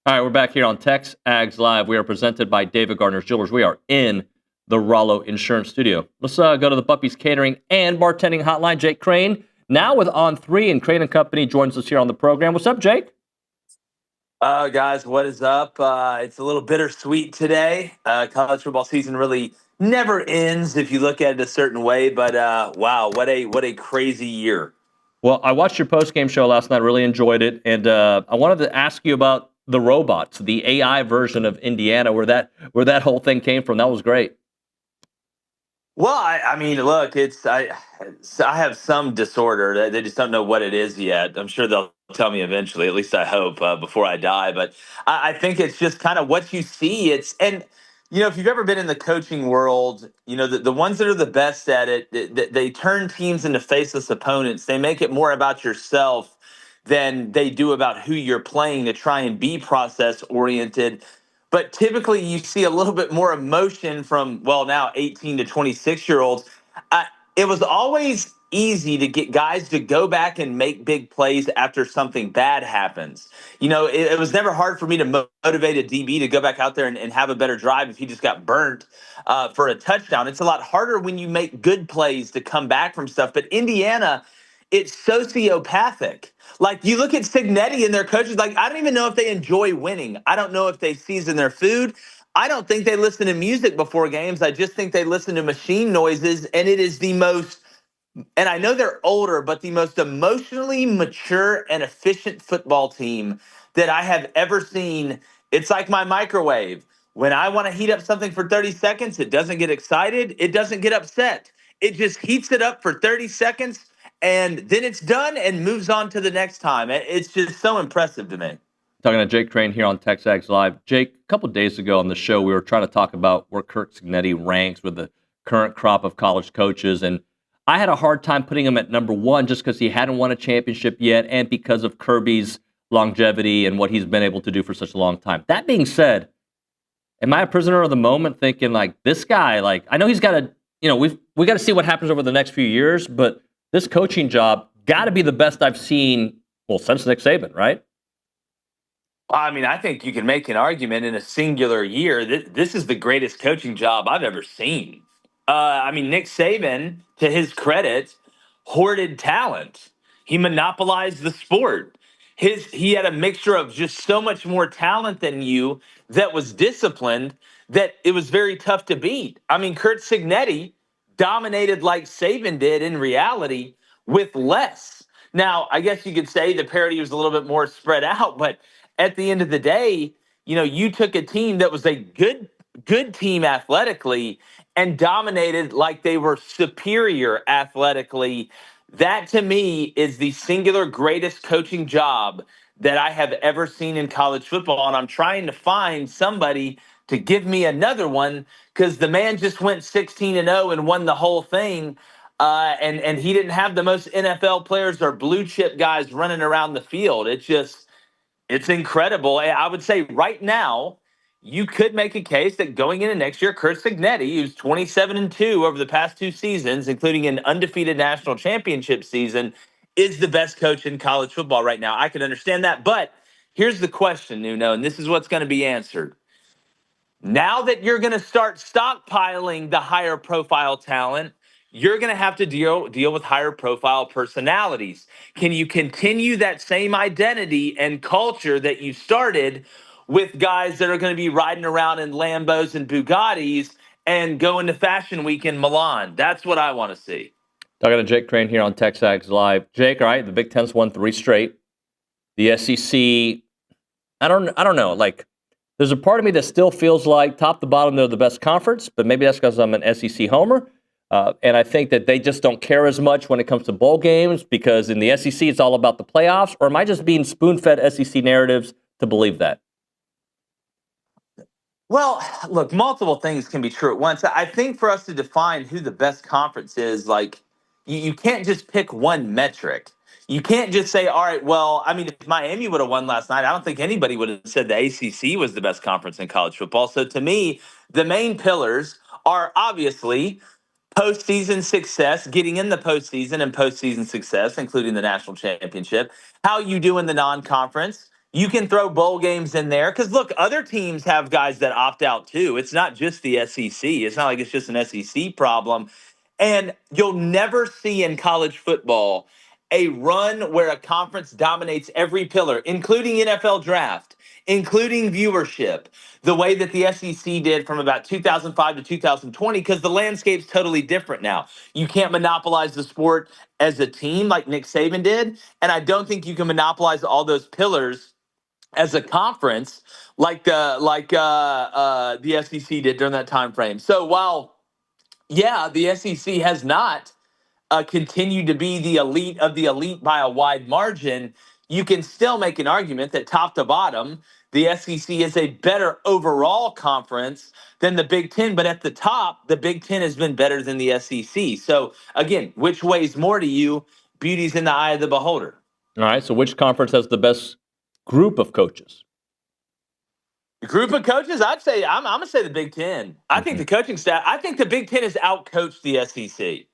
All right, we're back here on TexAgs Live. We are presented by David Gardner's Jewelers. We are in the Rollo Insurance Studio. Let's go to the Buppy's Catering and Bartending Hotline. Jake Crain, now with On3 and Crain & Company, joins us here on the program. What's up, Jake? Guys, what is up? It's a little bittersweet today. College football season really never ends if you look at it a certain way, but wow, what a crazy year. Well, I watched your post-game show last night, really enjoyed it, and I wanted to ask you about the robots, the AI version of Indiana, where that whole thing came from. That was great. Well, I mean, look, I have some disorder. They just don't know what it is yet. I'm sure they'll tell me eventually, at least I hope, before I die. But I think it's just kind of what you see. And if you've ever been in the coaching world, the ones that are the best at it, they turn teams into faceless opponents. They make it more about yourself than they do about who you're playing to try and be process oriented. But typically you see a little bit more emotion from, now 18 to 26-year-olds. It was always easy to get guys to go back and make big plays after something bad happens. It was never hard for me to motivate a DB to go back out there and have a better drive if he just got burnt for a touchdown. It's a lot harder when you make good plays to come back from stuff. But Indiana, it's sociopathic. Like, you look at Cignetti and their coaches, like, I don't even know if they enjoy winning. I don't know if they season their food. I don't think they listen to music before games. I just think they listen to machine noises, and it is the most, and I know they're older, but the most emotionally mature and efficient football team that I have ever seen. It's like my microwave. When I want to heat up something for 30 seconds, it doesn't get excited. It doesn't get upset. It just heats it up for 30 seconds, and then it's done and moves on to the next time. It's just so impressive to me. Talking to Jake Crain here on TexAgs Live. Jake, a couple of days ago on the show, we were trying to talk about where Kirk Cignetti ranks with the current crop of college coaches, and I had a hard time putting him at number one just because he hadn't won a championship yet and because of Kirby's longevity and what he's been able to do for such a long time. That being said, am I a prisoner of the moment thinking, like, this guy, like, I know he's got to, we got to see what happens over the next few years, but this coaching job got to be the best I've seen, since Nick Saban, right? I mean, I think you can make an argument in a singular year that this is the greatest coaching job I've ever seen. Nick Saban, to his credit, hoarded talent. He monopolized the sport. He had a mixture of just so much more talent than you that was disciplined that it was very tough to beat. I mean, Kurt Cignetti dominated like Saban did in reality with less. Now, I guess you could say the parity was a little bit more spread out, but at the end of the day, you took a team that was a good team athletically and dominated like they were superior athletically. That, to me, is the singular greatest coaching job that I have ever seen in college football. And I'm trying to find somebody to give me another one because the man just went 16-0 and won the whole thing. And he didn't have the most NFL players or blue chip guys running around the field. It's incredible. I would say right now, you could make a case that going into next year, Kurt Cignetti, who's 27-2 over the past two seasons, including an undefeated national championship season, is the best coach in college football right now. I can understand that. But here's the question, Nuño, and this is what's going to be answered. Now that you're going to start stockpiling the higher profile talent, you're going to have to deal with higher profile personalities. Can you continue that same identity and culture that you started with guys that are going to be riding around in Lambos and Bugattis and going to Fashion Week in Milan? That's what I want to see. Talking to Jake Crain here on TexAgs Live. Jake, all right, the Big Ten's won 3 straight. The SEC, I don't know. Like, there's a part of me that still feels like top to bottom they're the best conference, but maybe that's because I'm an SEC homer. And I think that they just don't care as much when it comes to bowl games because in the SEC it's all about the playoffs. Or am I just being spoon-fed SEC narratives to believe that? Well, look, multiple things can be true at once. I think for us to define who the best conference is, like, you can't just pick one metric. You can't just say, all right, well, I mean, if Miami would have won last night, I don't think anybody would have said the ACC was the best conference in college football. So to me, the main pillars are obviously postseason success, getting in the postseason and postseason success, including the national championship, how you do in the non-conference, You can throw bowl games in there because, look, other teams have guys that opt out too. It's not just the SEC. It's not like it's just an SEC problem. And you'll never see in college football a run where a conference dominates every pillar, including NFL draft, including viewership, the way that the SEC did from about 2005 to 2020, because the landscape's totally different now. You can't monopolize the sport as a team like Nick Saban did, and I don't think you can monopolize all those pillars as a conference like the SEC did during that time frame. So while, yeah, the SEC has not continued to be the elite of the elite by a wide margin, you can still make an argument that top to bottom, the SEC is a better overall conference than the Big Ten. But at the top, the Big Ten has been better than the SEC. So again, which weighs more to you? Beauty's in the eye of the beholder. All right. So which conference has the best group of coaches? Group of coaches, I'm gonna say the Big Ten. I think the coaching staff. I think the Big Ten has outcoached the SEC.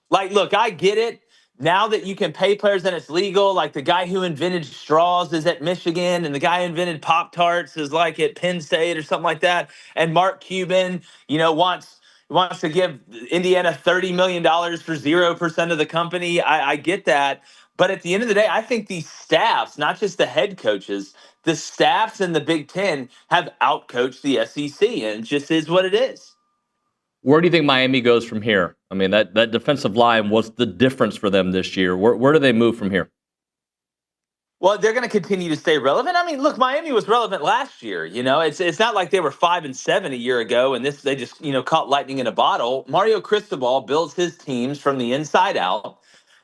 Like, look, I get it. Now that you can pay players and it's legal, like the guy who invented straws is at Michigan, and the guy who invented Pop-Tarts is like at Penn State or something like that. And Mark Cuban, wants to give Indiana $30 million for 0% of the company. I get that. But at the end of the day, I think these staffs, not just the head coaches, the staffs in the Big Ten have outcoached the SEC, and it just is what it is. Where do you think Miami goes from here? I mean, that defensive line was the difference for them this year. Where do they move from here? Well, they're going to continue to stay relevant. I mean, look, Miami was relevant last year. It's not like they were 5-7 a year ago, and they just caught lightning in a bottle. Mario Cristobal builds his teams from the inside out.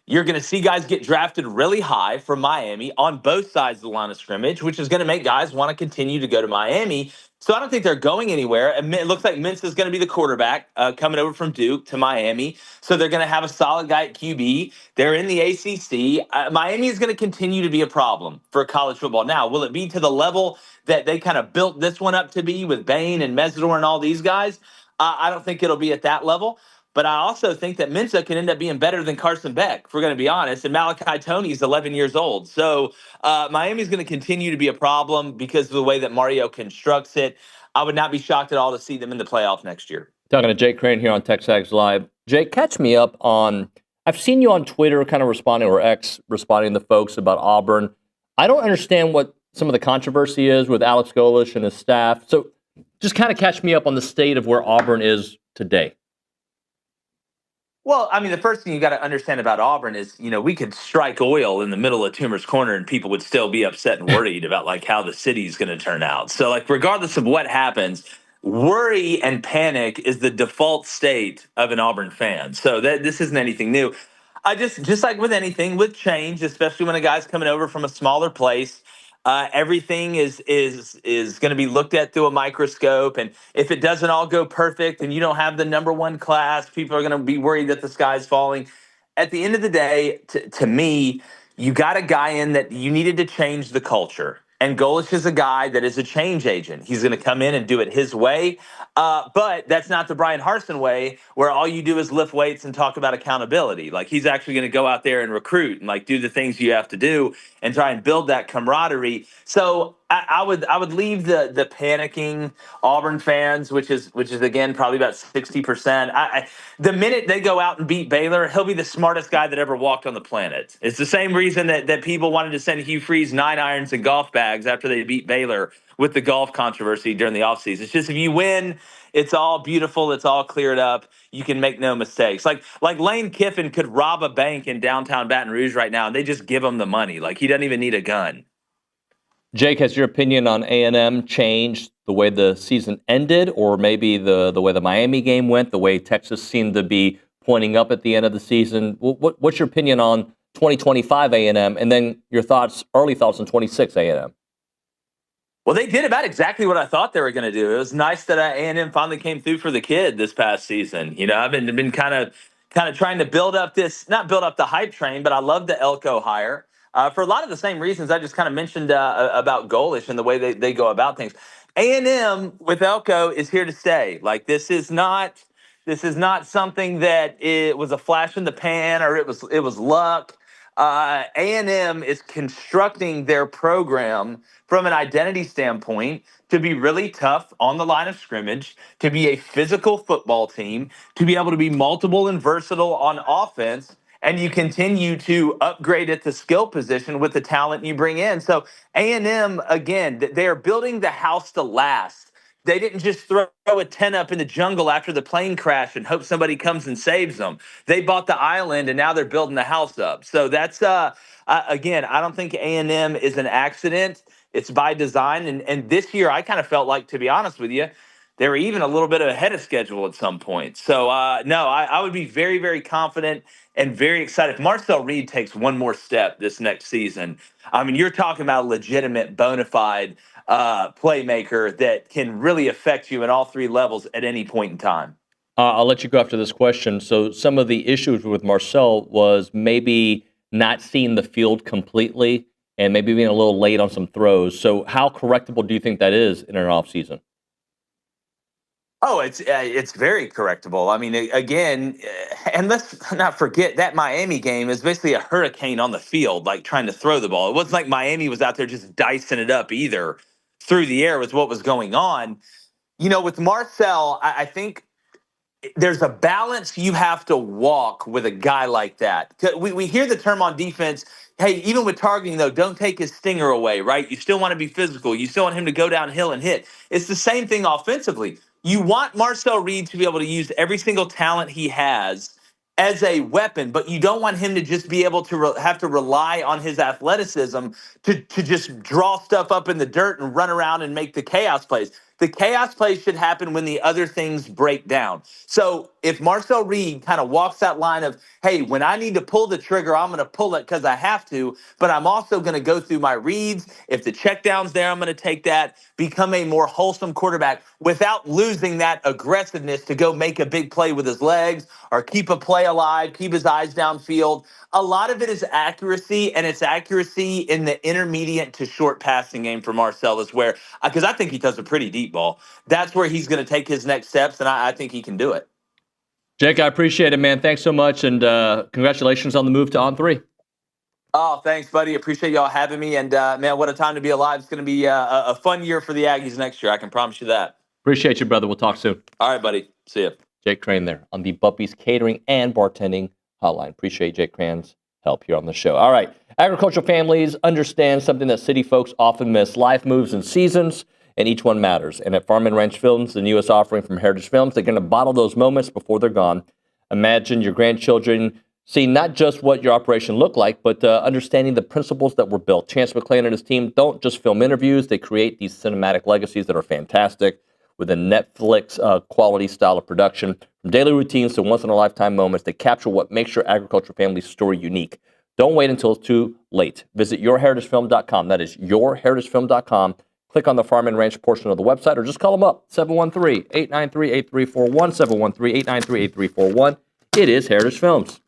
You're going to see guys get drafted really high from Miami on both sides of the line of scrimmage, which is going to make guys want to continue to go to Miami. So I don't think they're going anywhere. It looks like Mintz is going to be the quarterback coming over from Duke to Miami. So they're going to have a solid guy at QB. They're in the ACC. Miami is going to continue to be a problem for college football. Now, will it be to the level that they kind of built this one up to be with Bain and Mesidor and all these guys? I don't think it'll be at that level. But I also think that Mensa can end up being better than Carson Beck, if we're going to be honest. And Malachi Tony's 11 years old. So Miami's going to continue to be a problem because of the way that Mario constructs it. I would not be shocked at all to see them in the playoff next year. Talking to Jake Crain here on TexAgs Live. Jake, catch me up on, I've seen you on Twitter kind of responding, or X responding to folks about Auburn. I don't understand what some of the controversy is with Alex Golesh and his staff. So just kind of catch me up on the state of where Auburn is today. Well, I mean, the first thing you got to understand about Auburn is, we could strike oil in the middle of Toomer's Corner and people would still be upset and worried about like how the city's going to turn out. So like, regardless of what happens, worry and panic is the default state of an Auburn fan. So this isn't anything new. I just like with anything, with change, especially when a guy's coming over from a smaller place, everything is going to be looked at through a microscope. And if it doesn't all go perfect and you don't have the number one class, people are going to be worried that the sky's falling. At the end of the day, to me, you got a guy in that you needed to change the culture. And Golesh is a guy that is a change agent. He's going to come in and do it his way. But that's not the Brian Harsin way, where all you do is lift weights and talk about accountability. Like, he's actually going to go out there and recruit and like do the things you have to do and try and build that camaraderie. So I would leave the panicking Auburn fans, which is again probably about 60%. The minute they go out and beat Baylor, he'll be the smartest guy that ever walked on the planet. It's the same reason that people wanted to send Hugh Freeze 9 irons and golf bags after they beat Baylor with the golf controversy during the offseason. It's just, if you win, it's all beautiful, it's all cleared up, you can make no mistakes. Like Lane Kiffin could rob a bank in downtown Baton Rouge right now and they just give him the money. Like, he doesn't even need a gun. Jake, has your opinion on A&M changed the way the season ended, or maybe the way the Miami game went, the way Texas seemed to be pointing up at the end of the season? What's your opinion on 2025 A&M, and then your early thoughts on 26 A&M? Well, they did about exactly what I thought they were going to do. It was nice that A&M finally came through for the kid this past season. I've been kind of trying to build up not build up the hype train, but I love the Elko hire. For a lot of the same reasons I just kind of mentioned about Golesh and the way they go about things. A&M with Elko is here to stay. Like, this is not something that it was a flash in the pan or it was luck. A&M is constructing their program from an identity standpoint to be really tough on the line of scrimmage, to be a physical football team, to be able to be multiple and versatile on offense, and you continue to upgrade at the skill position with the talent you bring in. So A&M, again, they're building the house to last. They didn't just throw a tent up in the jungle after the plane crash and hope somebody comes and saves them. They bought the island and now they're building the house up. So that's again, I don't think A&M is an accident. It's by design. And this year, I kind of felt like, to be honest with you, they were even a little bit ahead of schedule at some point. So no, I would be very, very confident and very excited. If Marcel Reed takes one more step this next season, I mean, you're talking about a legitimate, bona fide playmaker that can really affect you at all three levels at any point in time. I'll let you go after this question. So some of the issues with Marcel was maybe not seeing the field completely and maybe being a little late on some throws. So how correctable do you think that is in an offseason? Oh, it's very correctable. I mean, again, and let's not forget that Miami game is basically a hurricane on the field, like trying to throw the ball. It wasn't like Miami was out there just dicing it up either through the air with what was going on. You know, with Marcel, I think there's a balance you have to walk with a guy like that. We hear the term on defense, hey, even with targeting, though, don't take his stinger away, right? You still want to be physical. You still want him to go downhill and hit. It's the same thing offensively. You want Marcel Reed to be able to use every single talent he has as a weapon, but you don't want him to just be able to have to rely on his athleticism to just draw stuff up in the dirt and run around and make the chaos plays. The chaos plays should happen when the other things break down. So if Marcel Reed kind of walks that line of, hey, when I need to pull the trigger, I'm going to pull it because I have to, but I'm also going to go through my reads. If the check down's there, I'm going to take that, become a more wholesome quarterback without losing that aggressiveness to go make a big play with his legs or keep a play alive, keep his eyes downfield. A lot of it is accuracy, and it's accuracy in the intermediate to short passing game for Marcel is where, because I think he does a pretty deep ball. That's where he's going to take his next steps, and I think he can do it. Jake, I appreciate it, man. Thanks so much, and congratulations on the move to On3. Oh, thanks, buddy. Appreciate y'all having me, and man, what a time to be alive. It's going to be a fun year for the Aggies next year. I can promise you that. Appreciate you, brother. We'll talk soon. All right, buddy. See ya. Jake Crain there on the Buppy's Catering and Bartending Hotline. Appreciate Jake Crain's help here on the show. All right. Agricultural families understand something that city folks often miss. Life moves in seasons, and each one matters. And at Farm and Ranch Films, the newest offering from Heritage Films, they're going to bottle those moments before they're gone. Imagine your grandchildren seeing not just what your operation looked like, but understanding the principles that were built. Chance McClain and his team don't just film interviews. They create these cinematic legacies that are fantastic with a Netflix quality style of production. From daily routines to once-in-a-lifetime moments, they capture what makes your agricultural family's story unique. Don't wait until it's too late. Visit yourheritagefilm.com. That is yourheritagefilm.com. Click on the Farm and Ranch portion of the website or just call them up, 713-893-8341, 713-893-8341. It is Heritage Films.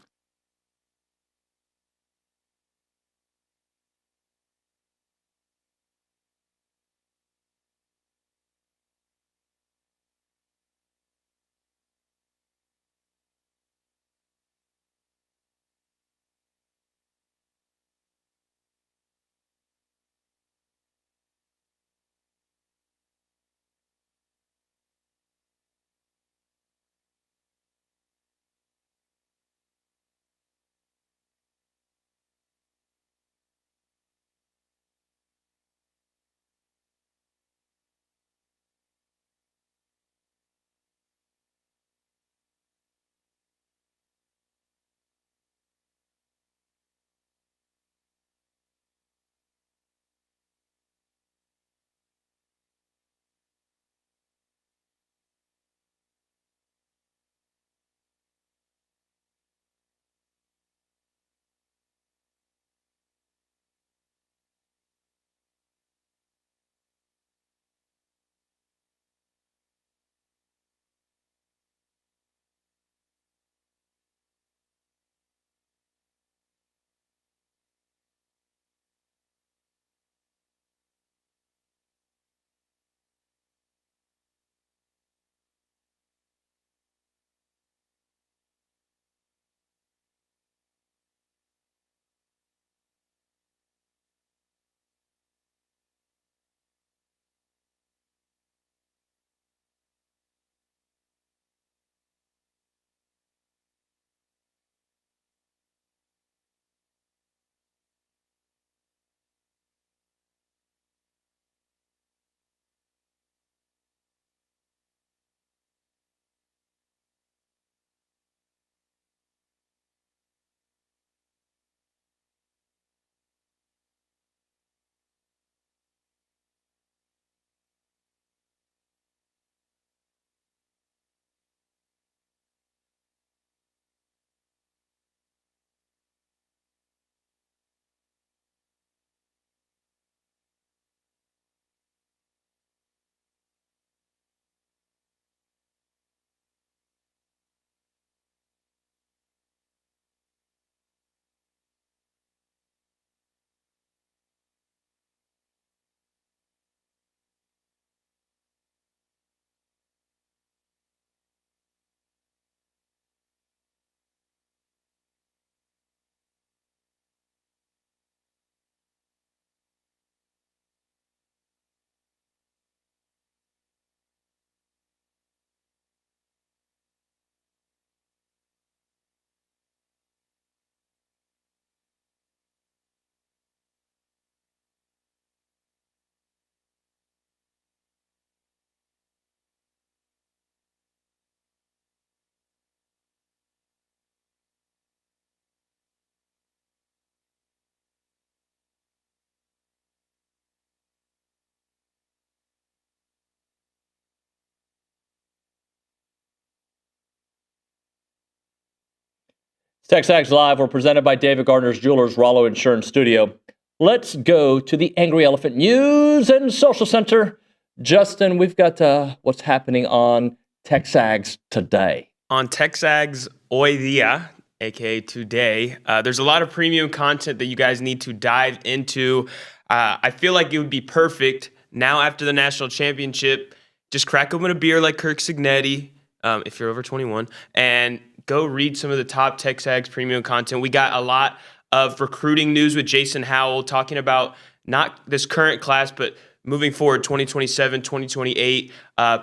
TexAgs Live. We're presented by David Gardner's Jewelers, Rollo Insurance Studio. Let's go to the Angry Elephant News and Social Center. Justin, we've got what's happening on TexAgs today. On TexAgs Hoy Dia, aka today, there's a lot of premium content that you guys need to dive into. I feel like it would be perfect now after the national championship. Just crack open a beer like Kirk Signetti, if you're over 21, and go read some of the top TexAgs premium content. We got a lot of recruiting news with Jason Howell talking about not this current class, but moving forward, 2027, 2028,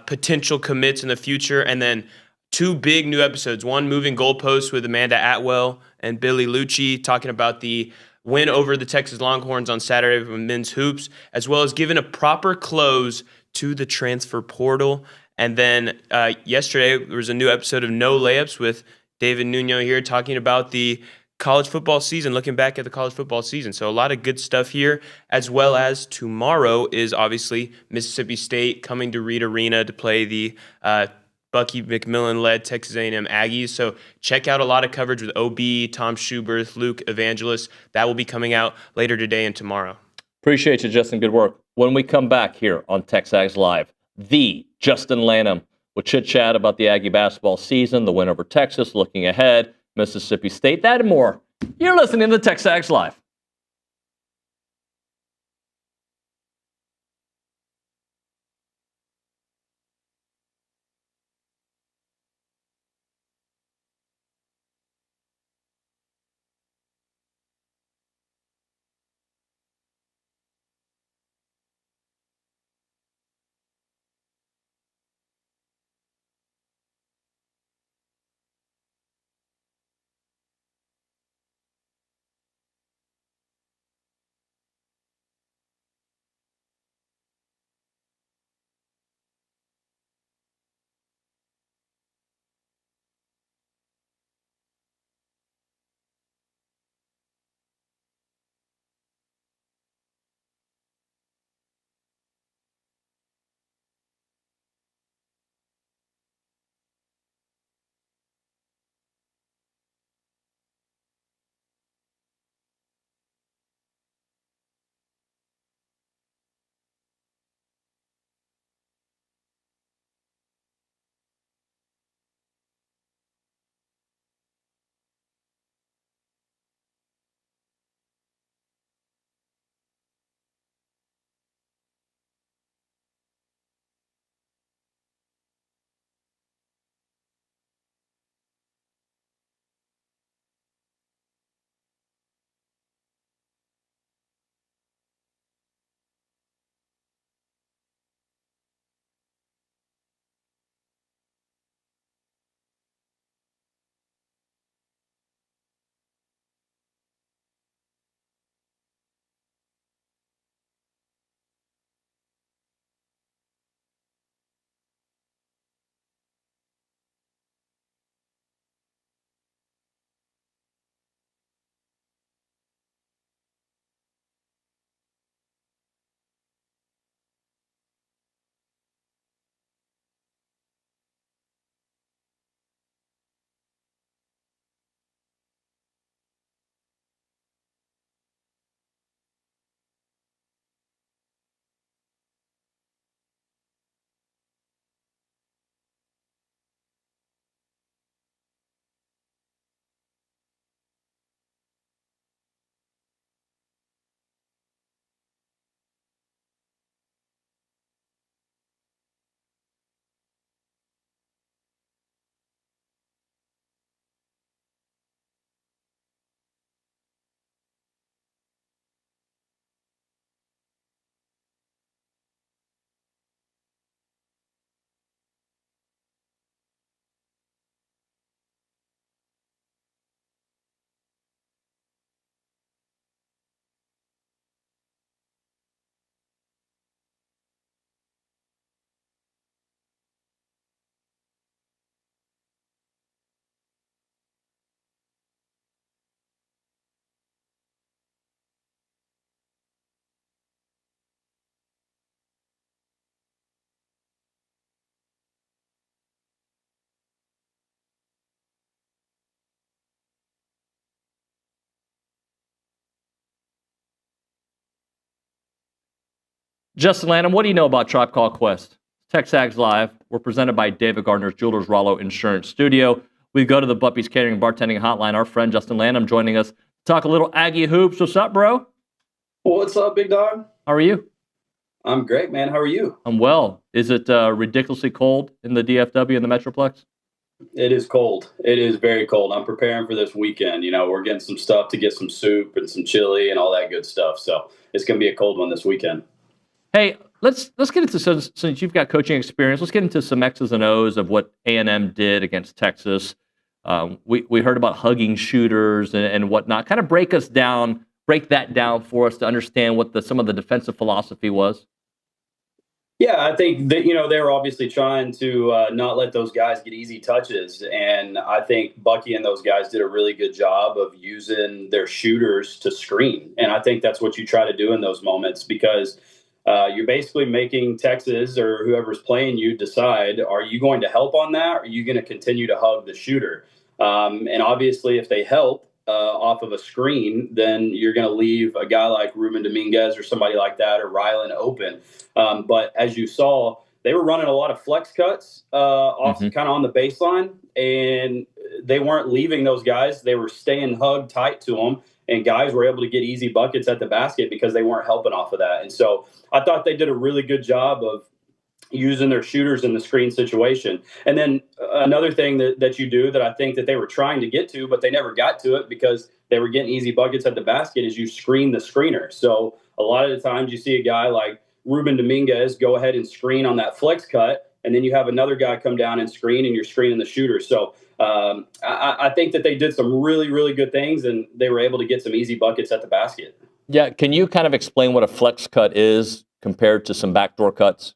potential commits in the future, and then 2 big new episodes. One, Moving Goalposts with Amanda Atwell and Billy Lucci, talking about the win over the Texas Longhorns on Saturday with men's hoops, as well as giving a proper close to the transfer portal. And then yesterday, there was a new episode of No Layups with David Nuño here talking about the college football season, looking back at the college football season. So a lot of good stuff here, as well as tomorrow is obviously Mississippi State coming to Reed Arena to play the Bucky McMillan-led Texas A&M Aggies. So check out a lot of coverage with OB, Tom Schuberth, Luke Evangelist. That will be coming out later today and tomorrow. Appreciate you, Justin. Good work. When we come back here on TexAgs Live, the Justin Lanham will chit-chat about the Aggie basketball season, the win over Texas, looking ahead, Mississippi State, that and more. You're listening to TexAgs Live. Justin Lanham, what do you know about Tribe Called Quest? TexAgs Live. We're presented by David Gardner's Jewelers Rollo Insurance Studio. We go to the Buppy's Catering and Bartending Hotline. Our friend Justin Lanham joining us to talk a little Aggie hoops. What's up, bro? What's up, big dog? How are you? I'm great, man. How are you? I'm well. Is it ridiculously cold in the DFW and the Metroplex? It is cold. It is very cold. I'm preparing for this weekend. We're getting some stuff to get some soup and some chili and all that good stuff. So it's going to be a cold one this weekend. Hey, let's get into, since you've got coaching experience, let's get into some X's and O's of what A&M did against Texas. We heard about hugging shooters and whatnot. Kind of break that down for us to understand what some of the defensive philosophy was. Yeah, I think that, they were obviously trying to not let those guys get easy touches. And I think Bucky and those guys did a really good job of using their shooters to screen. And I think that's what you try to do in those moments, because you're basically making Texas or whoever's playing you decide, are you going to help on that? Or are you going to continue to hug the shooter? And obviously, if they help off of a screen, then you're going to leave a guy like Ruben Dominguez or somebody like that, or Rylan open. But as you saw, they were running a lot of flex cuts off kind of on the baseline, and they weren't leaving those guys. They were staying hugged tight to them, and guys were able to get easy buckets at the basket because they weren't helping off of that. And so I thought they did a really good job of using their shooters in the screen situation. And then another thing that you do that I think that they were trying to get to, but they never got to it because they were getting easy buckets at the basket, is you screen the screener. So a lot of the times you see a guy like Ruben Dominguez go ahead and screen on that flex cut, and then you have another guy come down and screen, and you're screening the shooter. So I think that they did some really, really good things, and they were able to get some easy buckets at the basket. Yeah, can you kind of explain what a flex cut is compared to some backdoor cuts?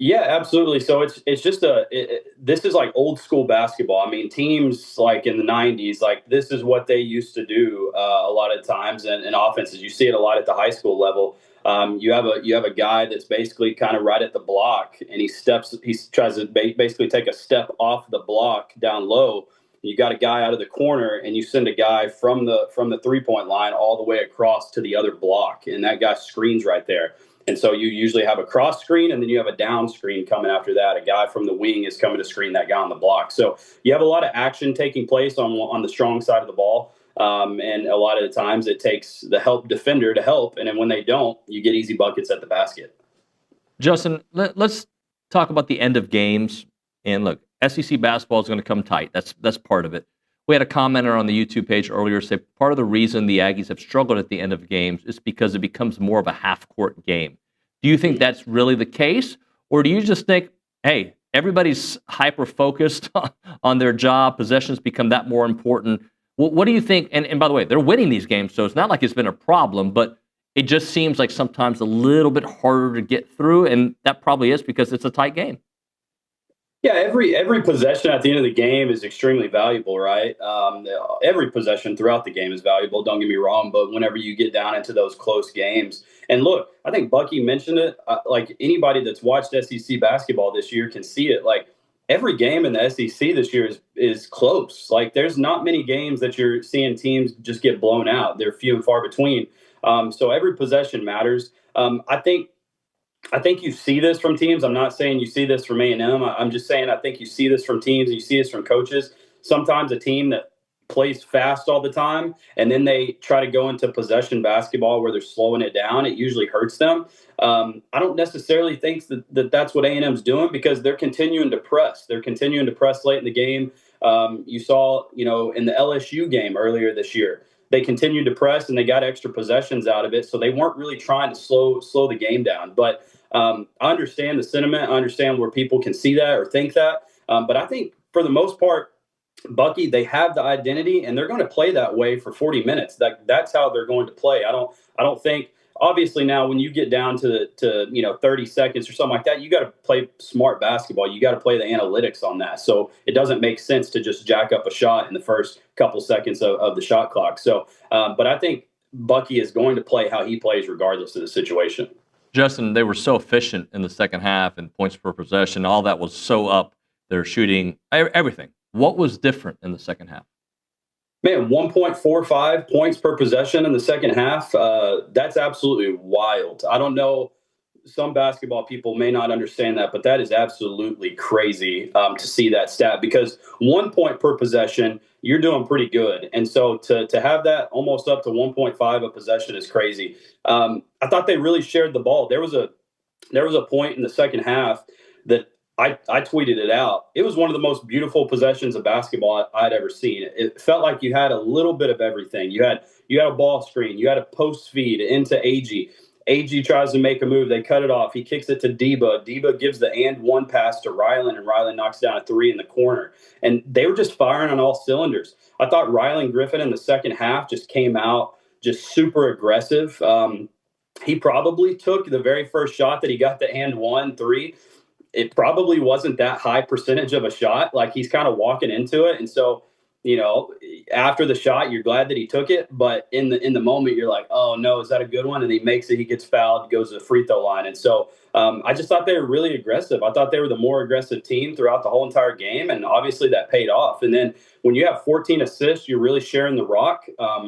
Yeah, absolutely. So it's just this is like old school basketball. I mean, teams like in the 90s, like this is what they used to do a lot of times in offenses. You see it a lot at the high school level. You have a guy that's basically kind of right at the block, and he tries to basically take a step off the block down low. You got a guy out of the corner, and you send a guy from the 3-point line all the way across to the other block, and that guy screens right there. And so you usually have a cross screen, and then you have a down screen coming after that. A guy from the wing is coming to screen that guy on the block. So you have a lot of action taking place on the strong side of the ball. And a lot of the times it takes the help defender to help. And then when they don't, you get easy buckets at the basket. Justin, let's talk about the end of games. And look, SEC basketball is going to come tight. That's part of it. We had a commenter on the YouTube page earlier say part of the reason the Aggies have struggled at the end of games is because it becomes more of a half-court game. Do you think that's really the case? Or do you just think, hey, everybody's hyper-focused on their job, possessions become that more important? What do you think? And by the way, they're winning these games, so it's not like it's been a problem, but it just seems like sometimes a little bit harder to get through, and that probably is because it's a tight game. Yeah, every possession at the end of the game is extremely valuable, right? Every possession throughout the game is valuable, don't get me wrong, but whenever you get down into those close games, and look, I think Bucky mentioned it, like anybody that's watched SEC basketball this year can see it, like every game in the SEC this year is close. Like there's not many games that you're seeing teams just get blown out. They're few and far between. So every possession matters. I think you see this from teams. I'm not saying you see this from A&M. I'm just saying I think you see this from teams and you see this from coaches. Sometimes a team that plays fast all the time and then they try to go into possession basketball where they're slowing it down, it usually hurts them. I don't necessarily think that's what A&M's doing because they're continuing to press. They're continuing to press late in the game. You saw, in the LSU game earlier this year, they continued to press and they got extra possessions out of it. So they weren't really trying to slow the game down. But I understand the sentiment. I understand where people can see that or think that. But I think for the most part, Bucky, they have the identity and they're going to play that way for 40 minutes. That's how they're going to play. I don't think, obviously now when you get down to 30 seconds or something like that, you got to play smart basketball. You got to play the analytics on that. So it doesn't make sense to just jack up a shot in the first couple seconds of the shot clock. So, but I think Bucky is going to play how he plays regardless of the situation. Justin, they were so efficient in the second half and points per possession. All that was so up. They're shooting everything. What was different in the second half? Man, 1.45 points per possession in the second half. That's absolutely wild. I don't know. some basketball people may not understand that, but that is absolutely crazy to see that stat, because 1 point per possession, you're doing pretty good. And so to have that almost up to 1.5 a possession is crazy. I thought they really shared the ball. There was a point in the second half that I tweeted it out. It was one of the most beautiful possessions of basketball I'd ever seen. It felt like you had a little bit of everything. You had a ball screen. You had a post feed into Aggie. Aggie tries to make a move. They cut it off. He kicks it to Deba. Deba gives the and one pass to Rylan, and Rylan knocks down a three in the corner. And they were just firing on all cylinders. I thought Rylan Griffin in the second half just came out just super aggressive. He probably took the very first shot that he got the and one three. It probably wasn't that high percentage of a shot. Like, he's kind of walking into it. And so, after the shot, you're glad that he took it. But in the moment, you're like, oh, no, is that a good one? And he makes it. He gets fouled, goes to the free throw line. And so I just thought they were really aggressive. I thought they were the more aggressive team throughout the whole entire game. And obviously that paid off. And then when you have 14 assists, you're really sharing the rock.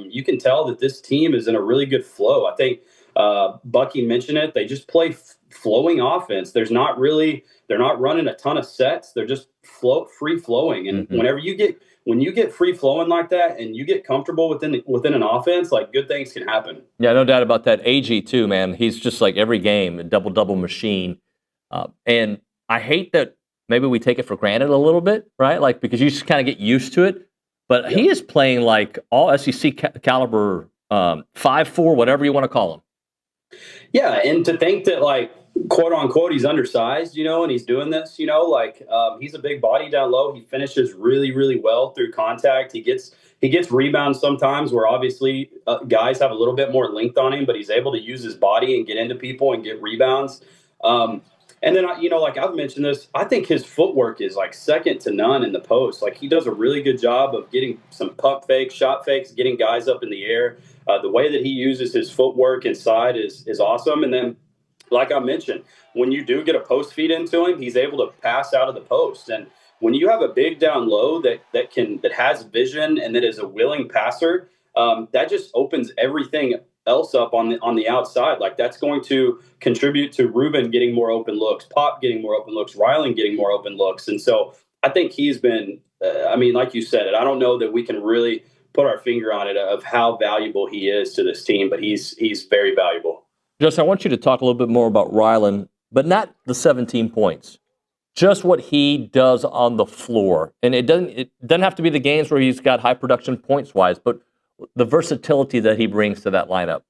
You can tell that this team is in a really good flow. I think Bucky mentioned it. They just play flowing offense. They're not running a ton of sets. They're just free flowing. And when you get free flowing like that and you get comfortable within an offense, like, good things can happen. Yeah, no doubt about that. Aggie too, man. He's just like every game, a double machine. And I hate that maybe we take it for granted a little bit, right? Like, because you just kind of get used to it. But he is playing like all SEC caliber, 5'4", whatever you want to call him. Yeah, and to think that, like, quote unquote, he's undersized, and he's doing this, he's a big body down low. He finishes really, really well through contact. He gets rebounds sometimes where obviously guys have a little bit more length on him, but he's able to use his body and get into people and get rebounds. And then, like I've mentioned this, I think his footwork is like second to none in the post. Like, he does a really good job of getting some pump fakes, shot fakes, getting guys up in the air. The way that he uses his footwork inside is awesome. And then, like I mentioned, when you do get a post feed into him, he's able to pass out of the post. And when you have a big down low that has vision and that is a willing passer, that just opens everything else up on the outside. Like, that's going to contribute to Ruben getting more open looks, Pop getting more open looks, Rylan getting more open looks. And so I think he's been, like you said, I don't know that we can really put our finger on it of how valuable he is to this team, but he's very valuable. Justin, I want you to talk a little bit more about Rylan, but not the 17 points. Just what he does on the floor. And it doesn't have to be the games where he's got high production points-wise, but the versatility that he brings to that lineup.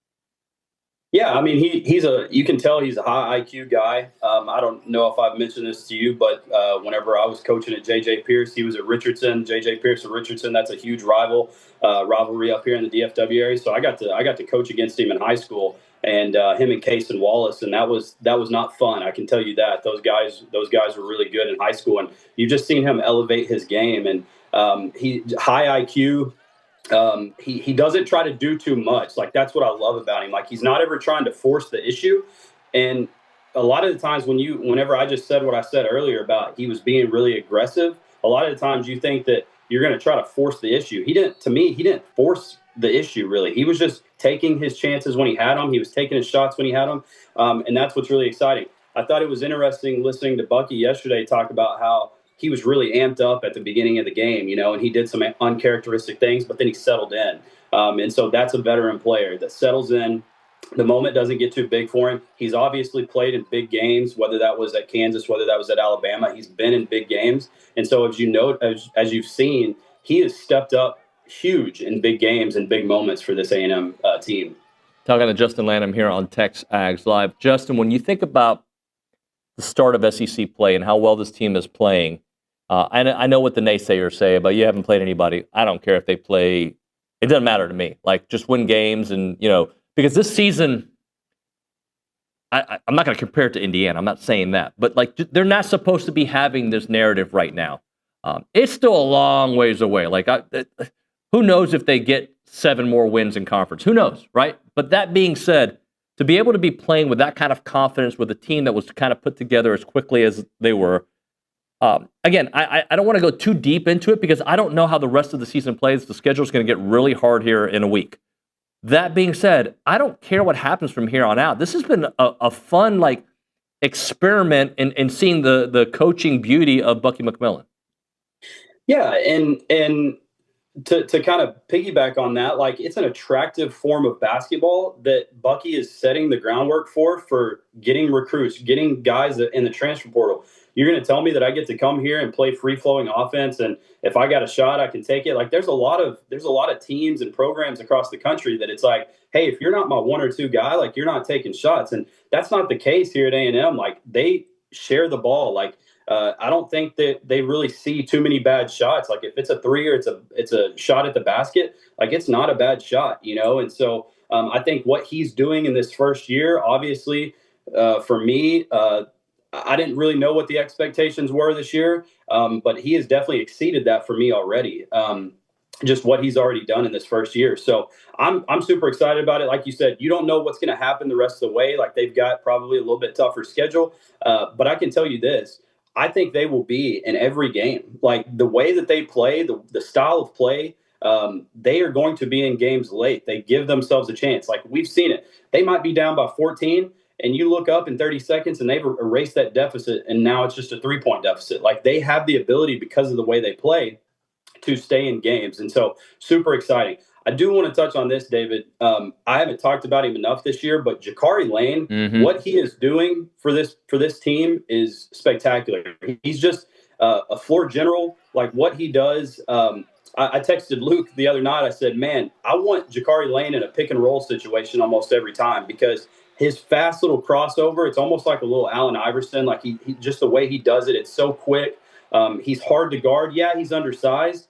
Yeah, you can tell he's a high IQ guy. I don't know if I've mentioned this to you, but whenever I was coaching at J.J. Pierce, he was at Richardson. J.J. Pierce at Richardson, that's a huge rivalry up here in the DFW area. So I got to coach against him in high school, and him and Case and Wallace, and that was not fun. I can tell you that. Those guys were really good in high school, and you've just seen him elevate his game. And he high IQ. He doesn't try to do too much. Like, that's what I love about him. Like, he's not ever trying to force the issue. And a lot of the times whenever I just said what I said earlier about he was being really aggressive, a lot of the times you think that you're going to try to force the issue. He didn't force the issue, really. He was just taking his chances when he had them. He was taking his shots when he had them. And that's what's really exciting. I thought it was interesting listening to Bucky yesterday talk about how he was really amped up at the beginning of the game, and he did some uncharacteristic things, but then he settled in. And so that's a veteran player that settles in. The moment doesn't get too big for him. He's obviously played in big games, whether that was at Kansas, whether that was at Alabama. He's been in big games. And so as you've seen, he has stepped up huge in big games and big moments for this A&M team. Talking to Justin Lanham here on TexAgs Live. Justin, when you think about the start of SEC play and how well this team is playing, I know what the naysayers say, but you haven't played anybody. I don't care if they play. It doesn't matter to me. Like, just win games and, because this season, I'm not going to compare it to Indiana. I'm not saying that. But, like, they're not supposed to be having this narrative right now. It's still a long ways away. Like, who knows if they get 7 more wins in conference? Who knows, right? But that being said, to be able to be playing with that kind of confidence with a team that was kind of put together as quickly as they were, again, I don't want to go too deep into it because I don't know how the rest of the season plays. The schedule is going to get really hard here in a week. That being said, I don't care what happens from here on out. This has been a fun, like, experiment and seeing the coaching beauty of Bucky McMillan. Yeah, and to kind of piggyback on that, like, it's an attractive form of basketball that Bucky is setting the groundwork for getting recruits, getting guys in the transfer portal. You're going to tell me that I get to come here and play free-flowing offense, and if I got a shot, I can take it. Like, there's a lot of teams and programs across the country that it's like, hey, if you're not my one or two guy, like, you're not taking shots, and that's not the case here at A&M. Like, they share the ball. Like, I don't think that they really see too many bad shots. Like, if it's a three or it's a shot at the basket, like, it's not a bad shot, you know? And so I think what he's doing in this first year, obviously, for me, I didn't really know what the expectations were this year, but he has definitely exceeded that for me already. Just what he's already done in this first year. So I'm super excited about it. Like you said, you don't know what's going to happen the rest of the way. Like, they've got probably a little bit tougher schedule. But I can tell you this, I think they will be in every game. Like, the way that they play, the style of play, they are going to be in games late. They give themselves a chance. Like, we've seen it. They might be down by 14, and you look up in 30 seconds, and they've erased that deficit, and now it's just a 3-point deficit. Like, they have the ability, because of the way they play, to stay in games. And so, super exciting. I do want to touch on this, David. I haven't talked about him enough this year, but Jakari Lane, what he is doing for this team is spectacular. He's just a floor general. Like, what he does, I texted Luke the other night. I said, man, I want Jakari Lane in a pick and roll situation almost every time, because his fast little crossover, it's almost like a little Allen Iverson. Like, he just the way he does it, it's so quick. He's hard to guard. Yeah, he's undersized.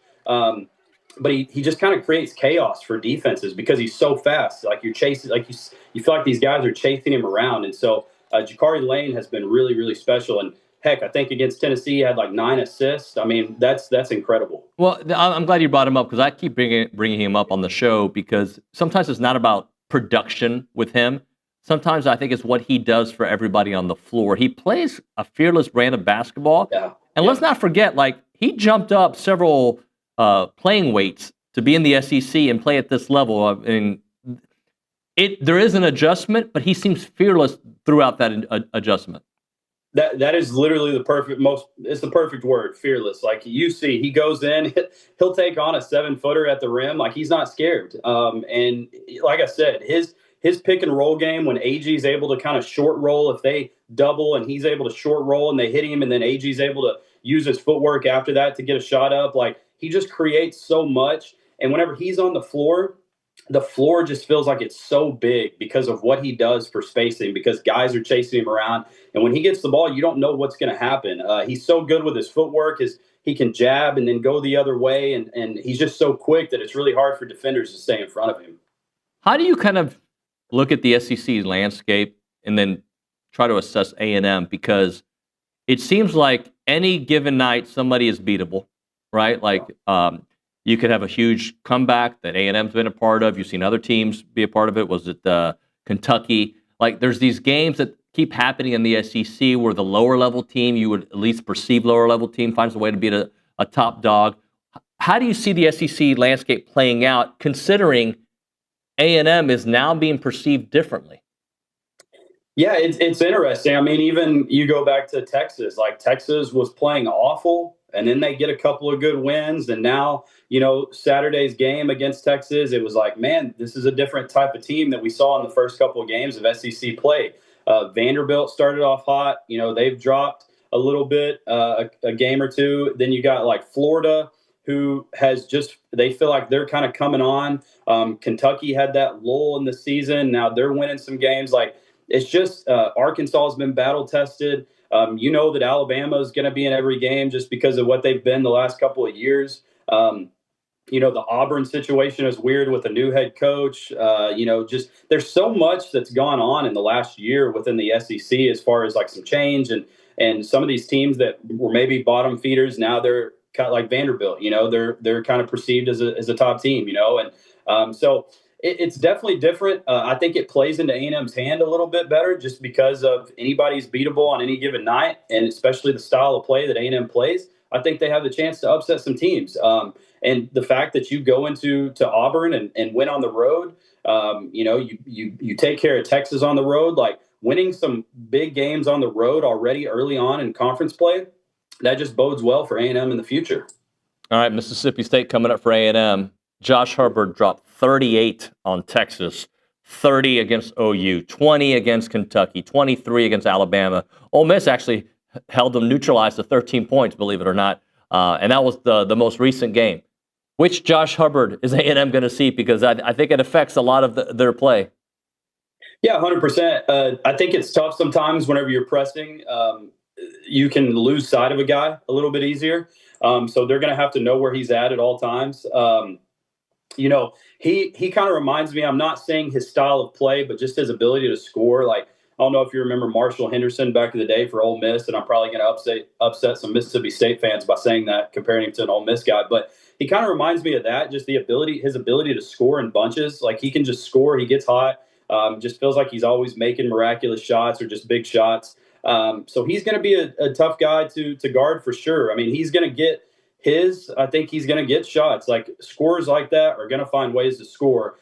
But he just kind of creates chaos for defenses because he's so fast. Like, you're chasing, like, you feel like these guys are chasing him around. And so Jakari Lane has been really, really special. And heck, I think against Tennessee, he had like 9 assists. I mean, that's incredible. Well, I'm glad you brought him up, because I keep bringing him up on the show, because sometimes it's not about production with him. Sometimes I think it's what he does for everybody on the floor. He plays a fearless brand of basketball. Yeah. And let's not forget, like, he jumped up several playing weights to be in the SEC and play at this level. I mean, there is an adjustment, but he seems fearless throughout that adjustment. That is literally it's the perfect word, fearless. Like, you see, he goes in, he'll take on a 7-footer at the rim. Like, he's not scared. And like I said, his pick and roll game, when Aggie's able to kind of short roll, if they double and he's able to short roll and they hit him, and then Aggie's able to use his footwork after that to get a shot up, like, he just creates so much. And whenever he's on the floor just feels like it's so big because of what he does for spacing, because guys are chasing him around. And when he gets the ball, you don't know what's going to happen. He's so good with his footwork. He can jab and then go the other way. And he's just so quick that it's really hard for defenders to stay in front of him. How do you kind of look at the SEC landscape and then try to assess A&M? Because it seems like any given night somebody is beatable, right? Like, you could have a huge comeback that A&M's been a part of. You've seen other teams be a part of it. Was it Kentucky? Like, there's these games that keep happening in the SEC where the lower level team, you would at least perceive lower level team, finds a way to beat a top dog. How do you see the SEC landscape playing out, considering A&M is now being perceived differently? Yeah, it's interesting. I mean, even you go back to Texas. Like, Texas was playing awful, and then they get a couple of good wins. And now, Saturday's game against Texas, it was like, man, this is a different type of team that we saw in the first couple of games of SEC play. Vanderbilt started off hot. They've dropped a little bit, a game or two. Then you got like Florida, who they feel like they're kind of coming on. Kentucky had that lull in the season. Now they're winning some games. Like, it's just Arkansas has been battle tested. That Alabama is going to be in every game just because of what they've been the last couple of years. The Auburn situation is weird with a new head coach. Just there's so much that's gone on in the last year within the SEC as far as like some change and some of these teams that were maybe bottom feeders, now they're kind of like Vanderbilt. They're kind of perceived as a top team. So it's definitely different. I think it plays into A&M's hand a little bit better just because of anybody's beatable on any given night, and especially the style of play that A&M plays. I think they have the chance to upset some teams. And the fact that you go into Auburn and win on the road, you take care of Texas on the road. Like, winning some big games on the road already early on in conference play, that just bodes well for A&M in the future. All right, Mississippi State coming up for A&M. Josh Herbert dropped 38 on Texas, 30 against OU, 20 against Kentucky, 23 against Alabama. Ole Miss actually held them neutralized to 13 points, believe it or not. And that was the most recent game. Which Josh Herbert is A&M going to see? Because I think it affects a lot of their play. Yeah, 100%. I think it's tough sometimes whenever you're pressing. You can lose sight of a guy a little bit easier. So they're going to have to know where he's at all times. He kind of reminds me, I'm not saying his style of play, but just his ability to score. Like, I don't know if you remember Marshall Henderson back in the day for Ole Miss, and I'm probably going to upset some Mississippi State fans by saying that, comparing him to an Ole Miss guy. But he kind of reminds me of that, just his ability to score in bunches. Like, he can just score. He gets hot. Just feels like he's always making miraculous shots or just big shots. So he's going to be a tough guy to guard for sure. I mean, he's going to get I think he's going to get shots. Like, scorers like that are going to find ways to score.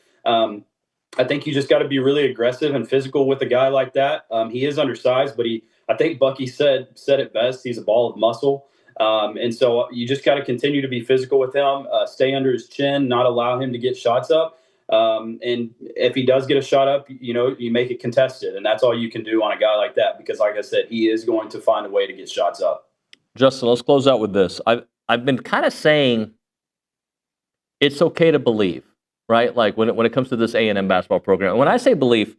I think you just got to be really aggressive and physical with a guy like that. He is undersized, but I think Bucky said it best. He's a ball of muscle. And so you just got to continue to be physical with him, stay under his chin, not allow him to get shots up. And if he does get a shot up, you make it contested. And that's all you can do on a guy like that, because like I said, he is going to find a way to get shots up. Justin, let's close out with this. I've been kind of saying it's okay to believe, right? Like when it comes to this A&M basketball program. And when I say belief,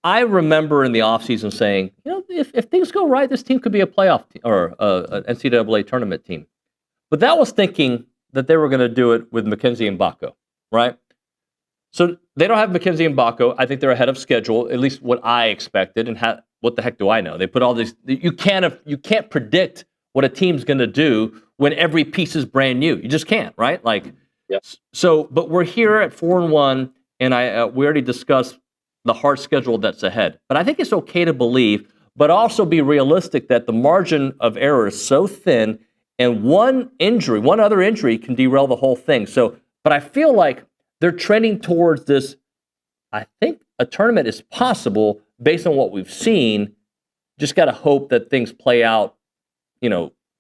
I remember in the offseason saying, if things go right, this team could be a playoff team or an NCAA tournament team. But that was thinking that they were going to do it with Mackenzie Mbako, right? So they don't have Mackenzie Mbako. I think they're ahead of schedule, at least what I expected. And what the heck do I know? They put all these. You can't predict what a team's going to do when every piece is brand new. You just can't, right? Like, yes. So, but we're here at 4-1, and we already discussed the hard schedule that's ahead. But I think it's okay to believe, but also be realistic that the margin of error is so thin, and one other injury can derail the whole thing. So, but I feel like they're trending towards this. I think a tournament is possible based on what we've seen. Just got to hope that things play out,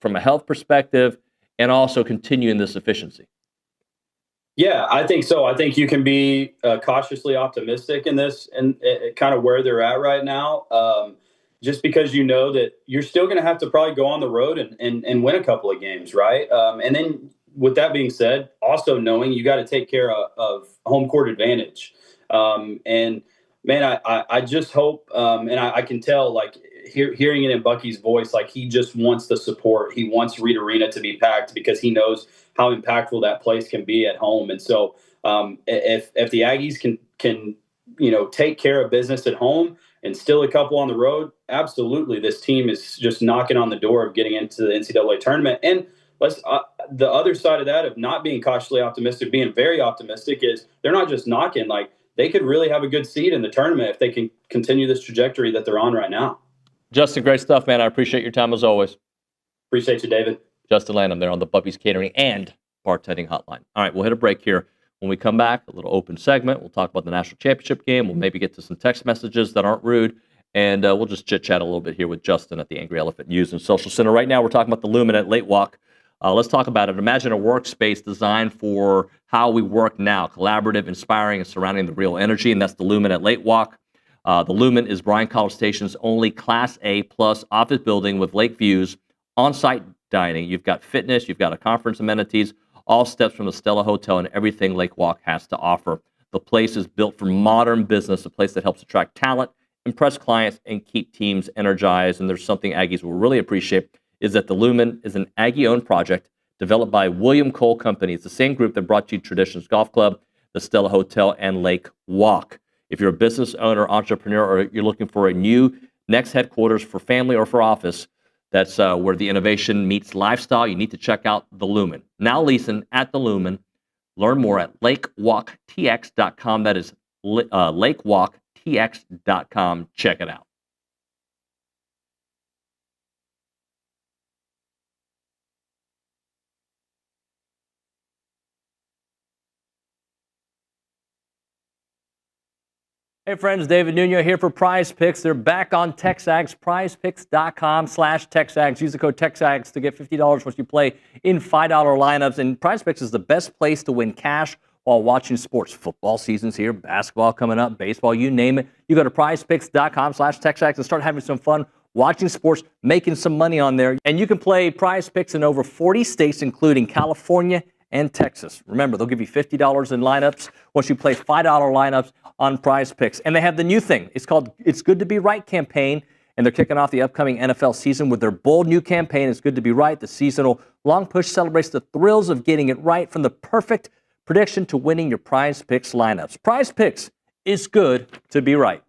from a health perspective, and also continue in this efficiency. Yeah, I think so. I think you can be cautiously optimistic in this and kind of where they're at right now, just because you know that you're still going to have to probably go on the road and win a couple of games, right? And then with that being said, also knowing you got to take care of home court advantage. And, man, I just hope, and I can tell, like, hearing it in Bucky's voice, like he just wants the support. He wants Reed Arena to be packed because he knows how impactful that place can be at home. And so if the Aggies can take care of business at home and still a couple on the road, absolutely, this team is just knocking on the door of getting into the NCAA tournament. And the other side of that, of not being cautiously optimistic, being very optimistic, is they're not just knocking. Like, they could really have a good seed in the tournament if they can continue this trajectory that they're on right now. Justin, great stuff, man. I appreciate your time as always. Appreciate you, David. Justin Lanham there on the Bubby's Catering and Bartending Hotline. All right, we'll hit a break here. When we come back, a little open segment. We'll talk about the national championship game. We'll maybe get to some text messages that aren't rude. And we'll just chit-chat a little bit here with Justin at the Angry Elephant News and Social Center. Right now, we're talking about the Lumen at Late Walk. Let's talk about it. Imagine a workspace designed for how we work now. Collaborative, inspiring, and surrounding the real energy. And that's the Lumen at Late Walk. The Lumen is Bryan College Station's only Class A plus office building with lake views, on-site dining. You've got fitness, you've got a conference amenities, all steps from the Stella Hotel and everything Lake Walk has to offer. The place is built for modern business, a place that helps attract talent, impress clients, and keep teams energized. And there's something Aggies will really appreciate, is that the Lumen is an Aggie-owned project developed by William Cole Company. It's the same group that brought you Traditions Golf Club, the Stella Hotel, and Lake Walk. If you're a business owner, entrepreneur, or you're looking for a new next headquarters for family or for office, that's where the innovation meets lifestyle, you need to check out the Lumen. Now leasing at the Lumen. Learn more at lakewalktx.com. That is lakewalktx.com. Check it out. Hey friends, David Nuño here for Prize Picks. They're back on TexAgs, prizepicks.com/TexAgs. Use the code TexAgs to get $50 once you play in $5 lineups. And Prize Picks is the best place to win cash while watching sports. Football season's here, basketball coming up, baseball, you name it. You go to prizepicks.com/TexAgs and start having some fun watching sports, making some money on there. And you can play Prize Picks in over 40 states, including California and Texas. Remember, they'll give you $50 in lineups once you play $5 lineups on Prize Picks. And they have the new thing. It's called It's Good to Be Right campaign, and they're kicking off the upcoming NFL season with their bold new campaign, It's Good to Be Right. The seasonal long push celebrates the thrills of getting it right, from the perfect prediction to winning your Prize Picks lineups. Prize Picks, it's good to be right.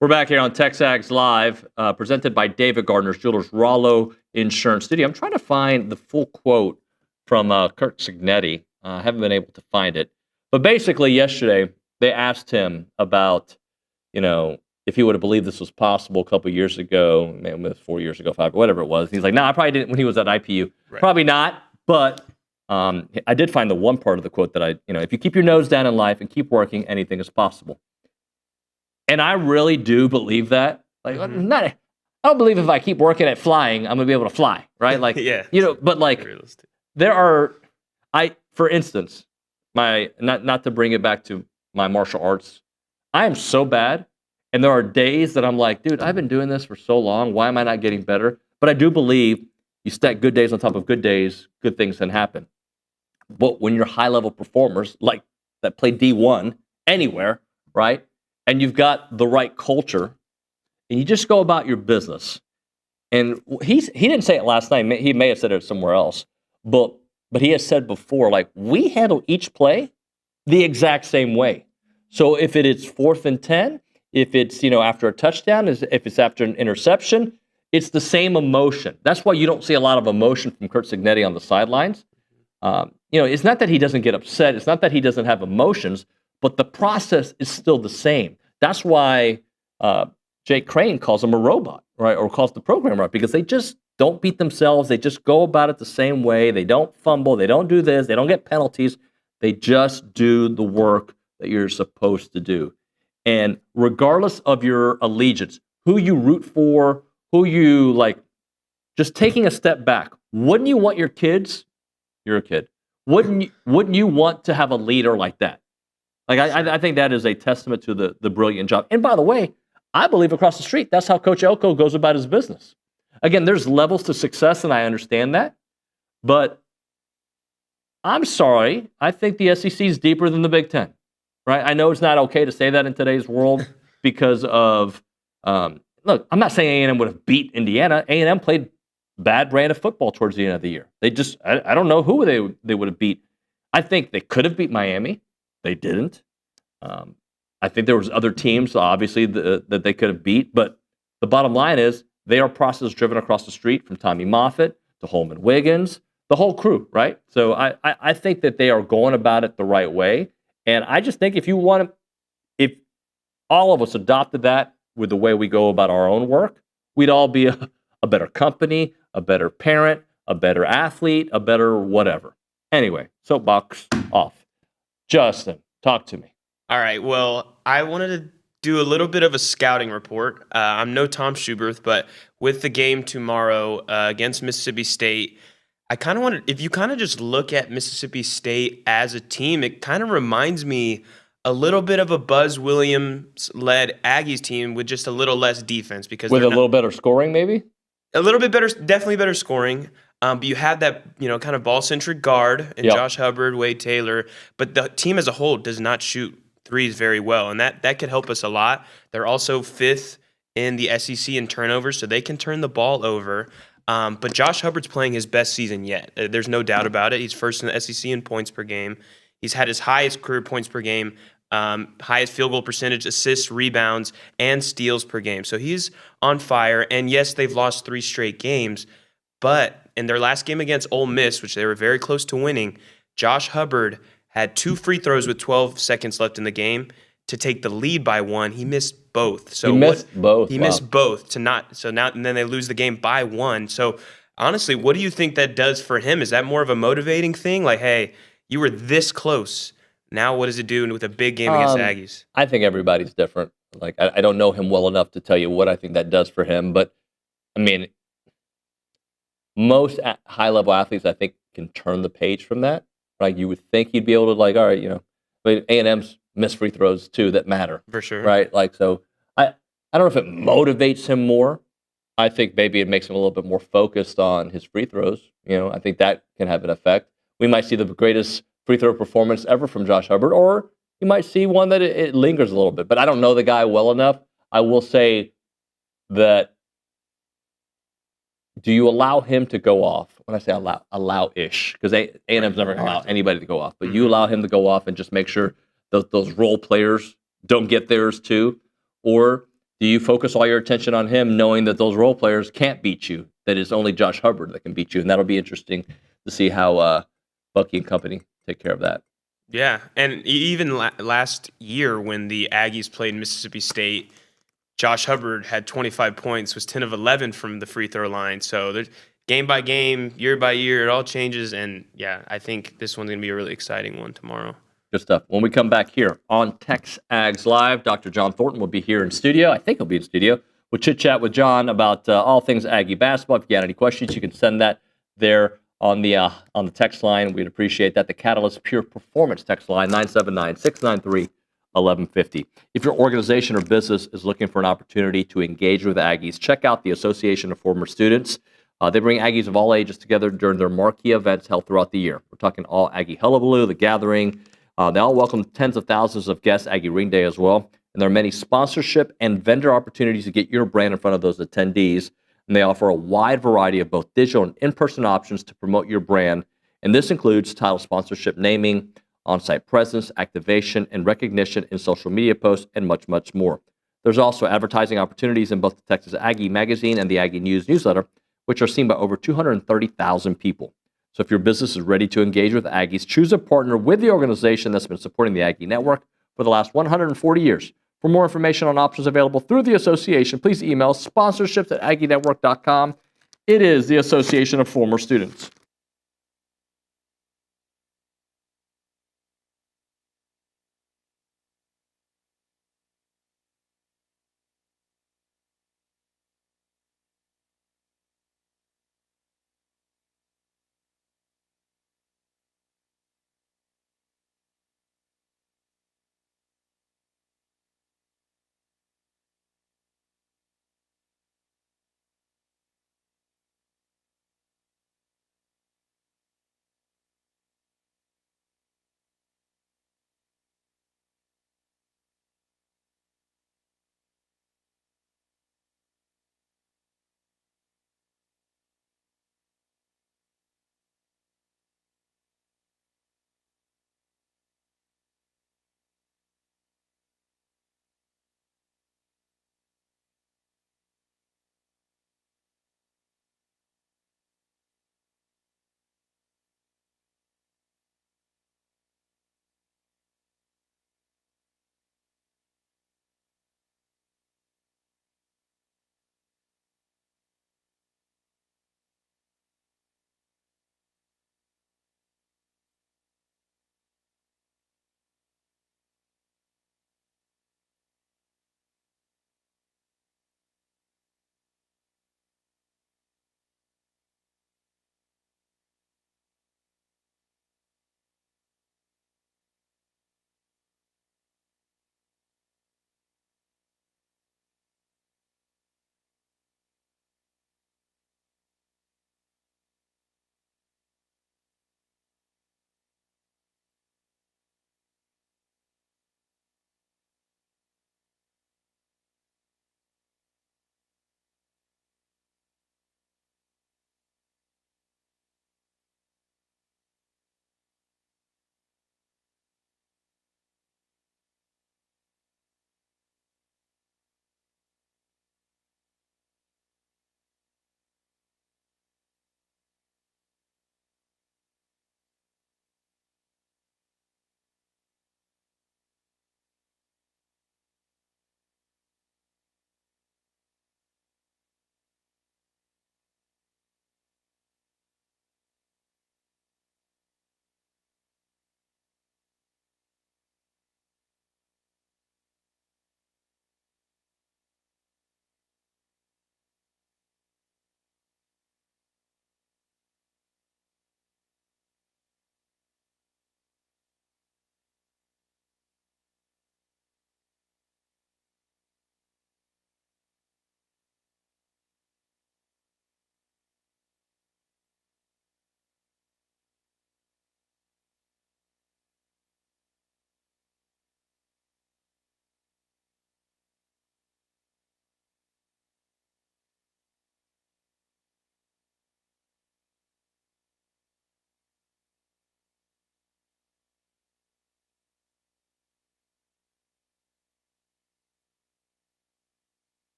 We're back here on TexAgs Live, presented by David Gardner's Jewelers, Rollo Insurance Studio. I'm trying to find the full quote from Curt Cignetti. I haven't been able to find it. But basically, yesterday, they asked him about, if he would have believed this was possible a couple years ago, maybe 4 years ago, 5, whatever it was. He's like, no, I probably didn't when he was at IPU. Right. Probably not, but I did find the one part of the quote that if you keep your nose down in life and keep working, anything is possible. And I really do believe that. Like, I don't believe if I keep working at flying, I'm gonna be able to fly, right? Like, but like, there are, for instance, not to bring it back to my martial arts, I am so bad, and there are days that I'm like, dude, I've been doing this for so long. Why am I not getting better? But I do believe you stack good days on top of good days, good things can happen. But when you're high-level performers like that play D1 anywhere, right? And you've got the right culture, and you just go about your business. And he didn't say it last night. He may have said it somewhere else. But he has said before, like, we handle each play the exact same way. So if it is 4th and 10, if it's, after a touchdown, if it's after an interception, it's the same emotion. That's why you don't see a lot of emotion from Curt Cignetti on the sidelines. It's not that he doesn't get upset. It's not that he doesn't have emotions, but the process is still the same. That's why Jake Crain calls him a robot, right? Or calls the program right, because they just don't beat themselves. They just go about it the same way. They don't fumble. They don't do this. They don't get penalties. They just do the work that you're supposed to do. And regardless of your allegiance, who you root for, who you like, just taking a step back, wouldn't you want your kids? You're a kid. Wouldn't you want to have a leader like that? Like, I think that is a testament to the brilliant job. And by the way, I believe across the street, that's how Coach Elko goes about his business. Again, there's levels to success, and I understand that. But I'm sorry, I think the SEC is deeper than the Big Ten, right? I know it's not okay to say that in today's world because of, look, I'm not saying A&M would have beat Indiana. A&M played bad brand of football towards the end of the year. They just, I don't know who they would have beat. I think they could have beat Miami. They didn't. I think there was other teams, obviously, that they could have beat. But the bottom line is they are process-driven across the street, from Tommy Moffitt to Holman Wiggins, the whole crew, right? So I think that they are going about it the right way. And I just think if all of us adopted that with the way we go about our own work, we'd all be a better company, a better parent, a better athlete, a better whatever. Anyway, soapbox off. Justin, talk to me. All right. Well, I wanted to do a little bit of a scouting report. I'm no Tom Schubert, but with the game tomorrow against Mississippi State, I kind of wanted, if you kind of just look at Mississippi State as a team, it kind of reminds me a little bit of a Buzz Williams-led Aggies team with just a little less defense. Because with a little better scoring, maybe? A little bit better, definitely better scoring. But you have that, kind of ball-centric guard in Josh Hubbard, Wade Taylor. But the team as a whole does not shoot threes very well, and that could help us a lot. They're also 5th in the SEC in turnovers, so they can turn the ball over. But Josh Hubbard's playing his best season yet. There's no doubt about it. He's first in the SEC in points per game. He's had his highest career points per game, highest field goal percentage, assists, rebounds, and steals per game. So he's on fire. And yes, they've lost 3 straight games, but in their last game against Ole Miss, which they were very close to winning, Josh Hubbard had 2 free throws with 12 seconds left in the game to take the lead by 1. He missed both. So he missed both. He missed both to not. So now and then they lose the game by 1. So honestly, what do you think that does for him? Is that more of a motivating thing? Like, hey, you were this close. Now what does it do with a big game against Aggies? I think everybody's different. Like, I don't know him well enough to tell you what I think that does for him. But, I mean, most high-level athletes, I think, can turn the page from that. Right? You would think he'd be able to, like, all right, but A&M's missed free throws, too, that matter. For sure. Right? Like, so I don't know if it motivates him more. I think maybe it makes him a little bit more focused on his free throws. I think that can have an effect. We might see the greatest free throw performance ever from Josh Hubbard, or you might see one that it lingers a little bit. But I don't know the guy well enough. I will say that, do you allow him to go off? When I say allow-ish, because A&M's never going to allow anybody to go off, but you allow him to go off and just make sure those role players don't get theirs too? Or Do you focus all your attention on him, knowing that those role players can't beat you? That it's only Josh Hubbard that can beat you, and that'll be interesting to see how Bucky and company take care of that. Yeah, and even last year when the Aggies played Mississippi State, Josh Hubbard had 25 points, was 10 of 11 from the free throw line. So there's game by game, year by year, it all changes. And yeah, I think this one's going to be a really exciting one tomorrow. Good stuff. When we come back here on TexAgs Live, Dr. John Thornton will be here in studio. I think he'll be in studio. We'll chit-chat with John about all things Aggie basketball. If you got any questions, you can send that there on the text line. We'd appreciate that. The Catalyst Pure Performance text line, 979-693-1150. If your organization or business is looking for an opportunity to engage with Aggies, check out the Association of Former Students. They bring Aggies of all ages together during their marquee events held throughout the year. We're talking all Aggie Hullabaloo, The Gathering. They all welcome tens of thousands of guests, Aggie Ring Day as well. And there are many sponsorship and vendor opportunities to get your brand in front of those attendees. And they offer a wide variety of both digital and in-person options to promote your brand. And this includes title sponsorship, naming, on-site presence, activation, and recognition in social media posts, and much, much more. There's also advertising opportunities in both the Texas Aggie magazine and the Aggie News newsletter, which are seen by over 230,000 people. So if your business is ready to engage with Aggies, choose a partner with the organization that's been supporting the Aggie Network for the last 140 years. For more information on options available through the association, please email sponsorships@aggienetwork.com. It is the Association of Former Students.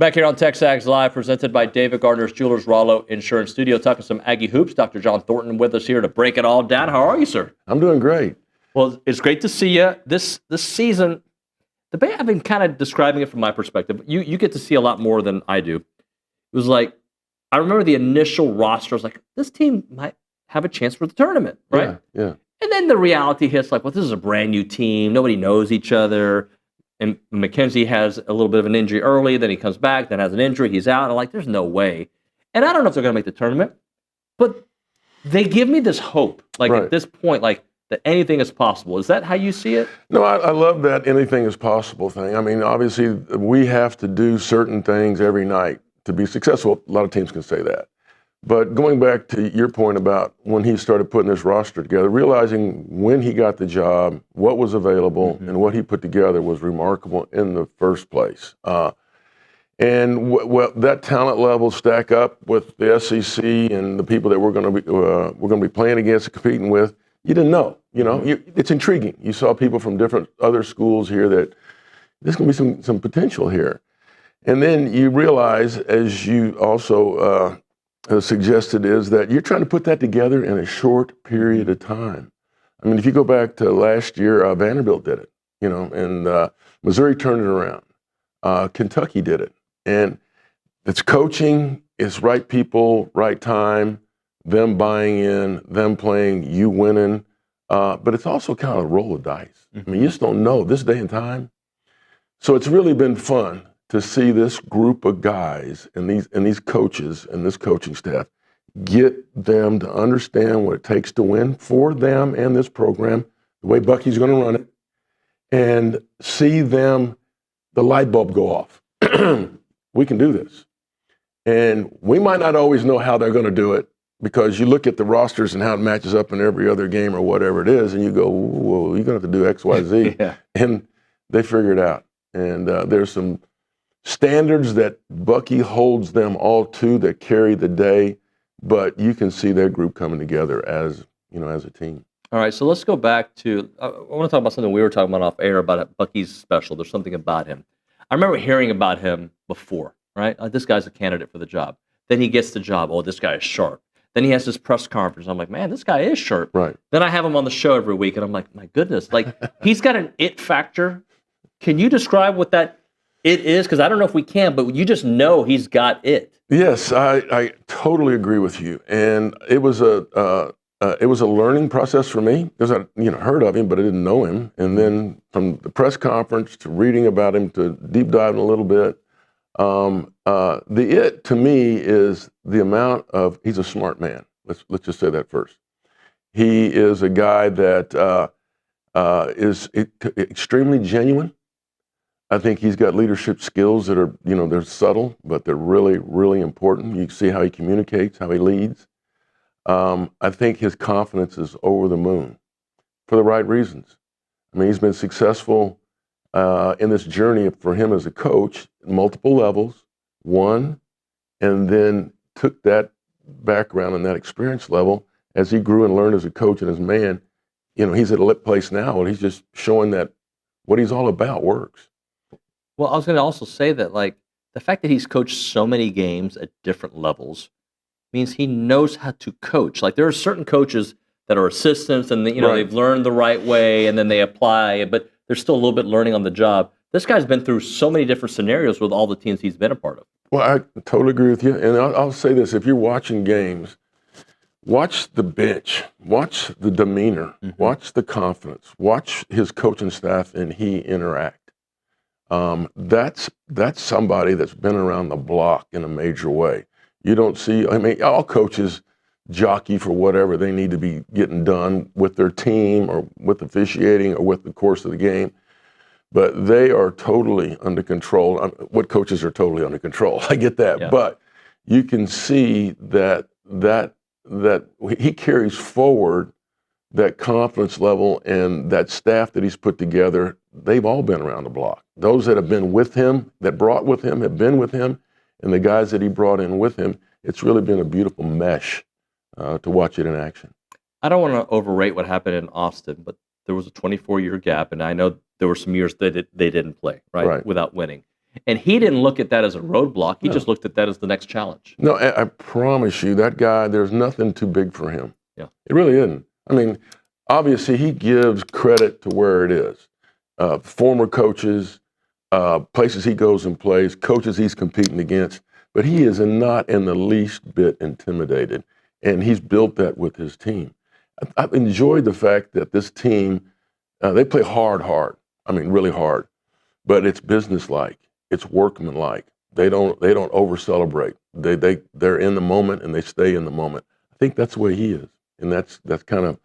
Back here on TexAgs Live, presented by David Gardner's Jewelers Rollo Insurance Studio, talking some Aggie hoops. Dr. John Thornton with us here to break it all down. How are you, sir? I'm doing great. Well, it's great to see you. This season, I've been kind of describing it from my perspective. You get to see a lot more than I do. It was like, I remember the initial roster. I was like, this team might have a chance for the tournament, right? Yeah. And then the reality hits like, well, this is a brand new team. Nobody knows each other. And McKenzie has a little bit of an injury early. Then he comes back, then has an injury. He's out. And I'm like, there's no way. And I don't know if they're going to make the tournament. But they give me this hope. Like at this point, like that anything is possible. Is that how you see it? No, I love that anything is possible thing. I mean, obviously, we have to do certain things every night to be successful. A lot of teams can say that. But going back to your point about when he started putting this roster together, realizing when he got the job, what was available, and what he put together was remarkable in the first place. And that talent level stack up with the SEC and the people that we're going to be playing against and competing with. You didn't know. It's intriguing. You saw people from different other schools here that there's going to be some potential here. And then you realize, as you also suggested, is that you're trying to put that together in a short period of time. I mean, if you go back to last year, Vanderbilt did it, and Missouri turned it around. Kentucky did it. And it's coaching, it's right people, right time, them buying in, them playing, you winning. But it's also kind of a roll of dice. I mean, you just don't know this day and time. So it's really been fun to see this group of guys and these coaches and this coaching staff get them to understand what it takes to win for them and this program, the way Bucky's going to run it, and see them, the light bulb go off. We can do this. And we might not always know how they're going to do it, because you look at the rosters and how it matches up in every other game or whatever it is, and you go, whoa, you're going to have to do X, Y, Z. Yeah. And they figure it out. And there's some standards that Bucky holds them all to that carry the day, but you can see that group coming together as a team. All right, so let's go back to, I want to talk about something we were talking about off air about Bucky's special. There's something about him. I remember hearing about him before, right? This guy's a candidate for the job. Then he gets the job. Oh, this guy is sharp. Then he has this press conference. I'm like, man, this guy is sharp. Right. Then I have him on the show every week, and I'm like, my goodness, like he's got an it factor. Can you describe what that it is? Because I don't know if we can, but you just know he's got it. Yes, I totally agree with you. And it was a learning process for me, because I heard of him, but I didn't know him. And then from the press conference to reading about him to deep diving a little bit, the it to me is the amount of, he's a smart man. Let's just say that first. He is a guy that is extremely genuine. I think he's got leadership skills that are, they're subtle, but they're really, really important. You can see how he communicates, how he leads. I think his confidence is over the moon for the right reasons. I mean, he's been successful in this journey for him as a coach, multiple levels, won, and then took that background and that experience level as he grew and learned as a coach and as a man. He's at a place now and he's just showing that what he's all about works. Well, I was going to also say that, like, the fact that he's coached so many games at different levels means he knows how to coach. Like, there are certain coaches that are assistants and, they've learned the right way and then they apply it, but they're still a little bit learning on the job. This guy's been through so many different scenarios with all the teams he's been a part of. Well, I totally agree with you. And I'll say this, if you're watching games, watch the bench, watch the demeanor, watch the confidence, watch his coaching staff and he interact. That's somebody that's been around the block in a major way. You don't see, all coaches jockey for whatever they need to be getting done with their team or with officiating or with the course of the game, but they are totally under control. What coaches are totally under control? I get that, but you can see that he carries forward that confidence level and that staff that he's put together. They've all been around the block. Those that have been with him, that brought with him, have been with him, and the guys that he brought in with him. It's really been a beautiful mesh to watch it in action. I don't want to overrate what happened in Austin, but there was a 24-year gap, and I know there were some years that they didn't play, right, without winning. And he didn't look at that as a roadblock. He just looked at that as the next challenge. No, I promise you, that guy, there's nothing too big for him. Yeah. It really isn't. I mean, obviously, he gives credit to where it is. Former coaches, places he goes and plays, coaches he's competing against, but he is not in the least bit intimidated, and he's built that with his team. I've enjoyed the fact that this team, they play hard. I mean, really hard, but it's businesslike, it's workmanlike. They don't over celebrate. They're in the moment and they stay in the moment. I think that's the way he is, and that's kind of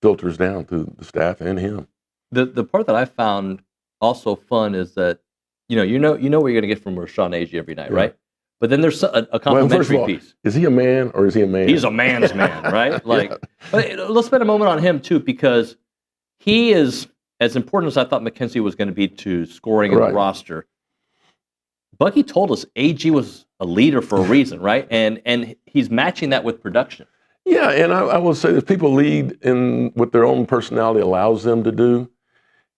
filters down to the staff and him. The part that I found also fun is that you know what you're going to get from Rashawn Agee every night, right? But then there's a complimentary piece. Is he a man or is he a man? He's a man's man, right? But let's spend a moment on him too, because he is as important as I thought McKenzie was going to be to scoring in the roster. Bucky told us Agee was a leader for a reason, right? And he's matching that with production. Yeah, and I will say that people lead in what their own personality allows them to do.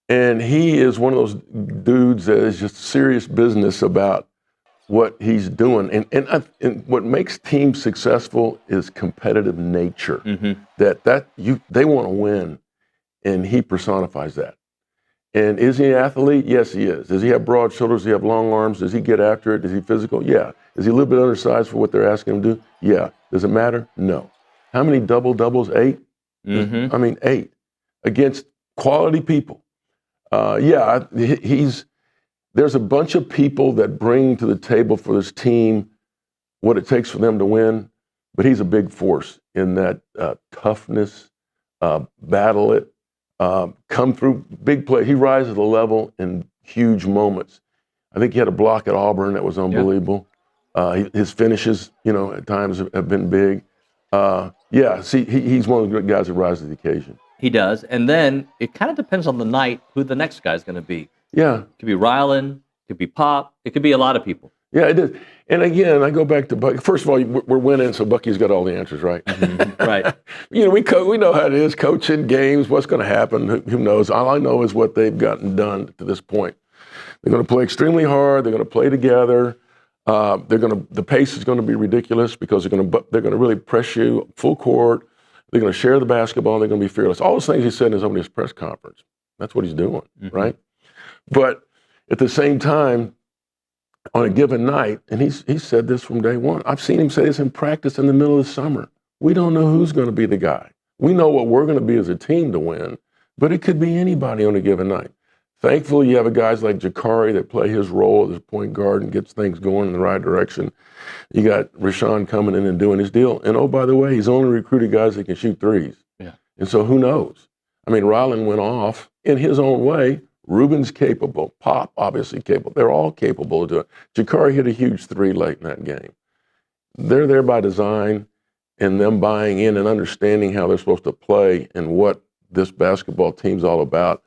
And he is one of those dudes that is just serious business about what he's doing. And what makes teams successful is competitive nature. Mm-hmm. They want to win, and he personifies that. And is he an athlete? Yes, he is. Does he have broad shoulders? Does he have long arms? Does he get after it? Is he physical? Yeah. Is he a little bit undersized for what they're asking him to do? Yeah. Does it matter? No. How many doubles? 8? Mm-hmm. I mean, 8 against quality people. There's a bunch of people that bring to the table for this team what it takes for them to win, but he's a big force in that toughness, battle it, come through big play. He rises the level in huge moments. I think he had a block at Auburn that was unbelievable. His finishes, at times have been big. He's one of the good guys that rises to the occasion. He does. And then it kind of depends on the night who the next guy's going to be. Yeah. It could be Rylan. It could be Pop. It could be a lot of people. Yeah, it is. And again, I go back to Bucky. First of all, we're winning, so Bucky's got all the answers, right? Mm-hmm. Right. We know how it is, coaching games, what's going to happen, who knows. All I know is what they've gotten done to this point. They're going to play extremely hard. They're going to play together. The pace is going to be ridiculous because they're going to really press you full court. They're going to share the basketball. They're going to be fearless. All those things he said in his opening press conference. That's what he's doing, right? But at the same time, on a given night, and he's said this from day one. I've seen him say this in practice in the middle of the summer. We don't know who's going to be the guy. We know what we're going to be as a team to win, but it could be anybody on a given night. Thankfully, you have guys like Jakari that play his role as a point guard and gets things going in the right direction. You got Rashawn coming in and doing his deal. And oh, by the way, he's only recruited guys that can shoot threes. Yeah. And so who knows? I mean, Rylan went off in his own way. Ruben's capable. Pop, obviously capable. They're all capable of doing it. Jakari hit a huge 3 late in that game. They're there by design and them buying in and understanding how they're supposed to play and what this basketball team's all about.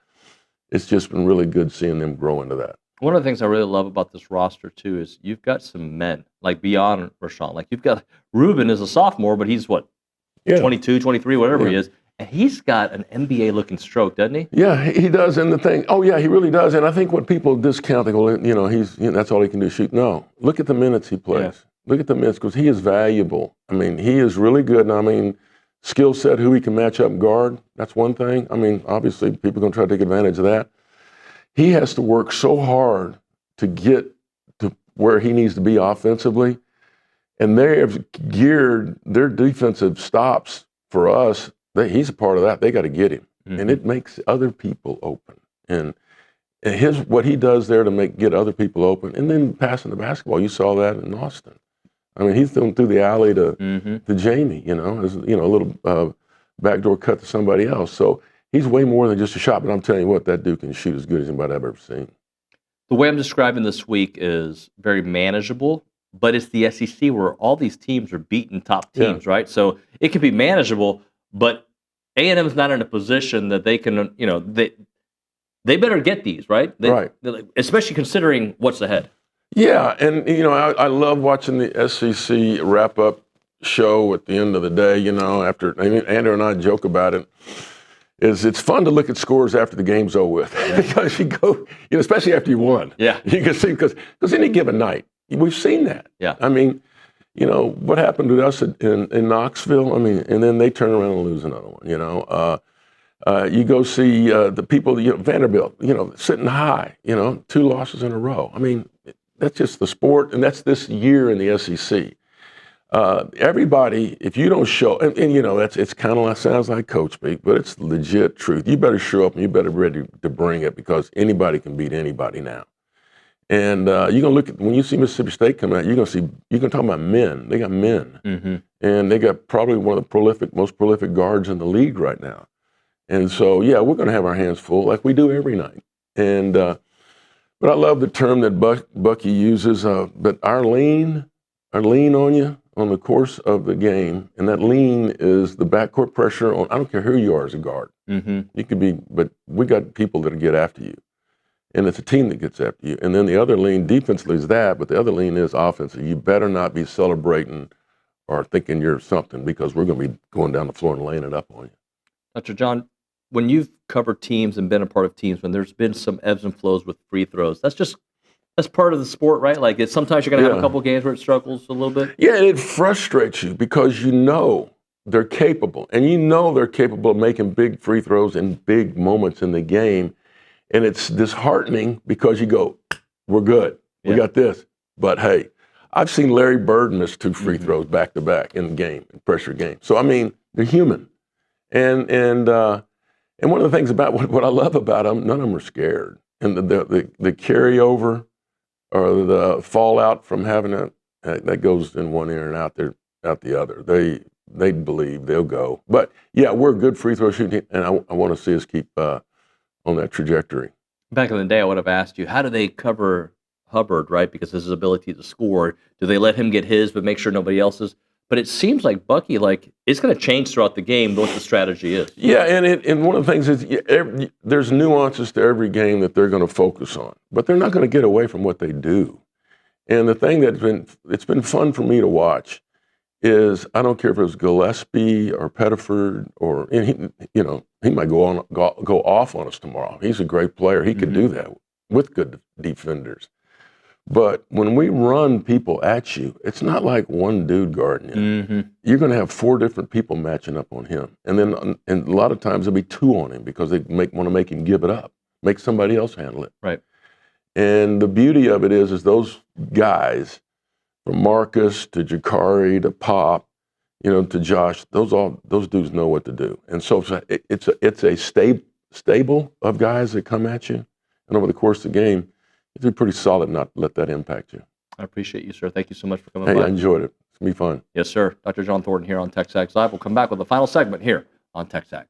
It's just been really good seeing them grow into that. One of the things I really love about this roster, too, is you've got some men, like beyond Rashawn. Like, you've got Ruben is a sophomore, but he's, 22, 23, whatever he is. And he's got an NBA-looking stroke, doesn't he? Yeah, he does. And he really does. And I think when people discount, they go, that's all he can do, shoot. No, look at the minutes he plays. Yeah. Look at the minutes, because he is valuable. I mean, he is really good. And I mean, skill set, who he can match up and guard, that's one thing. I mean, obviously, people are going to try to take advantage of that. He has to work so hard to get to where he needs to be offensively. And they've geared their defensive stops for us. He's a part of that. They got to get him. Mm-hmm. And it makes other people open. And what he does there to get other people open, and then passing the basketball, you saw that in Austin. I mean, he's thrown through the alley to Jamie, as a little backdoor cut to somebody else. So he's way more than just a shot. But I'm telling you what, that dude can shoot as good as anybody I've ever seen. The way I'm describing this week is very manageable, but it's the SEC where all these teams are beating top teams, right? So it can be manageable, but A&M's not in a position that they can, they better get these, right? Right. Especially considering what's ahead. Yeah, and I love watching the SEC wrap-up show at the end of the day. After Andrew and I joke about it, is it's fun to look at scores after the game's over with because you go, especially after you won. Yeah. You can see because any given night, we've seen that. Yeah. I mean, what happened to us in Knoxville? I mean, and then they turn around and lose another one. You go see the people, Vanderbilt, sitting high, 2 losses in a row. I mean, that's just the sport, and that's this year in the SEC. Everybody, if you don't show, and it's kind of like, sounds like coach speak, but it's legit truth. You better show up and you better be ready to bring it because anybody can beat anybody now. And you're gonna look at when you see Mississippi State come out, you're gonna talk about men. They got men, and they got probably one of the most prolific guards in the league right now. And so, yeah, we're gonna have our hands full like we do every night. And but I love the term that Bucky uses. But our lean on you on the course of the game, and that lean is the backcourt pressure on. I don't care who you are as a guard. You could be, but we got people that get after you. And it's a team that gets after you. And then the other lean defensively is that, but the other lean is offensive. You better not be celebrating or thinking you're something because we're going to be going down the floor and laying it up on you. Dr. John, when you've covered teams and been a part of teams, when there's been some ebbs and flows with free throws, that's part of the sport, right? Like sometimes you're going to have a couple games where it struggles a little bit. Yeah, and it frustrates you because they're capable. And they're capable of making big free throws in big moments in the game. And it's disheartening because you go, we're good. We got this. But, hey, I've seen Larry Bird miss 2 free throws back-to-back in the game, in pressure game. So, I mean, they're human. And one of the things about what I love about them, none of them are scared. And the carryover or the fallout from having that goes in one ear and out the other. They believe they'll go. But, yeah, we're a good free throw shooting team, and I want to see us keep on that trajectory. Back in the day, I would have asked you, how do they cover Hubbard, right? Because his ability to score. Do they let him get his but make sure nobody else's? But it seems like Bucky, it's going to change throughout the game what the strategy is. Yeah, and one of the things is there's nuances to every game that they're going to focus on, but they're not going to get away from what they do. And the thing it's been fun for me to watch is I don't care if it was Gillespie or Pettiford he might go off on us tomorrow. He's a great player. He could do that with good defenders. But when we run people at you, it's not like one dude guarding you. You're going to have 4 different people matching up on him. And then and a lot of times there'll be 2 on him because they want to make him give it up, make somebody else handle it. Right. And the beauty of it is those guys, from Marcus to Jakari to Pop, to Josh, those dudes know what to do. And so it's a stable of guys that come at you. And over the course of the game, it's pretty solid not to let that impact you. I appreciate you, sir. Thank you so much for coming by. Hey, I enjoyed it. It's going to be fun. Yes, sir. Dr. John Thornton here on TexAgs Live. We'll come back with the final segment here on TexAgs.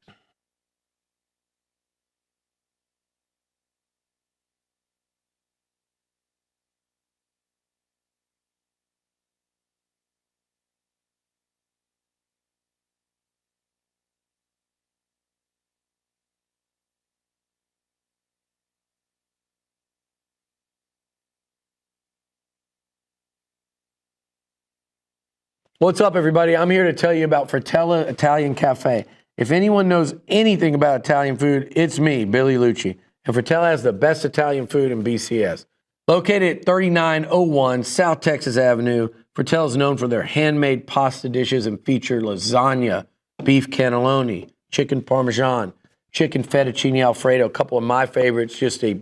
What's up, everybody? I'm here to tell you about Fratello Italian Cafe. If anyone knows anything about Italian food, it's me, Billy Lucci. And Fratello has the best Italian food in BCS. Located at 3901 South Texas Avenue, Fratello is known for their handmade pasta dishes and feature lasagna, beef cannelloni, chicken parmesan, chicken fettuccine alfredo, a couple of my favorites, just a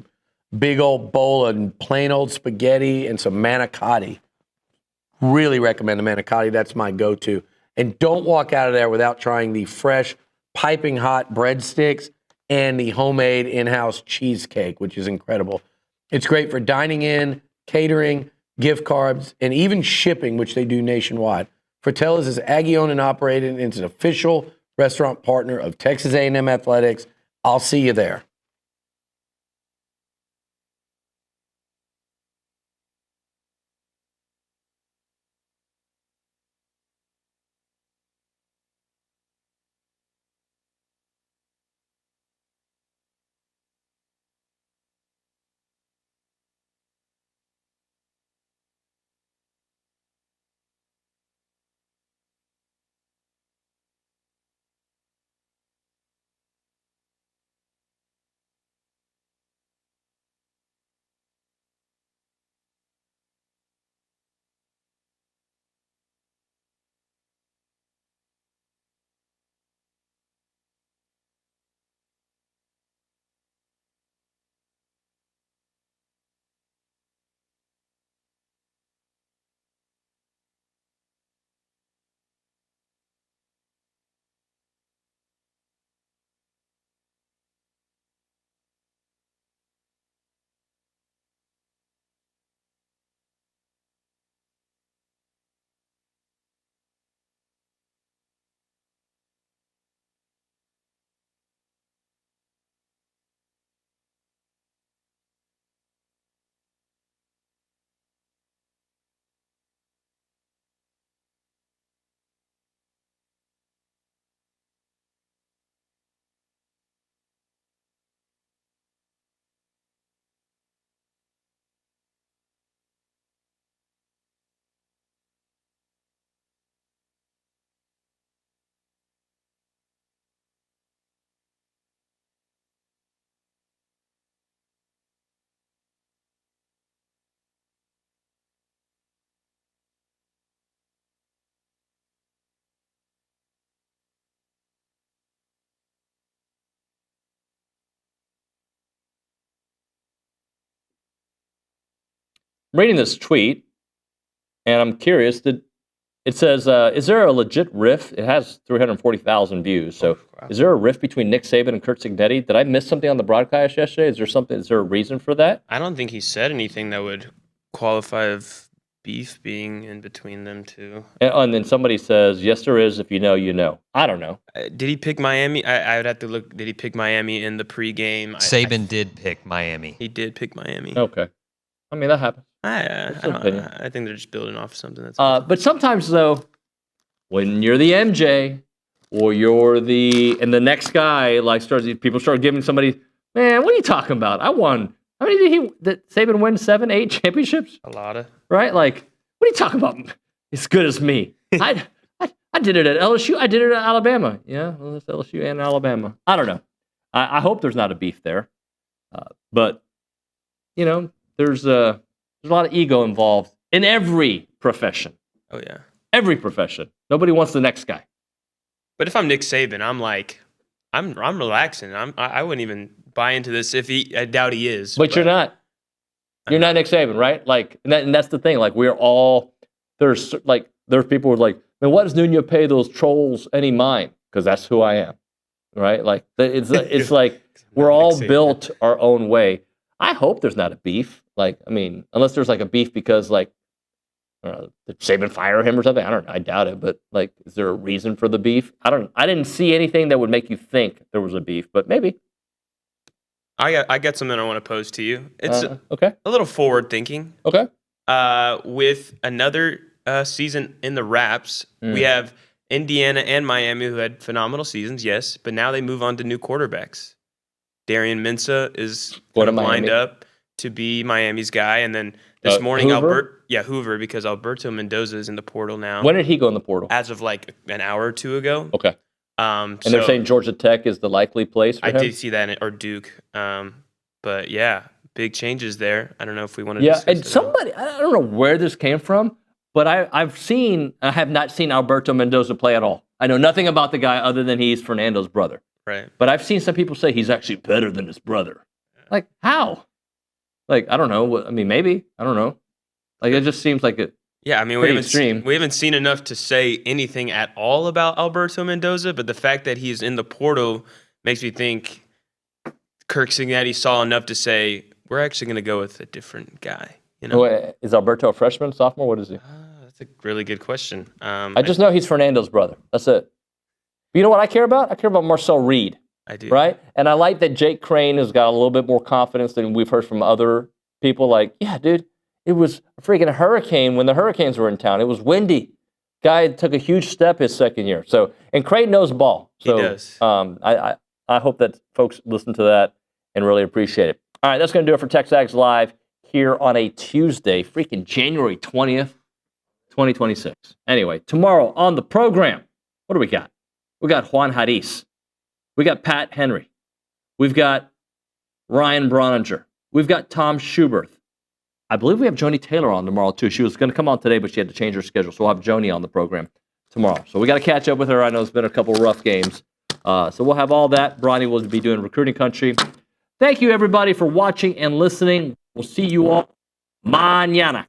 big old bowl of plain old spaghetti and some manicotti. Really recommend the manicotti. That's my go-to. And don't walk out of there without trying the fresh, piping hot breadsticks and the homemade in-house cheesecake, which is incredible. It's great for dining in, catering, gift cards, and even shipping, which they do nationwide. Fratello's is Aggie-owned and operated, and it's an official restaurant partner of Texas A&M Athletics. I'll see you there. I'm reading this tweet, and I'm curious. It says, is there a legit riff? It has 340,000 views. So is there a riff between Nick Saban and Curt Cignetti? Did I miss something on the broadcast yesterday? Is there a reason for that? I don't think he said anything that would qualify of beef being in between them two. And then somebody says, yes, there is. If you know, you know. I don't know. Did he pick Miami? I would have to look. Did he pick Miami in the pregame? Saban did pick Miami. He did pick Miami. Okay. I mean, that happens. I think they're just building off of something that's. But sometimes, though, when you're the MJ or you're and the next guy people start giving somebody, man, what are you talking about? I won. How many did Saban win? 7, 8 championships? A lot of. Right? Like, what are you talking about? As good as me. I did it at LSU. I did it at Alabama. Yeah, well, it's LSU and Alabama. I don't know. I hope there's not a beef there. But, there's a lot of ego involved in every profession. Oh, yeah. Every profession. Nobody wants the next guy. But if I'm Nick Saban, I'm like, I'm relaxing. I wouldn't even buy into this I doubt he is. But you're not. You're not Nick Saban, right? Like, and that's the thing. Like, we're all there's people who are like, man, what does Nuño pay those trolls any mind? Because that's who I am, right? Like, it's like we're all built our own way. I hope there's not a beef. Like, I mean, unless there's like a beef because like, did Saban fire him or something? I don't know. I doubt it. But like, is there a reason for the beef? I didn't see anything that would make you think there was a beef, but maybe. I got something I want to pose to you. It's okay. A little forward thinking. Okay. With another season in the wraps, we have Indiana and Miami who had phenomenal seasons, yes, but now they move on to new quarterbacks. Darian Mensah is lined up to be Miami's guy, and then this morning Hoover, because Alberto Mendoza is in the portal now. When did he go in the portal? As of like an hour or two ago. Okay. And they're saying Georgia Tech is the likely place for him? I did see that, or Duke. But yeah, big changes there. I don't know if we want to. Yeah, and somebody, I don't know where this came from, but I have not seen Alberto Mendoza play at all. I know nothing about the guy other than he's Fernando's brother. Right. But I've seen some people say he's actually better than his brother. Like, how? Like, I don't know. I mean, maybe. I don't know. Like, it just seems like it. Yeah, I mean, we haven't seen enough to say anything at all about Alberto Mendoza, but the fact that he's in the portal makes me think Curt Cignetti saw enough to say, we're actually going to go with a different guy. Is Alberto a freshman, sophomore? What is he? That's a really good question. I just know he's Fernando's brother. That's it. You know what I care about? I care about Marcel Reed. I do. Right? And I like that Jake Crain has got a little bit more confidence than we've heard from other people. Like, yeah, dude, it was a freaking hurricane when the Hurricanes were in town. It was windy. Guy took a huge step his second year. And Crain knows ball. So, he does. I hope that folks listen to that and really appreciate it. All right, that's going to do it for TexAgs Live here on a Tuesday, freaking January 20th, 2026. Anyway, tomorrow on the program, what do we got? We got Juan Haris. We got Pat Henry. We've got Ryan Broninger. We've got Tom Schubert. I believe we have Joni Taylor on tomorrow, too. She was going to come on today, but she had to change her schedule. So we'll have Joni on the program tomorrow. So we got to catch up with her. I know it's been a couple rough games. So we'll have all that. Bronny will be doing Recruiting Country. Thank you, everybody, for watching and listening. We'll see you all mañana.